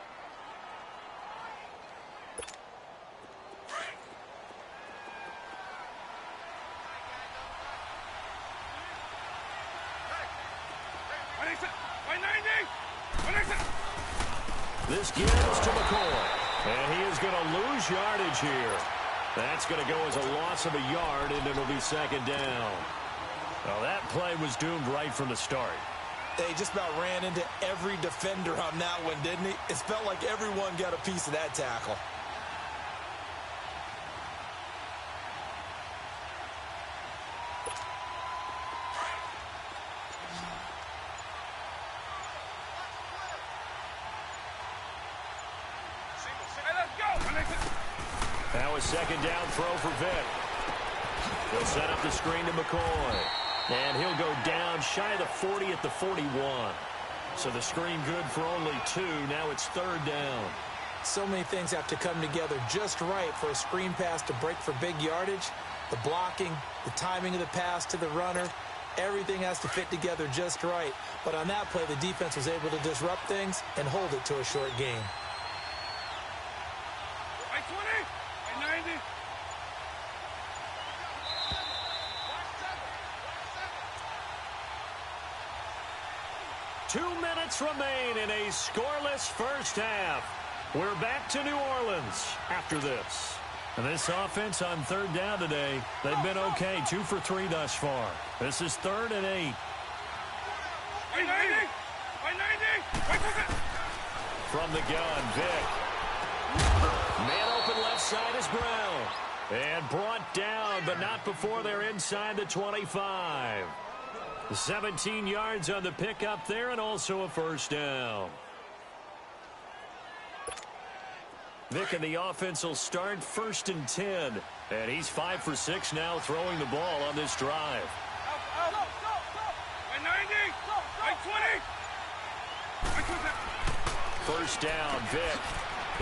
This gives to McCoy, and he is going to lose yardage here. That's going to go as a loss of a yard, and it'll be 2nd down. Well, that play was doomed right from the start. They just about ran into every defender on that one, didn't he? It felt like everyone got a piece of that tackle. Now a 2nd down throw for Vic. He'll set up the screen to McCoy. And he'll go down shy of the 40 at the 41. So the screen good for only 2. Now it's 3rd down. So many things have to come together just right for a screen pass to break for big yardage. The blocking, the timing of the pass to the runner, everything has to fit together just right. But on that play, the defense was able to disrupt things and hold it to a short gain. Two minutes remain in a scoreless first half. We're back to New Orleans after this. And this offense on 3rd down today, they've been okay. 2 for 3 thus far. This is 3rd and 8. From the gun, Vic. Man open left side is Brown. And brought down, but not before they're inside the 25. 17 yards on the pickup there, and also a first down. Vic and the offense will start 1st and 10. And he's 5 for 6 now throwing the ball on this drive. First down, Vic.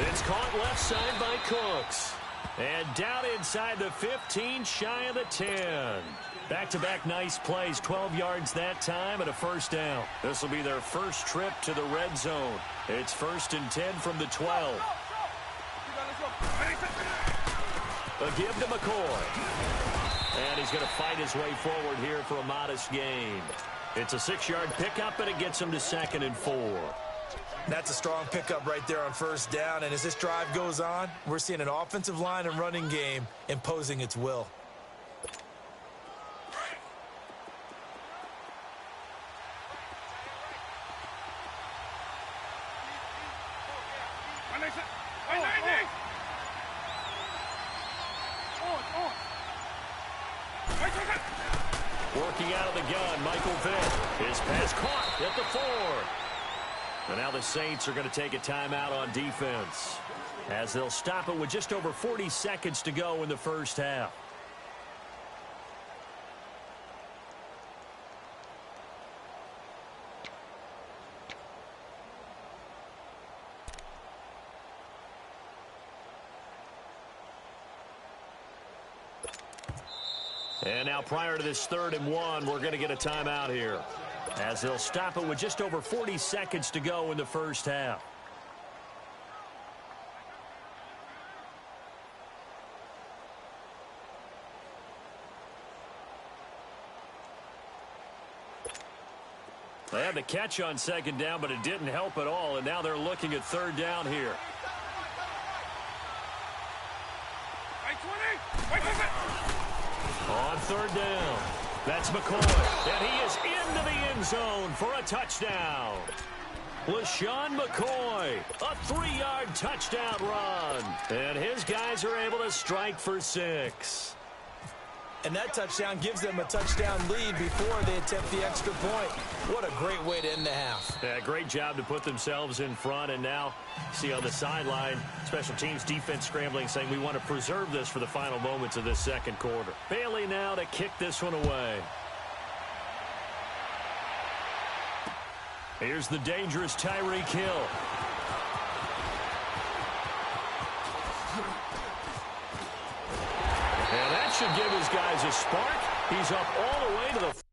It's caught left side by Cooks. And down inside the 15, shy of the 10. Back-to-back nice plays, 12 yards that time and a first down. This will be their first trip to the red zone. It's 1st and 10 from the 12. A give to McCoy. And he's going to fight his way forward here for a modest gain. It's a 6-yard pickup, and it gets him to 2nd and 4. That's a strong pickup right there on first down. And as this drive goes on, we're seeing an offensive line and running game imposing its will. Working out of the gun, Michael Vick. His pass caught at the 4. And now the Saints are going to take a timeout on defense as they'll stop it with just over 40 seconds to go in the first half. And now prior to this 3rd and 1, we're going to get a timeout here as they'll stop it with just over 40 seconds to go in the first half. They had the catch on 2nd down, but it didn't help at all, and now they're looking at 3rd down here. On 3rd down, that's McCoy, and he is into the end zone for a touchdown. LaShawn McCoy, a 3-yard touchdown run, and his guys are able to strike for 6. And that touchdown gives them a touchdown lead before they attempt the extra point. What a great way to end the half. Yeah, great job to put themselves in front. And now, see on the sideline, special teams defense scrambling, saying we want to preserve this for the final moments of this 2nd quarter. Bailey now to kick this one away. Here's the dangerous Tyreek Hill. And that should give his guys a spark. He's up all the way to the...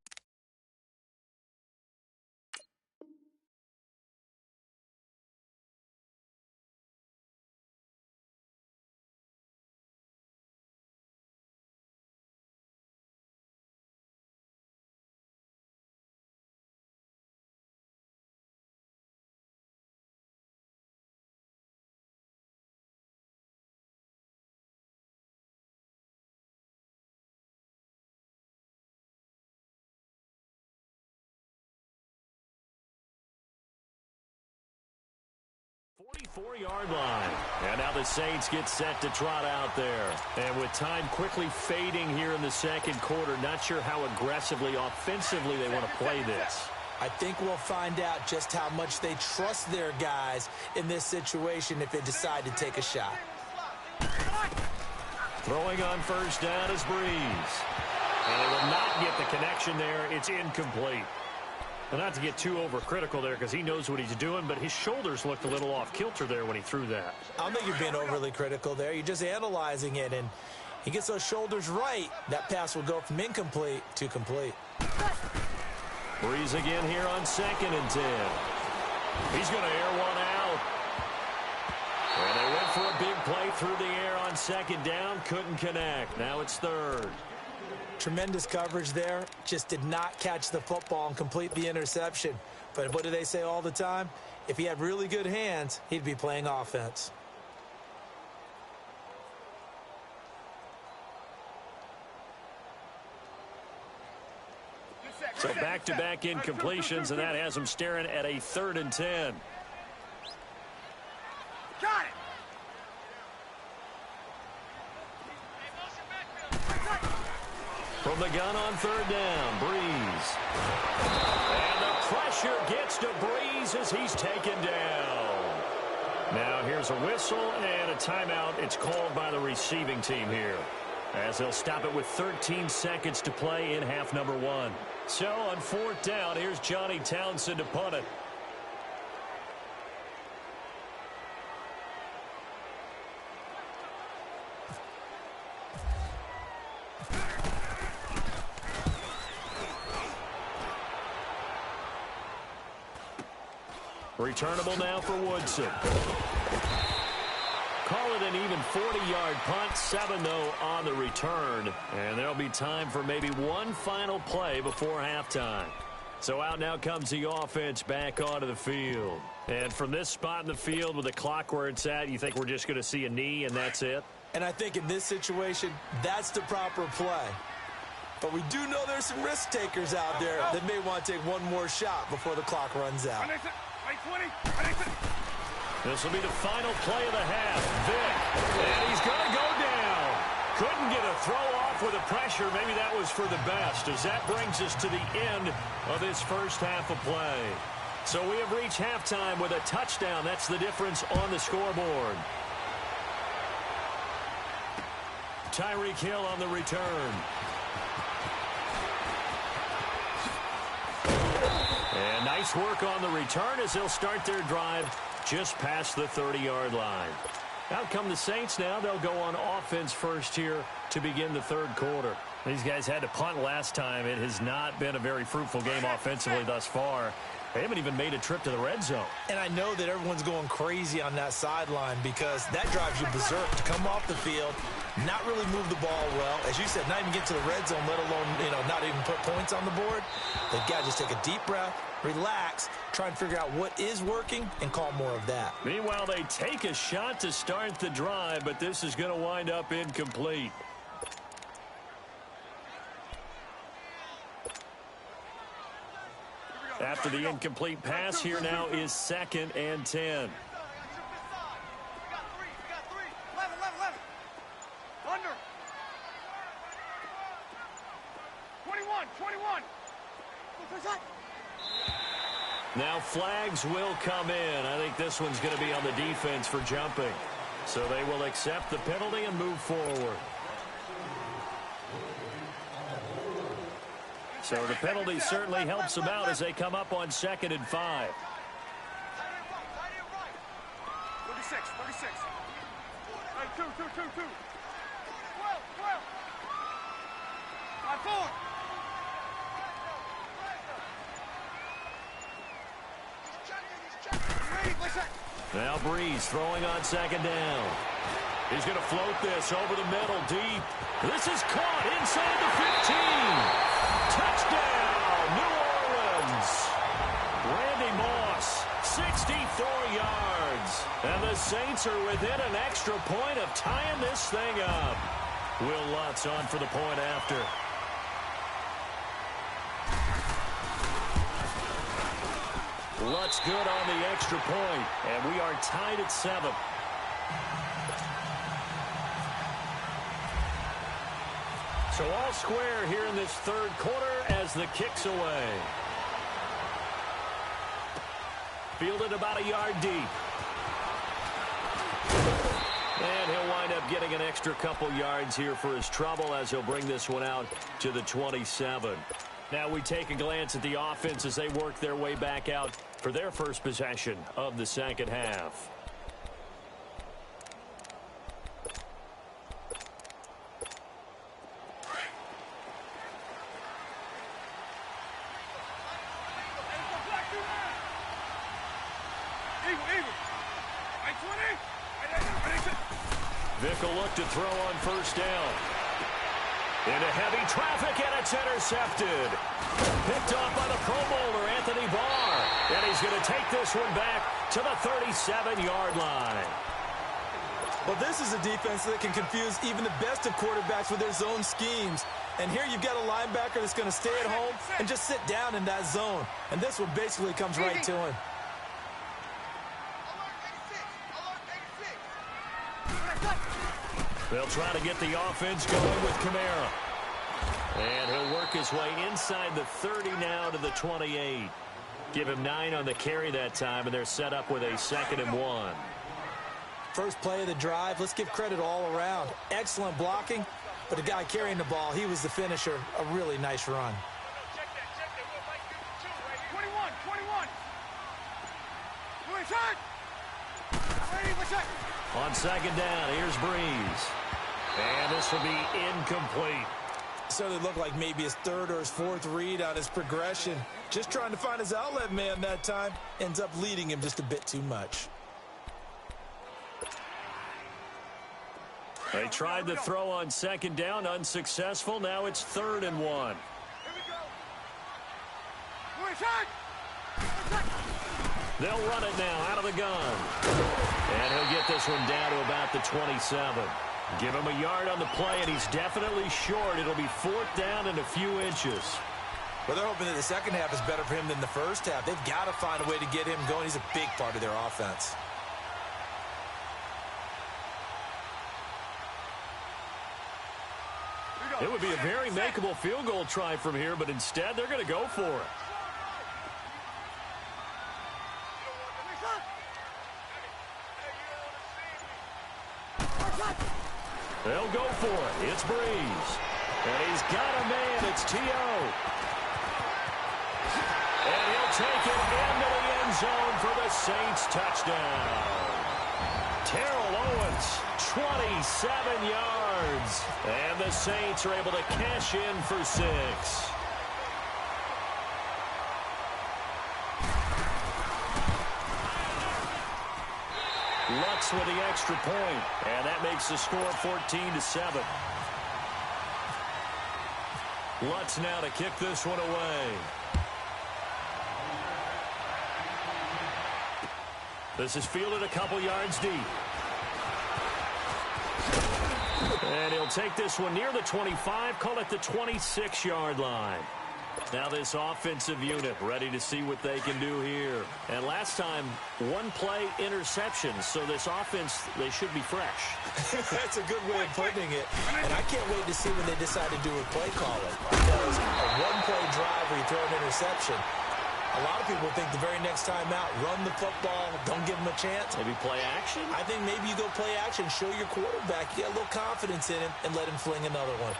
...44-yard line. And now the Saints get set to trot out there. And with time quickly fading here in the 2nd quarter, not sure how aggressively, offensively they want to play this. I think we'll find out just how much they trust their guys in this situation if they decide to take a shot. Throwing on 1st down is Breeze. And they will not get the connection there. It's incomplete. Well, not to get too overcritical there because he knows what he's doing, but his shoulders looked a little off kilter there when he threw that. I don't think you're being overly critical there. You're just analyzing it, and he gets those shoulders right. That pass will go from incomplete to complete. Breeze again here on 2nd and 10. He's going to air one out. And they went for a big play through the air on 2nd down. Couldn't connect. Now it's 3rd. Tremendous coverage there. Just did not catch the football and complete the interception. But what do they say all the time? If he had really good hands, he'd be playing offense. So back-to-back incompletions, and that has him staring at a 3rd and 10. Got it. From the gun on 3rd down, Breeze. And the pressure gets to Breeze as he's taken down. Now here's a whistle and a timeout. It's called by the receiving team here, as they'll stop it with 13 seconds to play in half number 1. So on 4th down, here's Johnny Townsend to punt it. Returnable now for Woodson. Call it an even 40-yard punt, 7 though on the return. And there'll be time for maybe one final play before halftime. So out now comes the offense back onto the field. And from this spot in the field with the clock where it's at, you think we're just going to see a knee and that's it? And I think in this situation, that's the proper play. But we do know there's some risk takers out there that may want to take one more shot before the clock runs out. This will be the final play of the half. Vic, and he's going to go down. Couldn't get a throw off with the pressure. Maybe that was for the best, as that brings us to the end of this first half of play. So we have reached halftime with a touchdown. That's the difference on the scoreboard. Tyreek Hill on the return. And nice work on the return as they'll start their drive just past the 30-yard line. Out come the Saints now. They'll go on offense first here to begin the third quarter. These guys had to punt last time. It has not been a very fruitful game offensively thus far. They haven't even made a trip to the red zone. And I know that everyone's going crazy on that sideline because that drives you berserk to come off the field, not really move the ball well. As you said, not even get to the red zone, let alone, not even put points on the board. They've got to just take a deep breath, relax, try and figure out what is working, and call more of that. Meanwhile, they take a shot to start the drive, but this is going to wind up incomplete. After the incomplete pass, here now is 2nd and 10. Under. 21. Now flags will come in. I think this one's going to be on the defense for jumping. So they will accept the penalty and move forward. So the penalty certainly helps them out as they come up on 2nd and 5. 36. Hey, two. 12. 5-4. Now Breeze throwing on 2nd down. He's going to float this over the middle deep. This is caught inside the 15. Touchdown, New Orleans. Randy Moss, 64 yards. And the Saints are within an extra point of tying this thing up. Will Lutz on for the point after. Lutz good on the extra point, and we are tied at 7. So all square here in this third quarter as the kick's away. Fielded about a yard deep. And he'll wind up getting an extra couple yards here for his trouble as he'll bring this one out to the 27. Now we take a glance at the offense as they work their way back out for their first possession of the second half. Vic will look to throw on first down. Into heavy traffic, and it's intercepted. Picked off by the Pro Bowler, Anthony Barr. And he's going to take this one back to the 37-yard line. Well, this is a defense that can confuse even the best of quarterbacks with their zone schemes. And here you've got a linebacker that's going to stay at home and just sit down in that zone. And this one basically comes right to him. They'll try to get the offense going with Kamara. And he'll work his way inside the 30 now to the 28. Give him 9 on the carry that time, and they're set up with a 2nd and 1. First play of the drive, let's give credit all around. Excellent blocking, but the guy carrying the ball, he was the finisher. A really nice run. Check that. 21. On 2nd down, here's Breeze. And this will be incomplete. Certainly looked like maybe his third or his fourth read on his progression. Just trying to find his outlet man that time. Ends up leading him just a bit too much. They tried the throw on second down, unsuccessful. Now it's 3rd and 1. They'll run it now out of the gun. And he'll get this one down to about the 27. Give him a yard on the play, and he's definitely short. It'll be 4th down and a few inches. Well, they're hoping that the second half is better for him than the first half. They've got to find a way to get him going. He's a big part of their offense. It would be a very makeable field goal try from here, but instead they're going to go for it. They'll go for it. It's Breeze. And he's got a man. It's T.O. And he'll take it into the end zone for the Saints touchdown. Terrell Owens, 27 yards. And the Saints are able to cash in for 6. Lutz with the extra point, and that makes the score 14-7. Lutz now to kick this one away. This is fielded a couple yards deep. And he'll take this one near the 25, call it the 26-yard line. Now this offensive unit ready to see what they can do here. And last time, 1 play interception. So this offense, they should be fresh. That's a good way of putting it. And I can't wait to see when they decide to do a play calling. Because a 1-play drive where you throw an interception, a lot of people think the very next time out, run the football, don't give them a chance. Maybe play action? I think maybe you go play action, show your quarterback, you get a little confidence in him, and let him fling another one.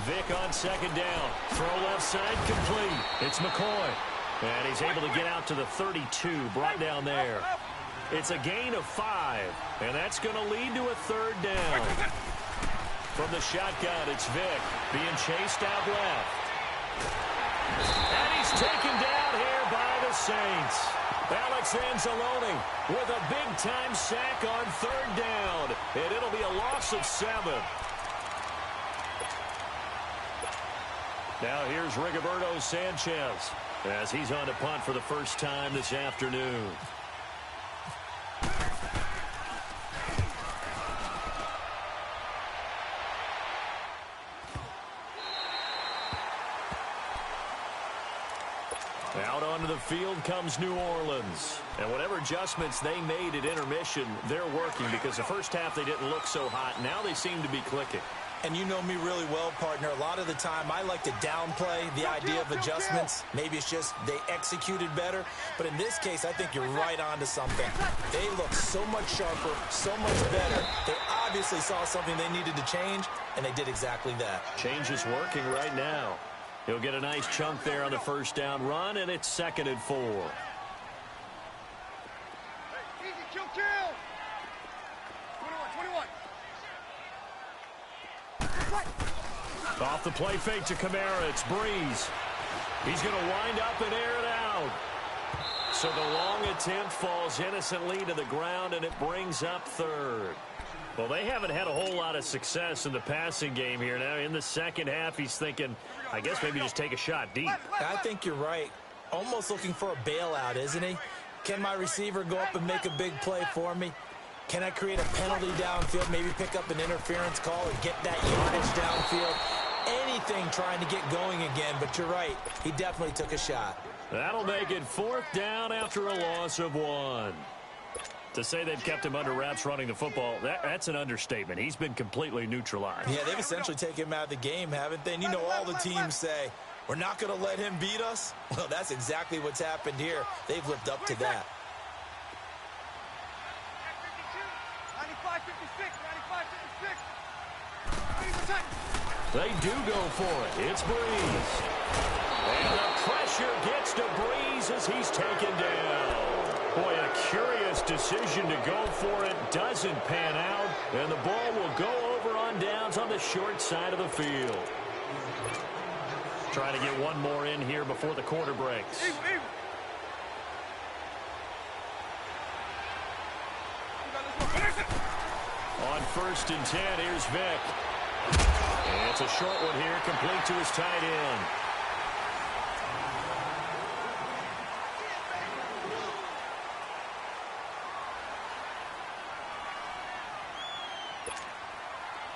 Vick on second down. Throw left side complete. It's McCoy. And he's able to get out to the 32. Brought down there. It's a gain of 5. And that's going to lead to a 3rd down. From the shotgun, it's Vick being chased out left. And he's taken down here by the Saints. Alex Anzalone with a big-time sack on 3rd down. And it'll be a loss of 7. Now here's Rigoberto Sanchez as he's on to punt for the first time this afternoon. Out onto the field comes New Orleans. And whatever adjustments they made at intermission, they're working because the first half they didn't look so hot. Now they seem to be clicking. And you know me really well, partner. A lot of the time, I like to downplay the idea of adjustments. Maybe it's just they executed better. But in this case, I think you're right on to something. They look so much sharper, so much better. They obviously saw something they needed to change, and they did exactly that. Change is working right now. He'll get a nice chunk there on the first down run, and it's 2nd and 4. Easy, kill. 21. Off the play fake to Kamara, it's Breeze. He's going to wind up and air it out. So the long attempt falls innocently to the ground, and it brings up 3rd. Well, they haven't had a whole lot of success in the passing game here. Now, in the second half, he's thinking, I guess maybe just take a shot deep. I think you're right. Almost looking for a bailout, isn't he? Can my receiver go up and make a big play for me? Can I create a penalty downfield, maybe pick up an interference call and get that yardage downfield? Anything trying to get going again, but you're right. He definitely took a shot. That'll make it 4th down after a loss of 1. To say they've kept him under wraps running the football, that's an understatement. He's been completely neutralized. Yeah, they've essentially taken him out of the game, haven't they? And you know all the teams say, we're not going to let him beat us. Well, that's exactly what's happened here. They've lived up to that. 95-56. They do go for it. It's Breeze. And the pressure gets to Breeze as he's taken down. Boy, a curious decision to go for it. Doesn't pan out. And the ball will go over on downs on the short side of the field. Trying to get one more in here before the quarter breaks. On 1st and 10, here's Vic. And it's a short one here, complete to his tight end.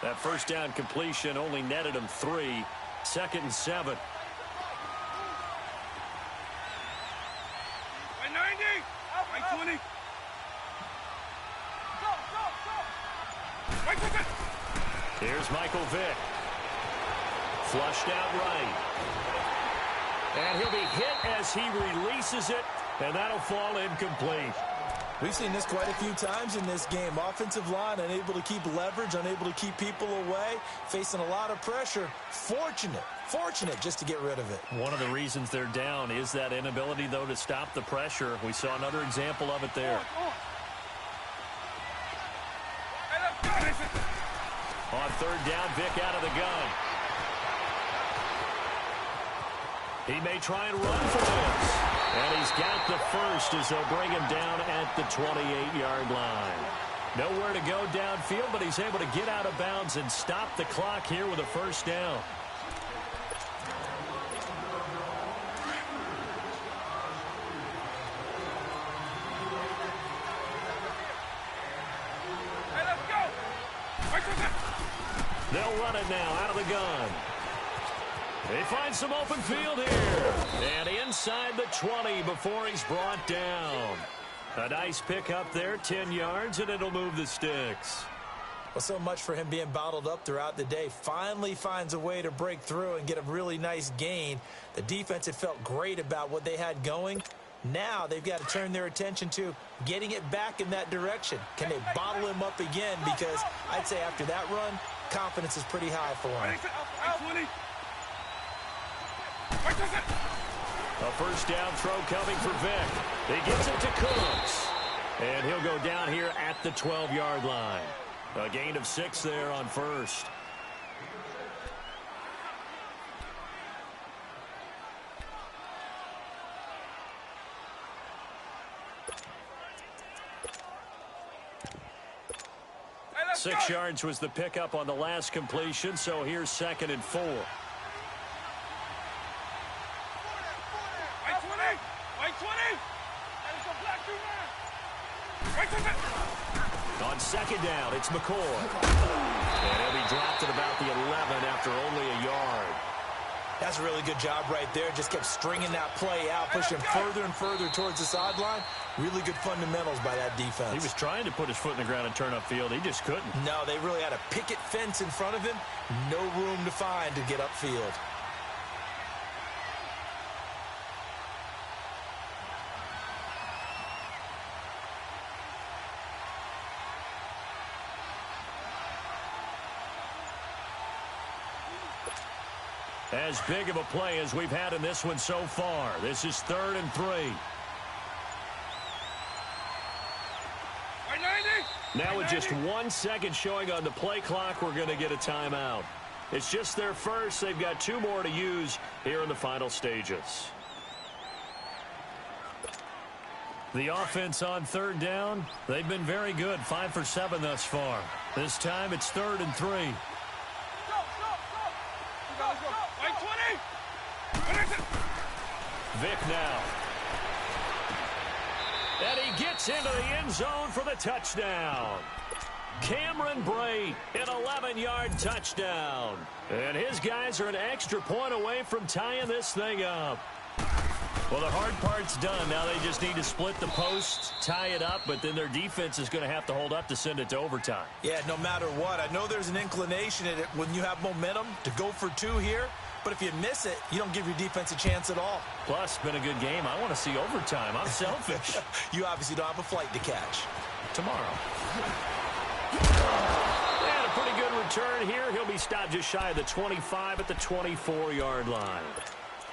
That first down completion only netted him 3. 2nd and 7. By 90. By 20. Here's Michael Vick. Flushed out right. And he'll be hit as he releases it, and that'll fall incomplete. We've seen this quite a few times in this game. Offensive line unable to keep leverage, unable to keep people away, facing a lot of pressure. Fortunate just to get rid of it. One of the reasons they're down is that inability, though, to stop the pressure. We saw another example of it there. On 3rd down, Vic out of the gun. He may try and run for this. And he's got the first as they'll bring him down at the 28-yard line. Nowhere to go downfield, but he's able to get out of bounds and stop the clock here with a first down. They'll run it now out of the gun. They find some open field here. And inside the 20 before he's brought down. A nice pick up there, 10 yards, and it'll move the sticks. Well, so much for him being bottled up throughout the day. Finally finds a way to break through and get a really nice gain. The defense had felt great about what they had going. Now they've got to turn their attention to getting it back in that direction. Can they bottle him up again? Because I'd say after that run, confidence is pretty high for him. A first down throw coming for Vic. He gets it to Cooks. And he'll go down here at the 12-yard line. A gain of 6 there on first. Hey, 6 yards was the pickup on the last completion, so here's 2nd and 4. On 2nd down, it's McCoy. And he'll be dropped at about the 11 after only a yard. That's a really good job right there. Just kept stringing that play out, pushing further and further towards the sideline. Really good fundamentals by that defense. He was trying to put his foot in the ground and turn upfield. He just couldn't. No, they really had a picket fence in front of him. No room to find to get upfield. As big of a play as we've had in this one so far. This is 3rd and 3. Now with just 1 second showing on the play clock, we're going to get a timeout. It's just their first. They've got 2 more to use here in the final stages. The offense on 3rd down, they've been very good. 5 for 7 thus far. This time it's 3rd and 3. Vic now. And he gets into the end zone for the touchdown. Cameron Brate, an 11-yard touchdown. And his guys are an extra point away from tying this thing up. Well, the hard part's done. Now they just need to split the posts, tie it up, but then their defense is going to have to hold up to send it to overtime. Yeah, no matter what. I know there's an inclination in it when you have momentum to go for 2 here. But if you miss it, you don't give your defense a chance at all. Plus, it's been a good game. I want to see overtime. I'm selfish. You obviously don't have a flight to catch. Tomorrow. And a pretty good return here. He'll be stopped just shy of the 25 at the 24-yard line.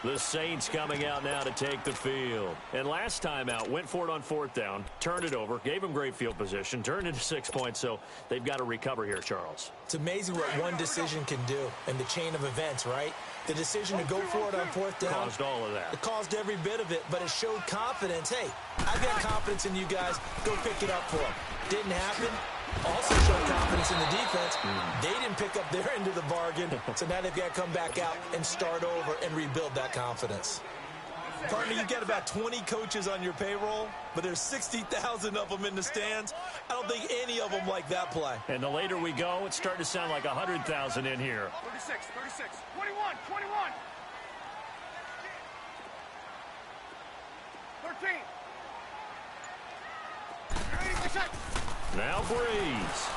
The Saints coming out now to take the field. And last time out, went for it on 4th down, turned it over, gave them great field position, turned into 6 points, so they've got to recover here, Charles. It's amazing what one decision can do in the chain of events, right? The decision to go for it on 4th down. Caused all of that. It caused every bit of it, but it showed confidence. Hey, I've got confidence in you guys. Go pick it up for them. Didn't happen. Also showed confidence in the defense. They didn't pick up their end of the bargain, so now they've got to come back out and start over and rebuild that confidence. Partner, you got about 20 coaches on your payroll, but there's 60,000 of them in the stands. I don't think any of them like that play. And the later we go, it's starting to sound like 100,000 in here. 36, 21, 21. 13. Now Breeze.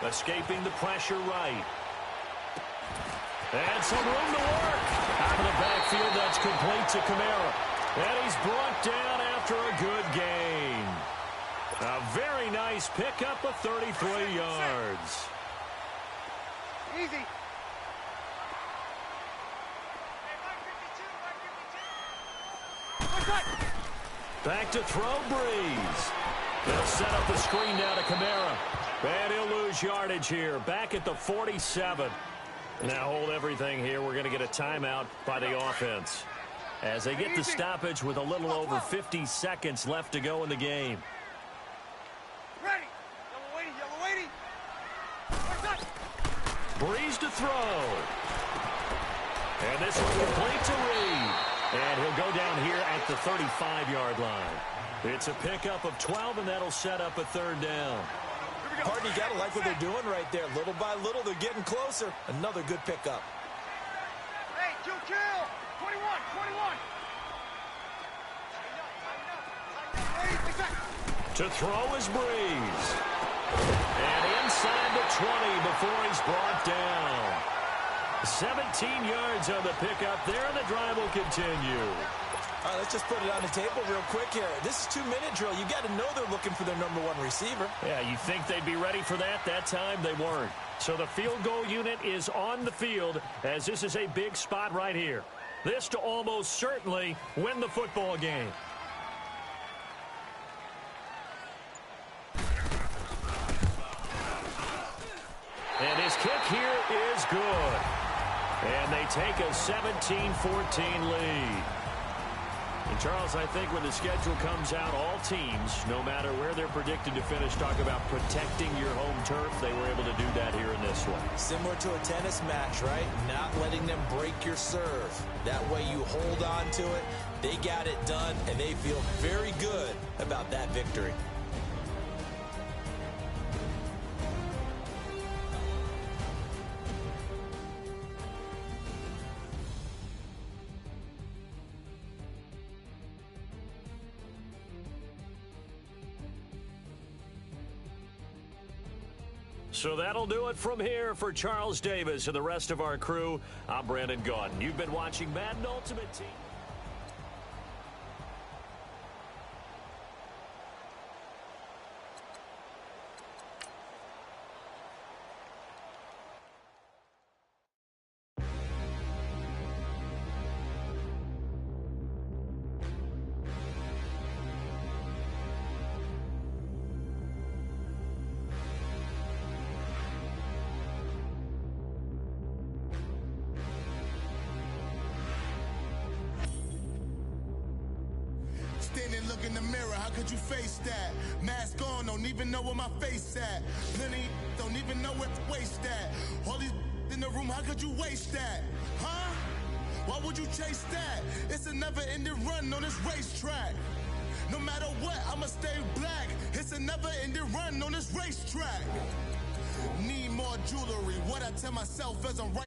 Escaping the pressure right. And some room to work. Out of the backfield, that's complete to Kamara. And he's brought down after a good gain. A very nice pickup of 33 yards. Easy. Back to throw, Breeze. They'll set up the screen now to Kamara. And he'll lose yardage here. Back at the 47. Now hold everything here. We're going to get a timeout by the offense as they get the stoppage with a little over 50 seconds left to go in the game. Ready. Yellow waiting. Breeze to throw. And this one complete to Reed. And he'll go down here at the 35-yard line. It's a pickup of 12, and that'll set up a 3rd down. Partner, you got to like what they're doing right there. Little by little, they're getting closer. Another good pickup. Hey, kill. 21. To throw is Breeze. And inside the 20 before he's brought down. 17 yards on the pickup there, and the drive will continue. All right, let's just put it on the table real quick here. This is 2-minute drill. You got to know they're looking for their #1 receiver. Yeah, you think they'd be ready for that? That time they weren't. So the field goal unit is on the field as this is a big spot right here. This to almost certainly win the football game. And his kick here is good. And they take a 17-14 lead. And Charles, I think when the schedule comes out, all teams, no matter where they're predicted to finish, talk about protecting your home turf. They were able to do that here in this one. Similar to a tennis match, right? Not letting them break your serve. That way you hold on to it. They got it done, and they feel very good about that victory. So that'll do it from here for Charles Davis and the rest of our crew. I'm Brandon Gaudin. You've been watching Madden Ultimate Team. Standing, look in the mirror, how could you face that? Mask on, don't even know where my face at. Plenty don't even know where to waste that. All these in the room, how could you waste that? Huh? Why would you chase that? It's a never-ending run on this racetrack. No matter what, I'ma stay black. It's a never-ending run on this racetrack. Need more jewelry, what I tell myself as I'm right.